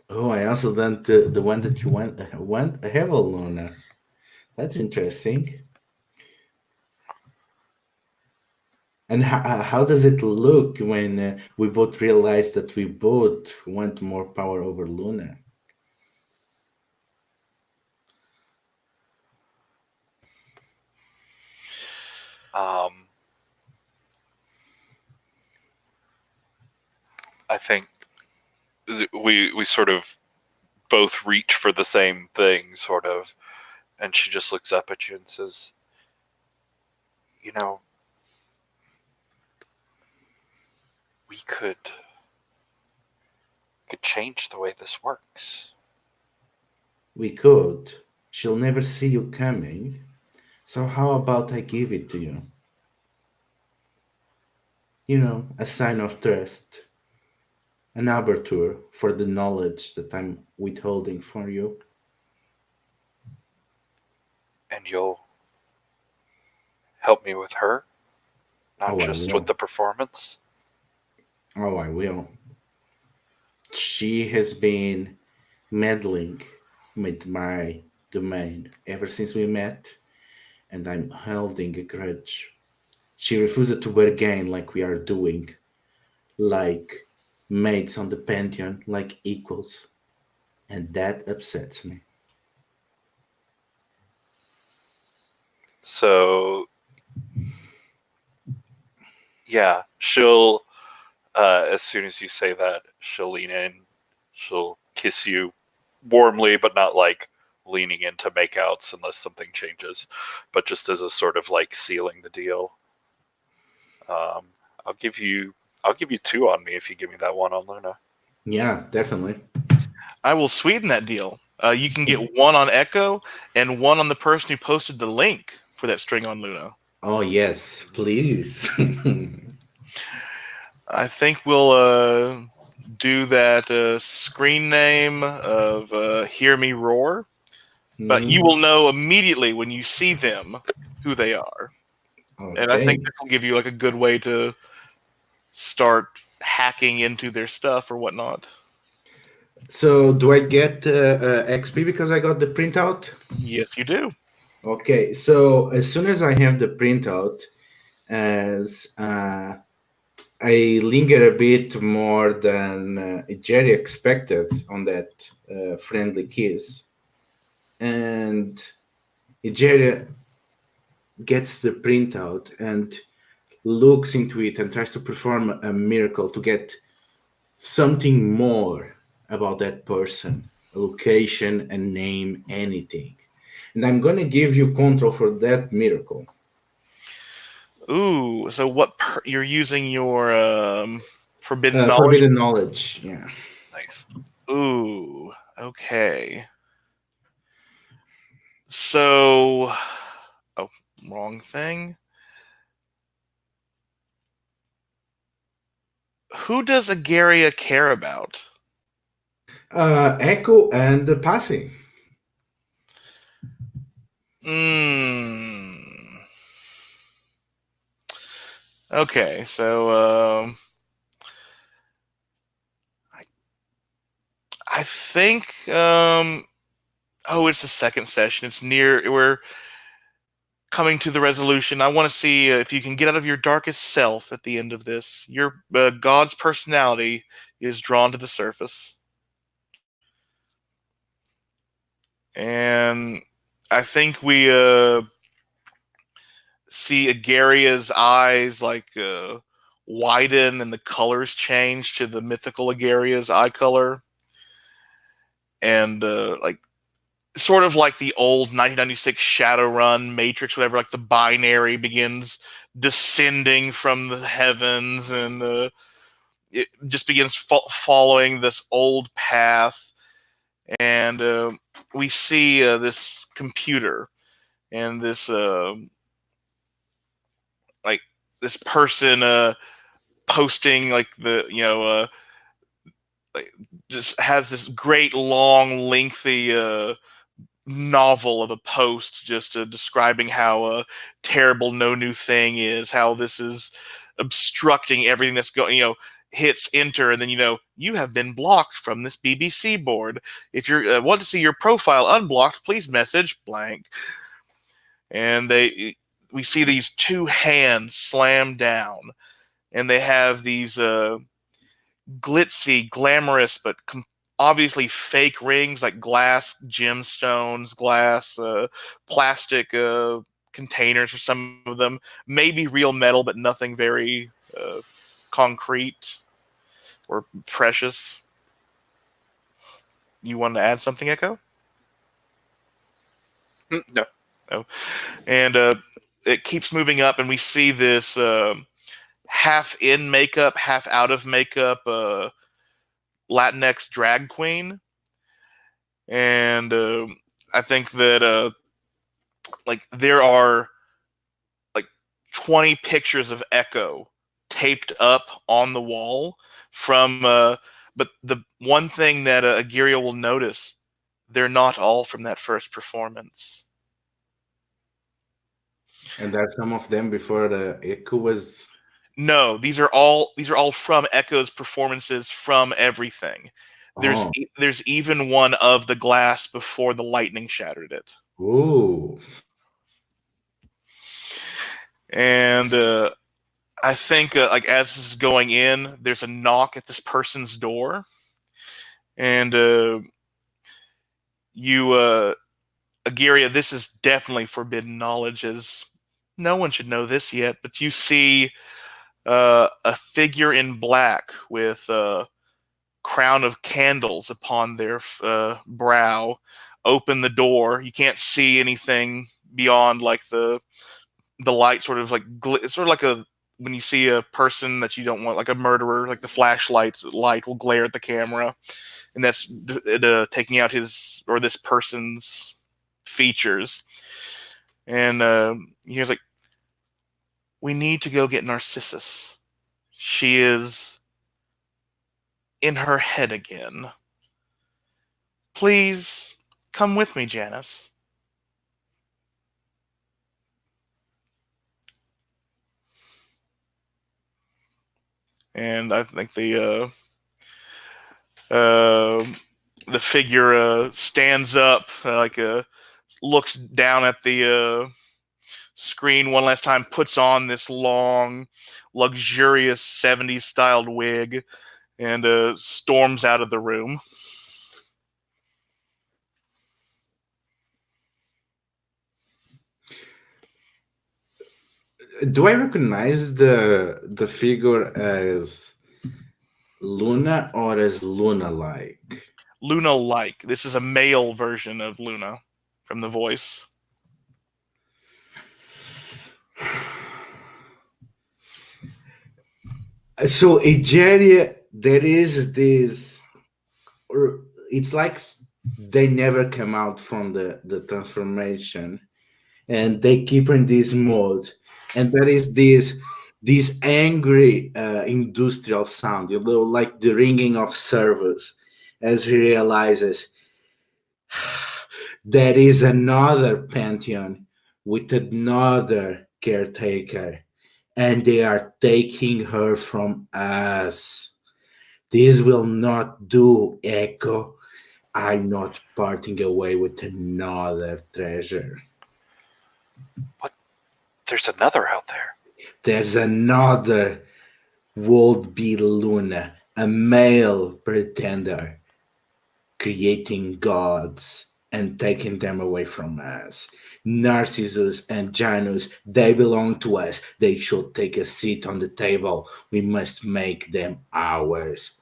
Oh, I also want the one that you want. I have a Luna. That's interesting. And how does it look when we both realize that we both want more power over Luna? I think we sort of both reach for the same thing, sort of, and she just looks up at you and says, "You know, we could change the way this works." We could. She'll never see you coming. So how about I give it to you? You know, a sign of trust, an aberture for the knowledge that I'm withholding for you. And you'll help me with her, not Oh, I just with will. the performance. Oh, I will. She has been meddling with my domain ever since we met, and I'm holding a grudge. She refuses to bargain like we are doing, like mates on the Pantheon, like equals, and that upsets me. So yeah, she'll as soon as you say that, she'll lean in, she'll kiss you warmly, but not like leaning in to make outs unless something changes, but just as a sort of like sealing the deal. Um, I'll give you two on me if you give me that one on Luna. Yeah, definitely. I will sweeten that deal. You can get one on Echo and one on the person who posted the link for that string on Luna. Oh, yes, please. I think we'll do that screen name of Hear Me Roar, but you will know immediately when you see them who they are. And I think Okay. this will give you like a good way to start hacking into their stuff or whatnot. So, do I get XP because I got the printout? Yes, you do. Okay, so as soon as I have the printout, as I linger a bit more than Jerry expected on that friendly kiss, and Jerry gets the printout and looks into it and tries to perform a miracle to get something more about that person, a location, a name, anything. And I'm going to give you control for that miracle. Ooh, so what you're using your forbidden knowledge? Forbidden knowledge, yeah. Nice. Ooh, okay. So, oh, wrong thing. Who does Agaria care about? Echo and the passing. Okay, so I think it's the second session. It's near. We're coming to the resolution. I want to see if you can get out of your darkest self at the end of this. Your God's personality is drawn to the surface, and I think we see Agaria's eyes widen and the colors change to the mythical Agaria's eye color, and sort of like the old 1996 Shadowrun Matrix, whatever. Like the binary begins descending from the heavens, and it just begins following this old path, and we see this computer and this this person posting just has this great long lengthy novel of a post just describing how terrible No New Thing is, how this is obstructing everything that's going, hits enter, and then, you have been blocked from this BBC board. If you want to see your profile unblocked, please message blank. And we see these two hands slam down, and they have these glitzy, glamorous, but obviously fake rings, like glass gemstones, glass plastic containers for some of them, maybe real metal, but nothing very concrete or precious. You want to add something, Echo? No. Oh. And it keeps moving up, and we see this half in makeup, half out of makeup Latinx drag queen. And I think that there are 20 pictures of Echo taped up on the wall from but the one thing that Agiria will notice, they're not all from that first performance. And there's some of them before the Echo was. No, these are all from Echo's performances from everything. There's even one of the glass before the lightning shattered it. Ooh. And I think as this is going in, there's a knock at this person's door, and Agiria, this is definitely forbidden knowledge, as no one should know this yet, but you see a figure in black with a crown of candles upon their brow open the door. You can't see anything beyond the light, sort of like when you see a person that you don't want, like a murderer, like the flashlight light will glare at the camera, and that's taking out his or this person's features. And he was like, "We need to go get Narcissus. She is in her head again. Please come with me, Janice." And I think the figure stands up, looks down at the screen one last time, puts on this long, luxurious 70s styled wig, and storms out of the room. Do I recognize the figure as Luna or as Luna-like? Luna-like. This is a male version of Luna from the voice. So Egeria, there is this, or it's like they never come out from the transformation, and they keep in this mode, and there is this angry industrial sound, like the ringing of servers, as he realizes there is another Pantheon with another caretaker, and they are taking her from us. This will not do, Echo. I'm not parting away with another treasure. There's another out there. There's another would be Luna, a male pretender, creating gods and taking them away from us. Narcissus and Janus, they belong to us. They should take a seat on the table. We must make them ours.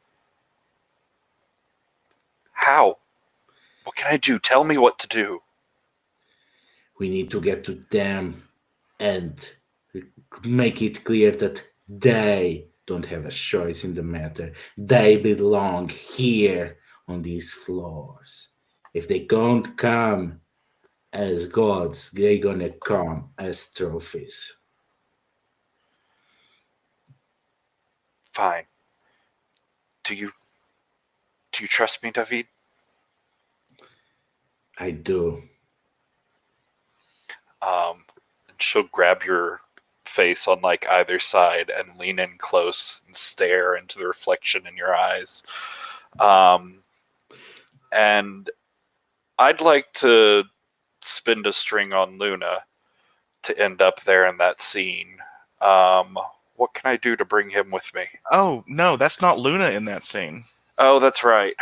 How? What can I do? Tell me what to do. We need to get to them and make it clear that they don't have a choice in the matter. They belong here on these floors. If they don't come as gods, they're gonna come as trophies. Fine. Do you trust me, David? I do. And she'll grab your face on like either side and lean in close and stare into the reflection in your eyes. And I'd like to spin a string on Luna to end up there in that scene. What can I do to bring him with me? Oh, no, that's not Luna in that scene. Oh, that's right.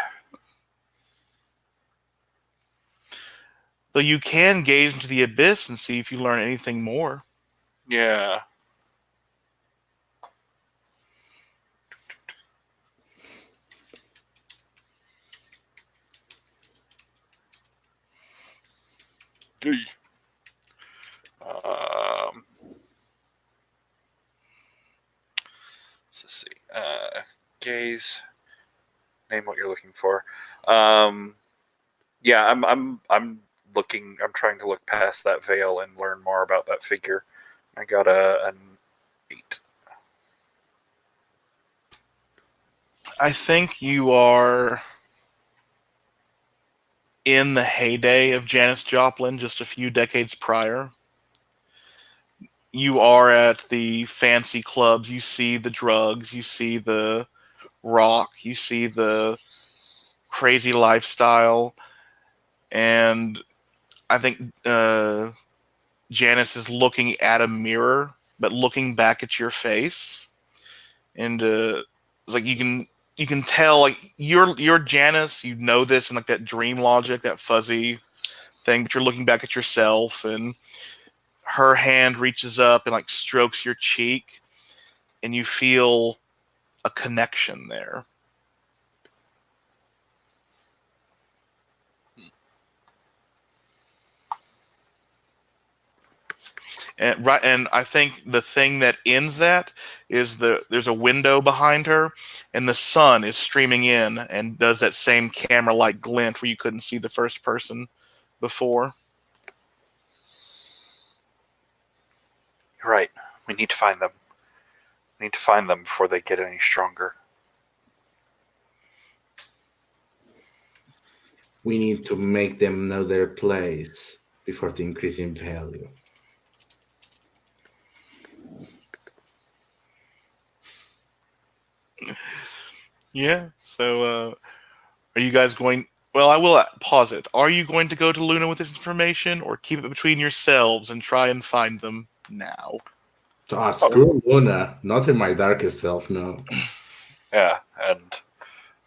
Though you can gaze into the abyss and see if you learn anything more. Yeah. Let's see. Gaze. Name what you're looking for. Yeah, I'm looking. I'm trying to look past that veil and learn more about that figure. I got an 8. I think you are in the heyday of Janis Joplin just a few decades prior. You are at the fancy clubs. You see the drugs. You see the rock. You see the crazy lifestyle. And I think Janice is looking at a mirror, but looking back at your face. And like you can tell, like you're Janice. You know this, and like that dream logic, that fuzzy thing. But you're looking back at yourself, and her hand reaches up and like strokes your cheek, and you feel a connection there. And I think the thing that ends that is there's a window behind her, and the sun is streaming in and does that same camera-like glint where you couldn't see the first person before. You're right. We need to find them. We need to find them before they get any stronger. We need to make them know their place before the increase in value. Yeah. So, are you guys going? Well, I will pause it. Are you going to go to Luna with this information, or keep it between yourselves and try and find them now? Screw Luna. Not in my darkest self, no. Yeah, and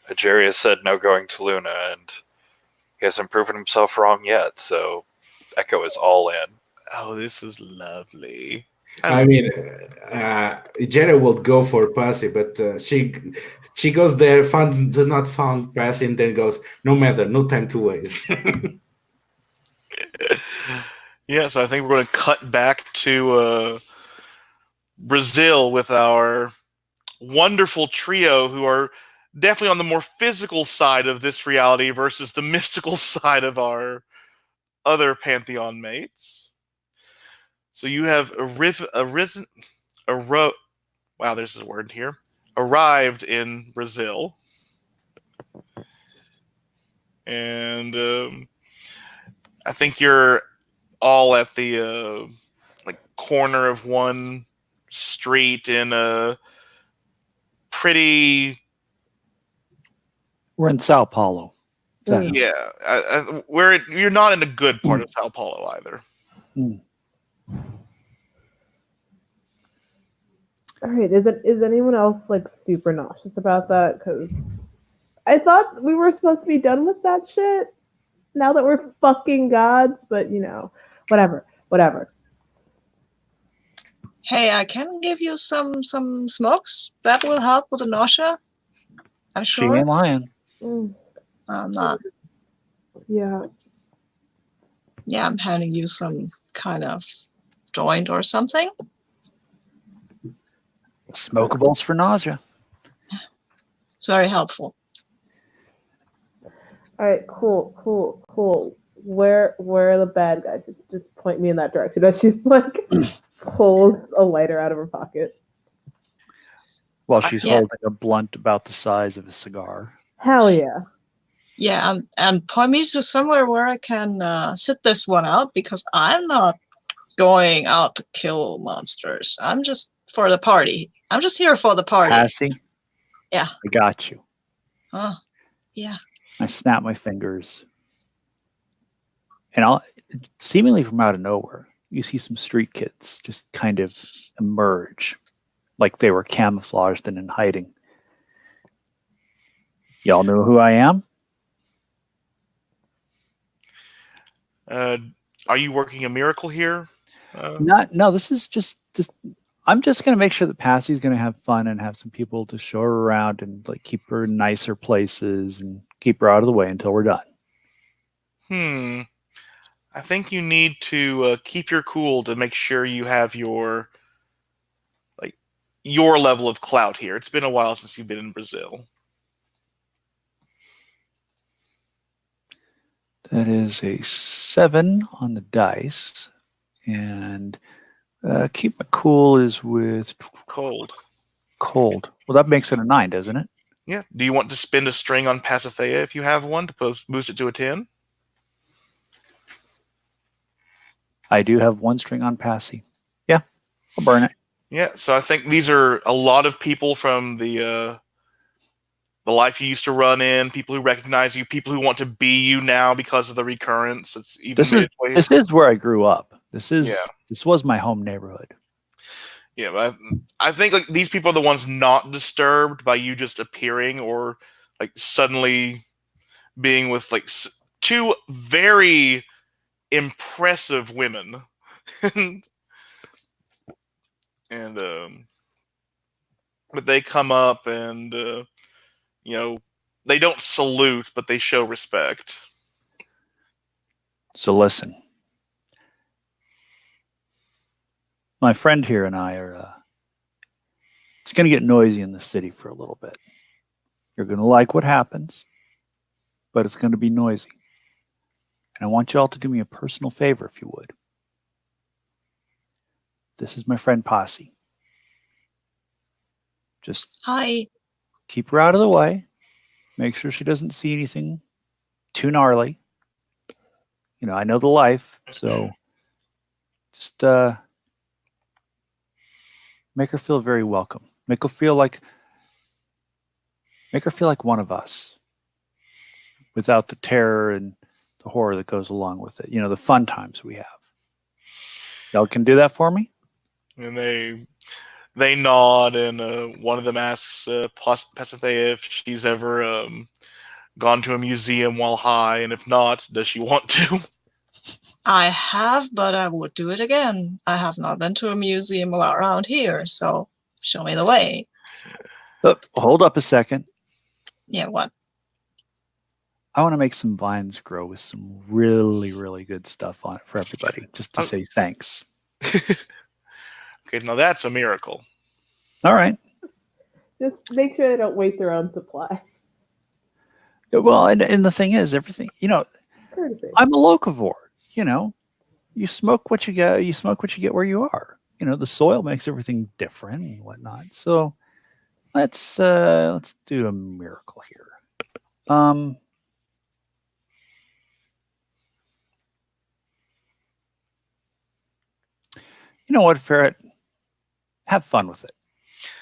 Ageria said no going to Luna, and he hasn't proven himself wrong yet, so Echo is all in. Oh, this is lovely. I mean, Jenna will go for Passy, but she goes there, does not found Passy, and then goes, no matter, no time to waste. Yeah, so I think we're going to cut back to Brazil with our wonderful trio who are definitely on the more physical side of this reality versus the mystical side of our other Pantheon mates. So you have arrived in Brazil. and I think you're all at the like corner of one street in a pretty We're in Sao Paulo. Mm. yeah. You're not in a good part of Sao Paulo either. All right, is anyone else like super nauseous about that? Because I thought we were supposed to be done with that shit. Now that we're fucking gods, but whatever. Hey, I can give you some smokes. That will help with the nausea. I'm She sure. ain't lying. I'm not. Yeah. Yeah, I'm handing you some kind of joint or something. Smokables for nausea. It's very helpful. All right, cool. Where are the bad guys? Just point me in that direction. As she's like pulls a lighter out of her pocket. While she's Yeah. holding a blunt about the size of a cigar. Hell yeah. Yeah, and point me to somewhere where I can sit this one out, because I'm not going out to kill monsters. I'm just for the party. I'm just here for the party. Passy? Yeah. I got you. Oh, yeah. I snap my fingers. And seemingly from out of nowhere, you see some street kids just kind of emerge like they were camouflaged and in hiding. Y'all know who I am? Are you working a miracle here? No, this is just this. I'm just going to make sure that Passy's going to have fun and have some people to show her around and like keep her in nicer places and keep her out of the way until we're done. I think you need to keep your cool to make sure you have your level of clout here. It's been a while since you've been in Brazil. That is a 7 on the dice. And keep my cool is with Cold. Well, that makes it a 9, doesn't it? Yeah. Do you want to spend a string on Pasithea if you have one to boost it to a 10? I do have 1 string on Passy. Yeah, I'll burn it. Yeah, so I think these are a lot of people from the life you used to run in, people who recognize you, people who want to be you now because of the recurrence. It's even this is where I grew up. This was my home neighborhood. Yeah, but I think like these people are the ones not disturbed by you just appearing or like suddenly being with like 2 very impressive women. and but they come up and they don't salute, but they show respect. So listen, my friend here and I are. It's going to get noisy in the city for a little bit. You're going to like what happens, but it's going to be noisy. And I want you all to do me a personal favor, if you would. This is my friend Posse. Just Hi. keep her out of the way. Make sure she doesn't see anything too gnarly. I know the life, so just make her feel very welcome. Make her feel like one of us, without the terror and the horror that goes along with it. The fun times we have. Y'all can do that for me? And they nod, and one of them asks Pasithea if she's ever gone to a museum while high, and if not, does she want to? I have, but I would do it again. I have not been to a museum around here, so show me the way. Hold up a second. Yeah, what? I want to make some vines grow with some really, really good stuff on it for everybody, just to say thanks. Okay, now that's a miracle. All right. Just make sure they don't waste their own supply. Well, and the thing is, everything, Courtesy. I'm a locavore. You smoke what you get. You smoke what you get where you are. The soil makes everything different and whatnot. So let's do a miracle here. You know what, Ferret? Have fun with it.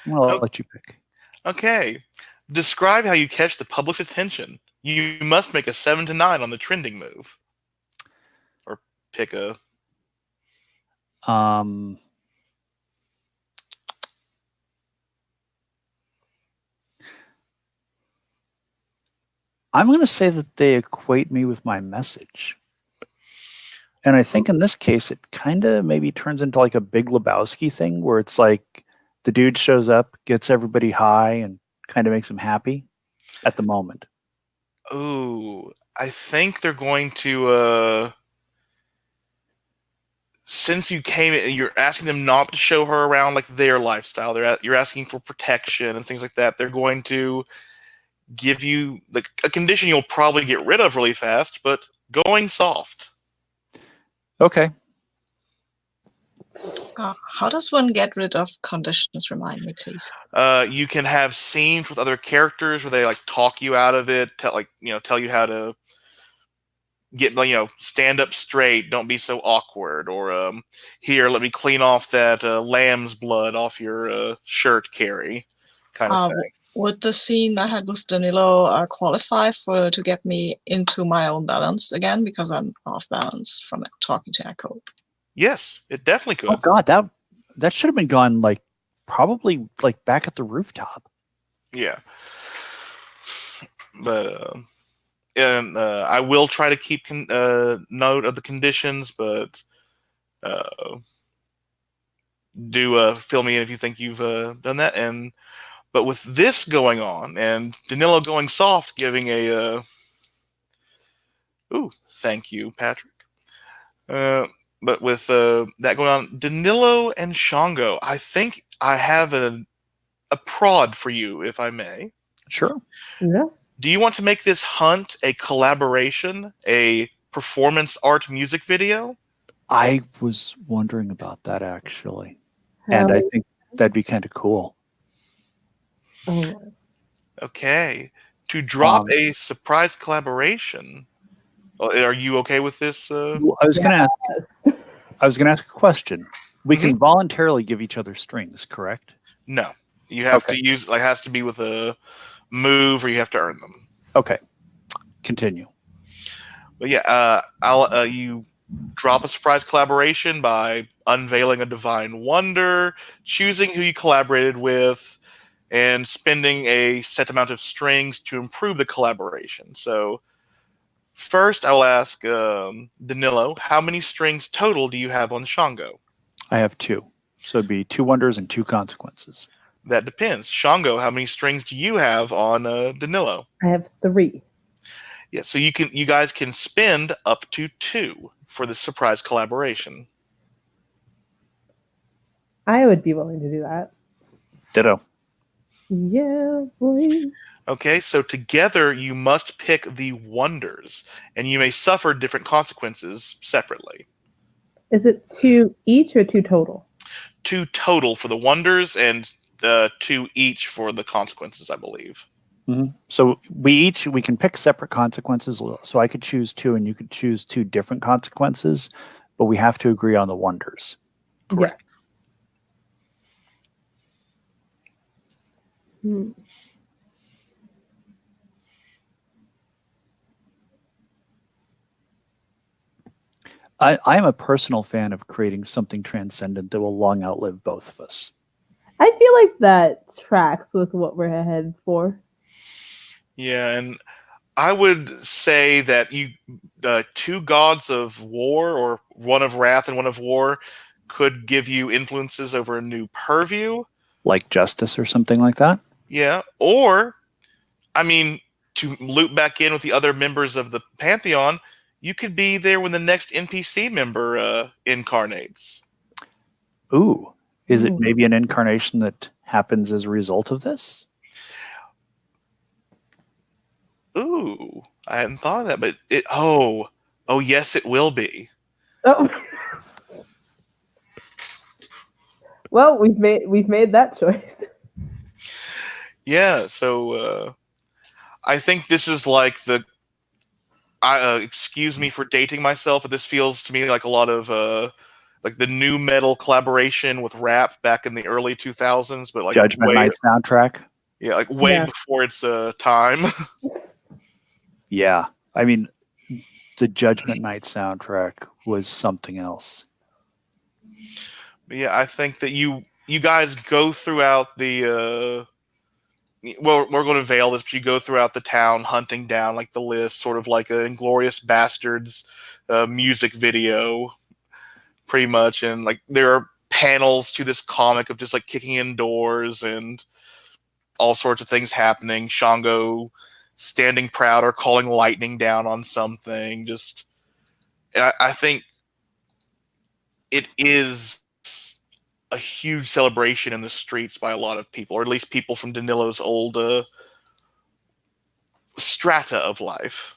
I'll Oh. let you pick. Okay. Describe how you catch the public's attention. You must make a 7 to 9 on the trending move. Or pick a... I'm going to say that they equate me with my message. And I think in this case, it kind of maybe turns into like a Big Lebowski thing where it's like the dude shows up, gets everybody high, and kind of makes them happy at the moment. Ooh, I think they're going to... Since you came in, you're asking them not to show her around like their lifestyle. You're asking for protection and things like that. They're going to give you a condition you'll probably get rid of really fast, but going soft. Okay. How does one get rid of conditions? Remind me, please. You can have scenes with other characters where they like talk you out of it, tell you how to get, stand up straight, don't be so awkward, or here, let me clean off that lamb's blood off your shirt, Carrie, kind of thing. Would the scene I had with Danilo qualify to get me into my own balance again, because I'm off balance from talking to Echo? Yes, it definitely could. Oh God, that should have been gone probably back at the rooftop. Yeah, but I will try to keep note of the conditions, but do fill me in if you think you've done that. But with this going on and Danilo going soft, giving a thank you, Patrick. But with that going on, Danilo and Shango, I think I have a prod for you, if I may. Sure. Yeah. Do you want to make this hunt a collaboration, a performance art music video? I was wondering about that, actually. And I think that'd be kind of cool. Oh. Okay. To drop a surprise collaboration, are you okay with this? I was going to ask a question. We can voluntarily give each other strings, correct? No. You have to use, has to be with a move, or you have to earn them. Okay. Continue. But yeah, you drop a surprise collaboration by unveiling a divine wonder, choosing who you collaborated with, and spending a set amount of strings to improve the collaboration. So first, I'll ask Danilo, how many strings total do you have on Shango? I have 2. So it'd be 2 wonders and 2 consequences. That depends. Shango, how many strings do you have on Danilo? I have 3. Yeah, so you guys can spend up to 2 for the surprise collaboration. I would be willing to do that. Ditto. Yeah, boy. Okay, so together you must pick the wonders, and you may suffer different consequences separately. Is it 2 each or 2 total? 2 total for the wonders, and 2 each for the consequences, I believe. Mm-hmm. So we can pick separate consequences. So I could choose 2, and you could choose 2 different consequences, but we have to agree on the wonders. Correct. Yeah. I'm a personal fan of creating something transcendent that will long outlive both of us. I feel like that tracks with what we're headed for. Yeah, and I would say that 2 gods of war, or one of wrath and one of war, could give you influences over a new purview. Like justice or something like that? Yeah, or, to loop back in with the other members of the Pantheon, you could be there when the next NPC member incarnates. Ooh. Is it maybe an incarnation that happens as a result of this? Ooh, I hadn't thought of that, but yes, it will be. Oh. Well, we've made that choice. Yeah, so I think this is like excuse me for dating myself, but this feels to me like a lot of like the new metal collaboration with rap back in the early 2000s, but like Judgment Night soundtrack. Yeah, like way Yeah. before its time. Yeah, I mean, the Judgment Night soundtrack was something else. But yeah, I think that you guys go throughout the well, we're going to veil this, but you go throughout the town hunting down like the list, sort of like an Inglorious Bastards music video, pretty much. And like there are panels to this comic of just like kicking in doors and all sorts of things happening. Shango standing proud or calling lightning down on something. Just, and I think it is a huge celebration in the streets by a lot of people, or at least people from Danilo's old strata of life.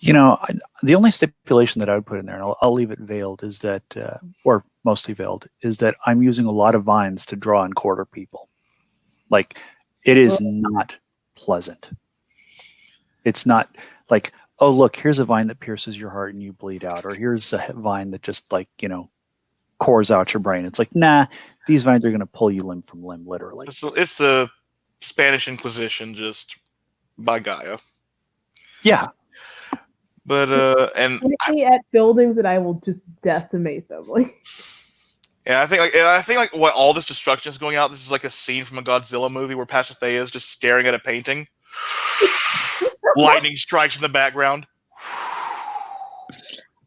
You know, the only stipulation that I would put in there, and I'll leave it veiled, is that, or mostly veiled, is that I'm using a lot of vines to draw and quarter people. Like, it is not pleasant. It's not like, oh, look, here's a vine that pierces your heart and you bleed out, or here's a vine that just, like, you know, cores out your brain. It's like, nah, these vines are going to pull you limb from limb, literally. It's the Spanish Inquisition just by Gaia. Yeah. But and Only at buildings that I will just decimate them. Like, I think like what all this destruction is going out. This is like a scene from a Godzilla movie where Pasithea is just staring at a painting. Lightning strikes in the background.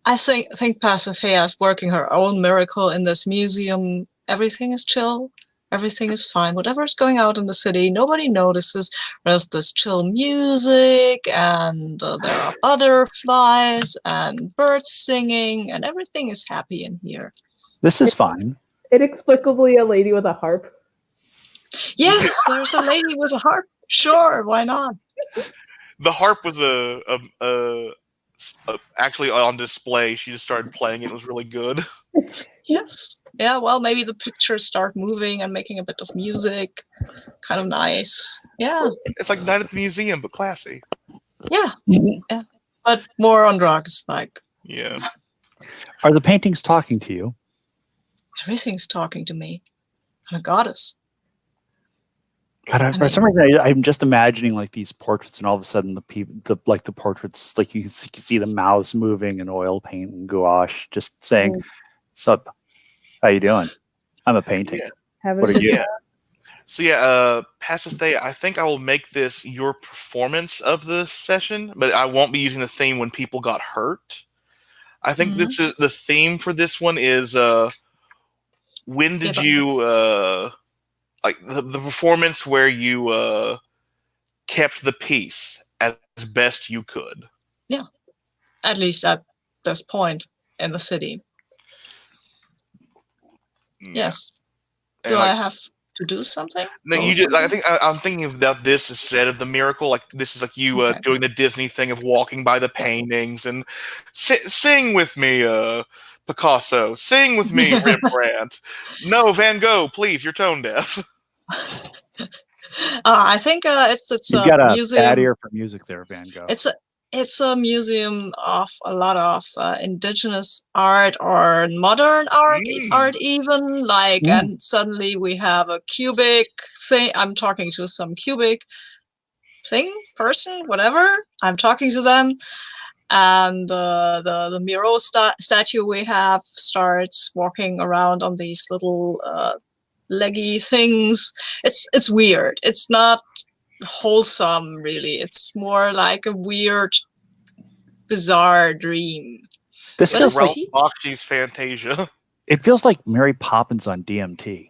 I think Pasithea is working her own miracle in this museum. Everything is chill. Everything is fine. Whatever's going out in the city, nobody notices. There's this chill music, and there are butterflies and birds singing, and everything is happy in here. This is fine. inexplicably, a lady with a harp. Yes, there's a lady with a harp. Sure, why not? The harp was actually on display. She just started playing it. It was really good. Yes. Yeah, well, maybe the pictures start moving and making a bit of music. Kind of nice. Yeah. It's like Night at the Museum, but classy. Yeah. Yeah. But more on drugs, like. Yeah. Are the paintings talking to you? Everything's talking to me. I'm a goddess. For some reason, I'm just imagining like these portraits, and all of a sudden the portraits, like you can see the mouths moving and oil paint and gouache, just saying, "Sup, how you doing? I'm a painting. Yeah. What are you?" Yeah. So yeah, Pasithea, I think I will make this your performance of the session, but I won't be using the theme when people got hurt. I think this is the theme for this one is when did you like the performance where you kept the peace as best you could. Yeah. At least at this point in the city. Yes. Do I have to do something? No, you just. I think I'm thinking about this instead of the miracle. Like this is like you doing the Disney thing of walking by the paintings and sing with me, Picasso. Sing with me, Rembrandt. No, Van Gogh, please. You're tone deaf. I think it's You've a got a museum. bad ear for music there, Van Gogh. It's a museum of a lot of indigenous art or modern art even, like, and suddenly we have a cubic thing. I'm talking to some cubic person, whatever. I'm talking to them, and the Miro statue we have starts walking around on these little leggy things. It's weird. It's not wholesome, really. It's more like a weird, bizarre dream. This feels like Bakshi's Fantasia. It feels like Mary Poppins on DMT.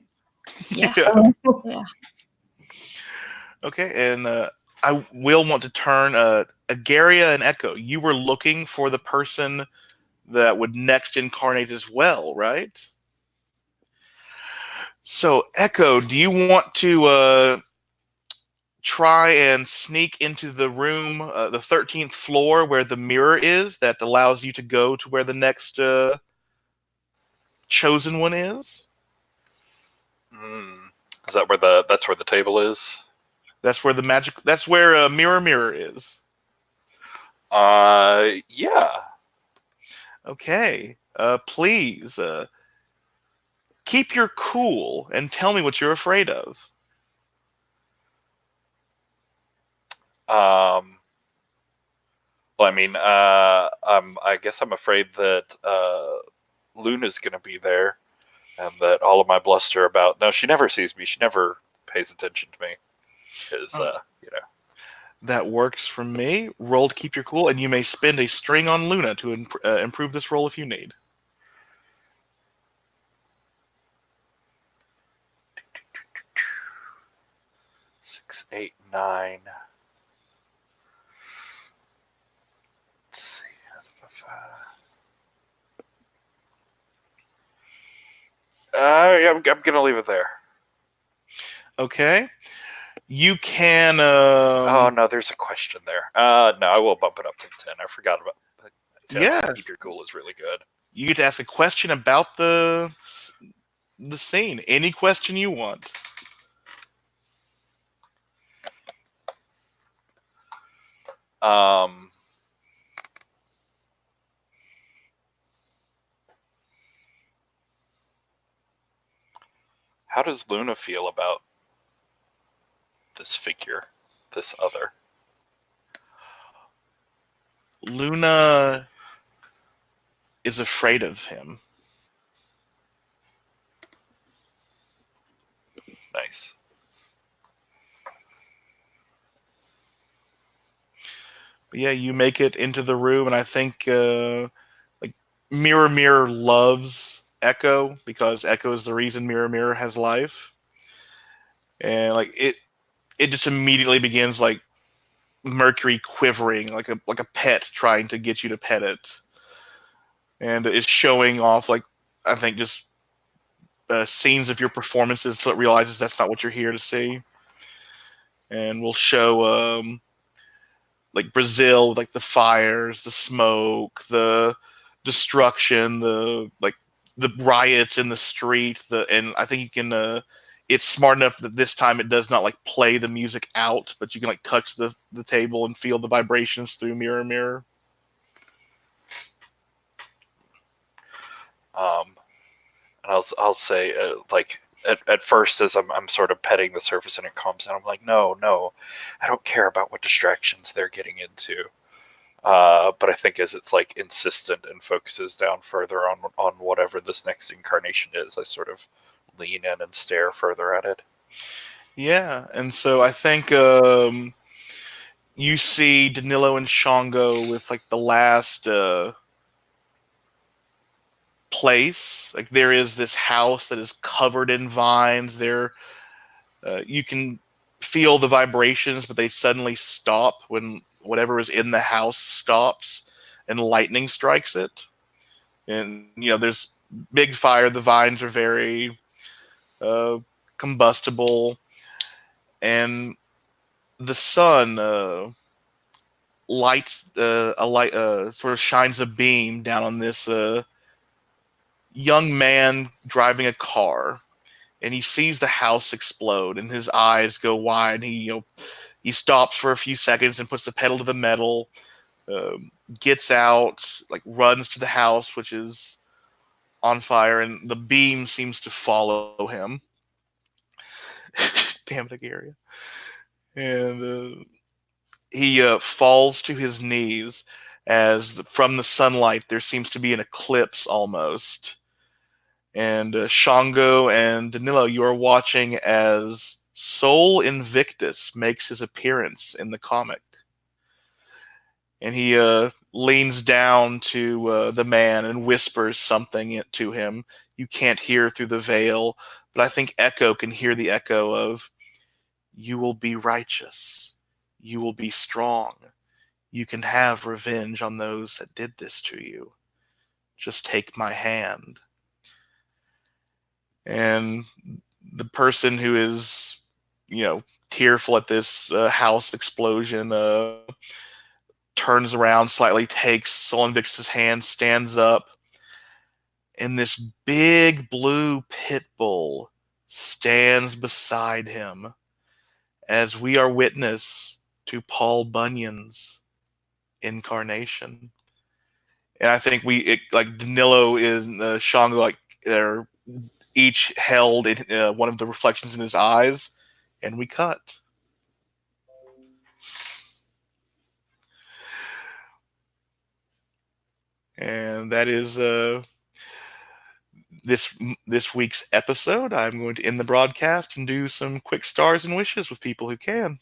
Yeah. Yeah. Okay, and I will want to turn Agaria and Echo. You were looking for the person that would next incarnate as well, right? So, Echo, do you want to try and sneak into the room, the 13th floor, where the mirror is that allows you to go to where the next chosen one is? Is that where that's where the table is? That's where that's where Mirror is. Yeah. Okay. Please keep your cool and tell me what you're afraid of. Well, I mean, I guess I'm afraid that Luna's going to be there, and that all of my bluster about no, she never sees me, she never pays attention to me, is That works for me. Roll to keep your cool, and you may spend a string on Luna to improve this roll if you need. Six, 8, 9. Let's see. Yeah, I'm gonna leave it there. Okay. You can. Oh no, there's a question there. No, I will bump it up to 10. I forgot about 10. Yeah. Keep your cool is really good. You get to ask a question about the scene. Any question you want. How does Luna feel about this figure, this other? Luna is afraid of him. Nice. But yeah, you make it into the room, and I think like Mirror Mirror loves Echo because Echo is the reason Mirror Mirror has life, and like it just immediately begins like Mercury quivering like a pet trying to get you to pet it, and is showing off like I think just scenes of your performances until it realizes that's not what you're here to see, and we'll show like Brazil with like the fires, the smoke, the destruction, the riots in the street, and I think you can it's smart enough that this time it does not like play the music out, but you can like touch the table and feel the vibrations through Mirror Mirror. And I'll say like at first as I'm sort of petting the surface and it calms down, I'm like, no, I don't care about what distractions they're getting into. But I think as it's like insistent and focuses down further on whatever this next incarnation is, I sort of lean in and stare further at it. Yeah, and so I think you see Danilo and Shango with like the last place. Like there is this house that is covered in vines. There, you can feel the vibrations, but they suddenly stop when whatever is in the house stops, and lightning strikes it. And there's big fire. The vines are very combustible, and the sun lights a light sort of shines a beam down on this young man driving a car, and he sees the house explode, and his eyes go wide. And he stops for a few seconds and puts the pedal to the metal, gets out, like runs to the house, which is on fire, and the beam seems to follow him. Damn it, Agaria. And he falls to his knees as from the sunlight there seems to be an eclipse almost. And Shango and Danilo, you are watching as Sol Invictus makes his appearance in the comic. And he leans down to the man and whispers something to him. You can't hear through the veil, but I think Echo can hear the echo of, "You will be righteous. You will be strong. You can have revenge on those that did this to you. Just take my hand." And the person who is, tearful at this house explosion turns around slightly, takes Sol Invictus' hand, stands up, and this big blue pit bull stands beside him as we are witness to Paul Bunyan's incarnation. And I think like Danilo and Shango, like they're each held in one of the reflections in his eyes, and we cut. And that is this week's episode. I'm going to end the broadcast and do some quick stars and wishes with people who can.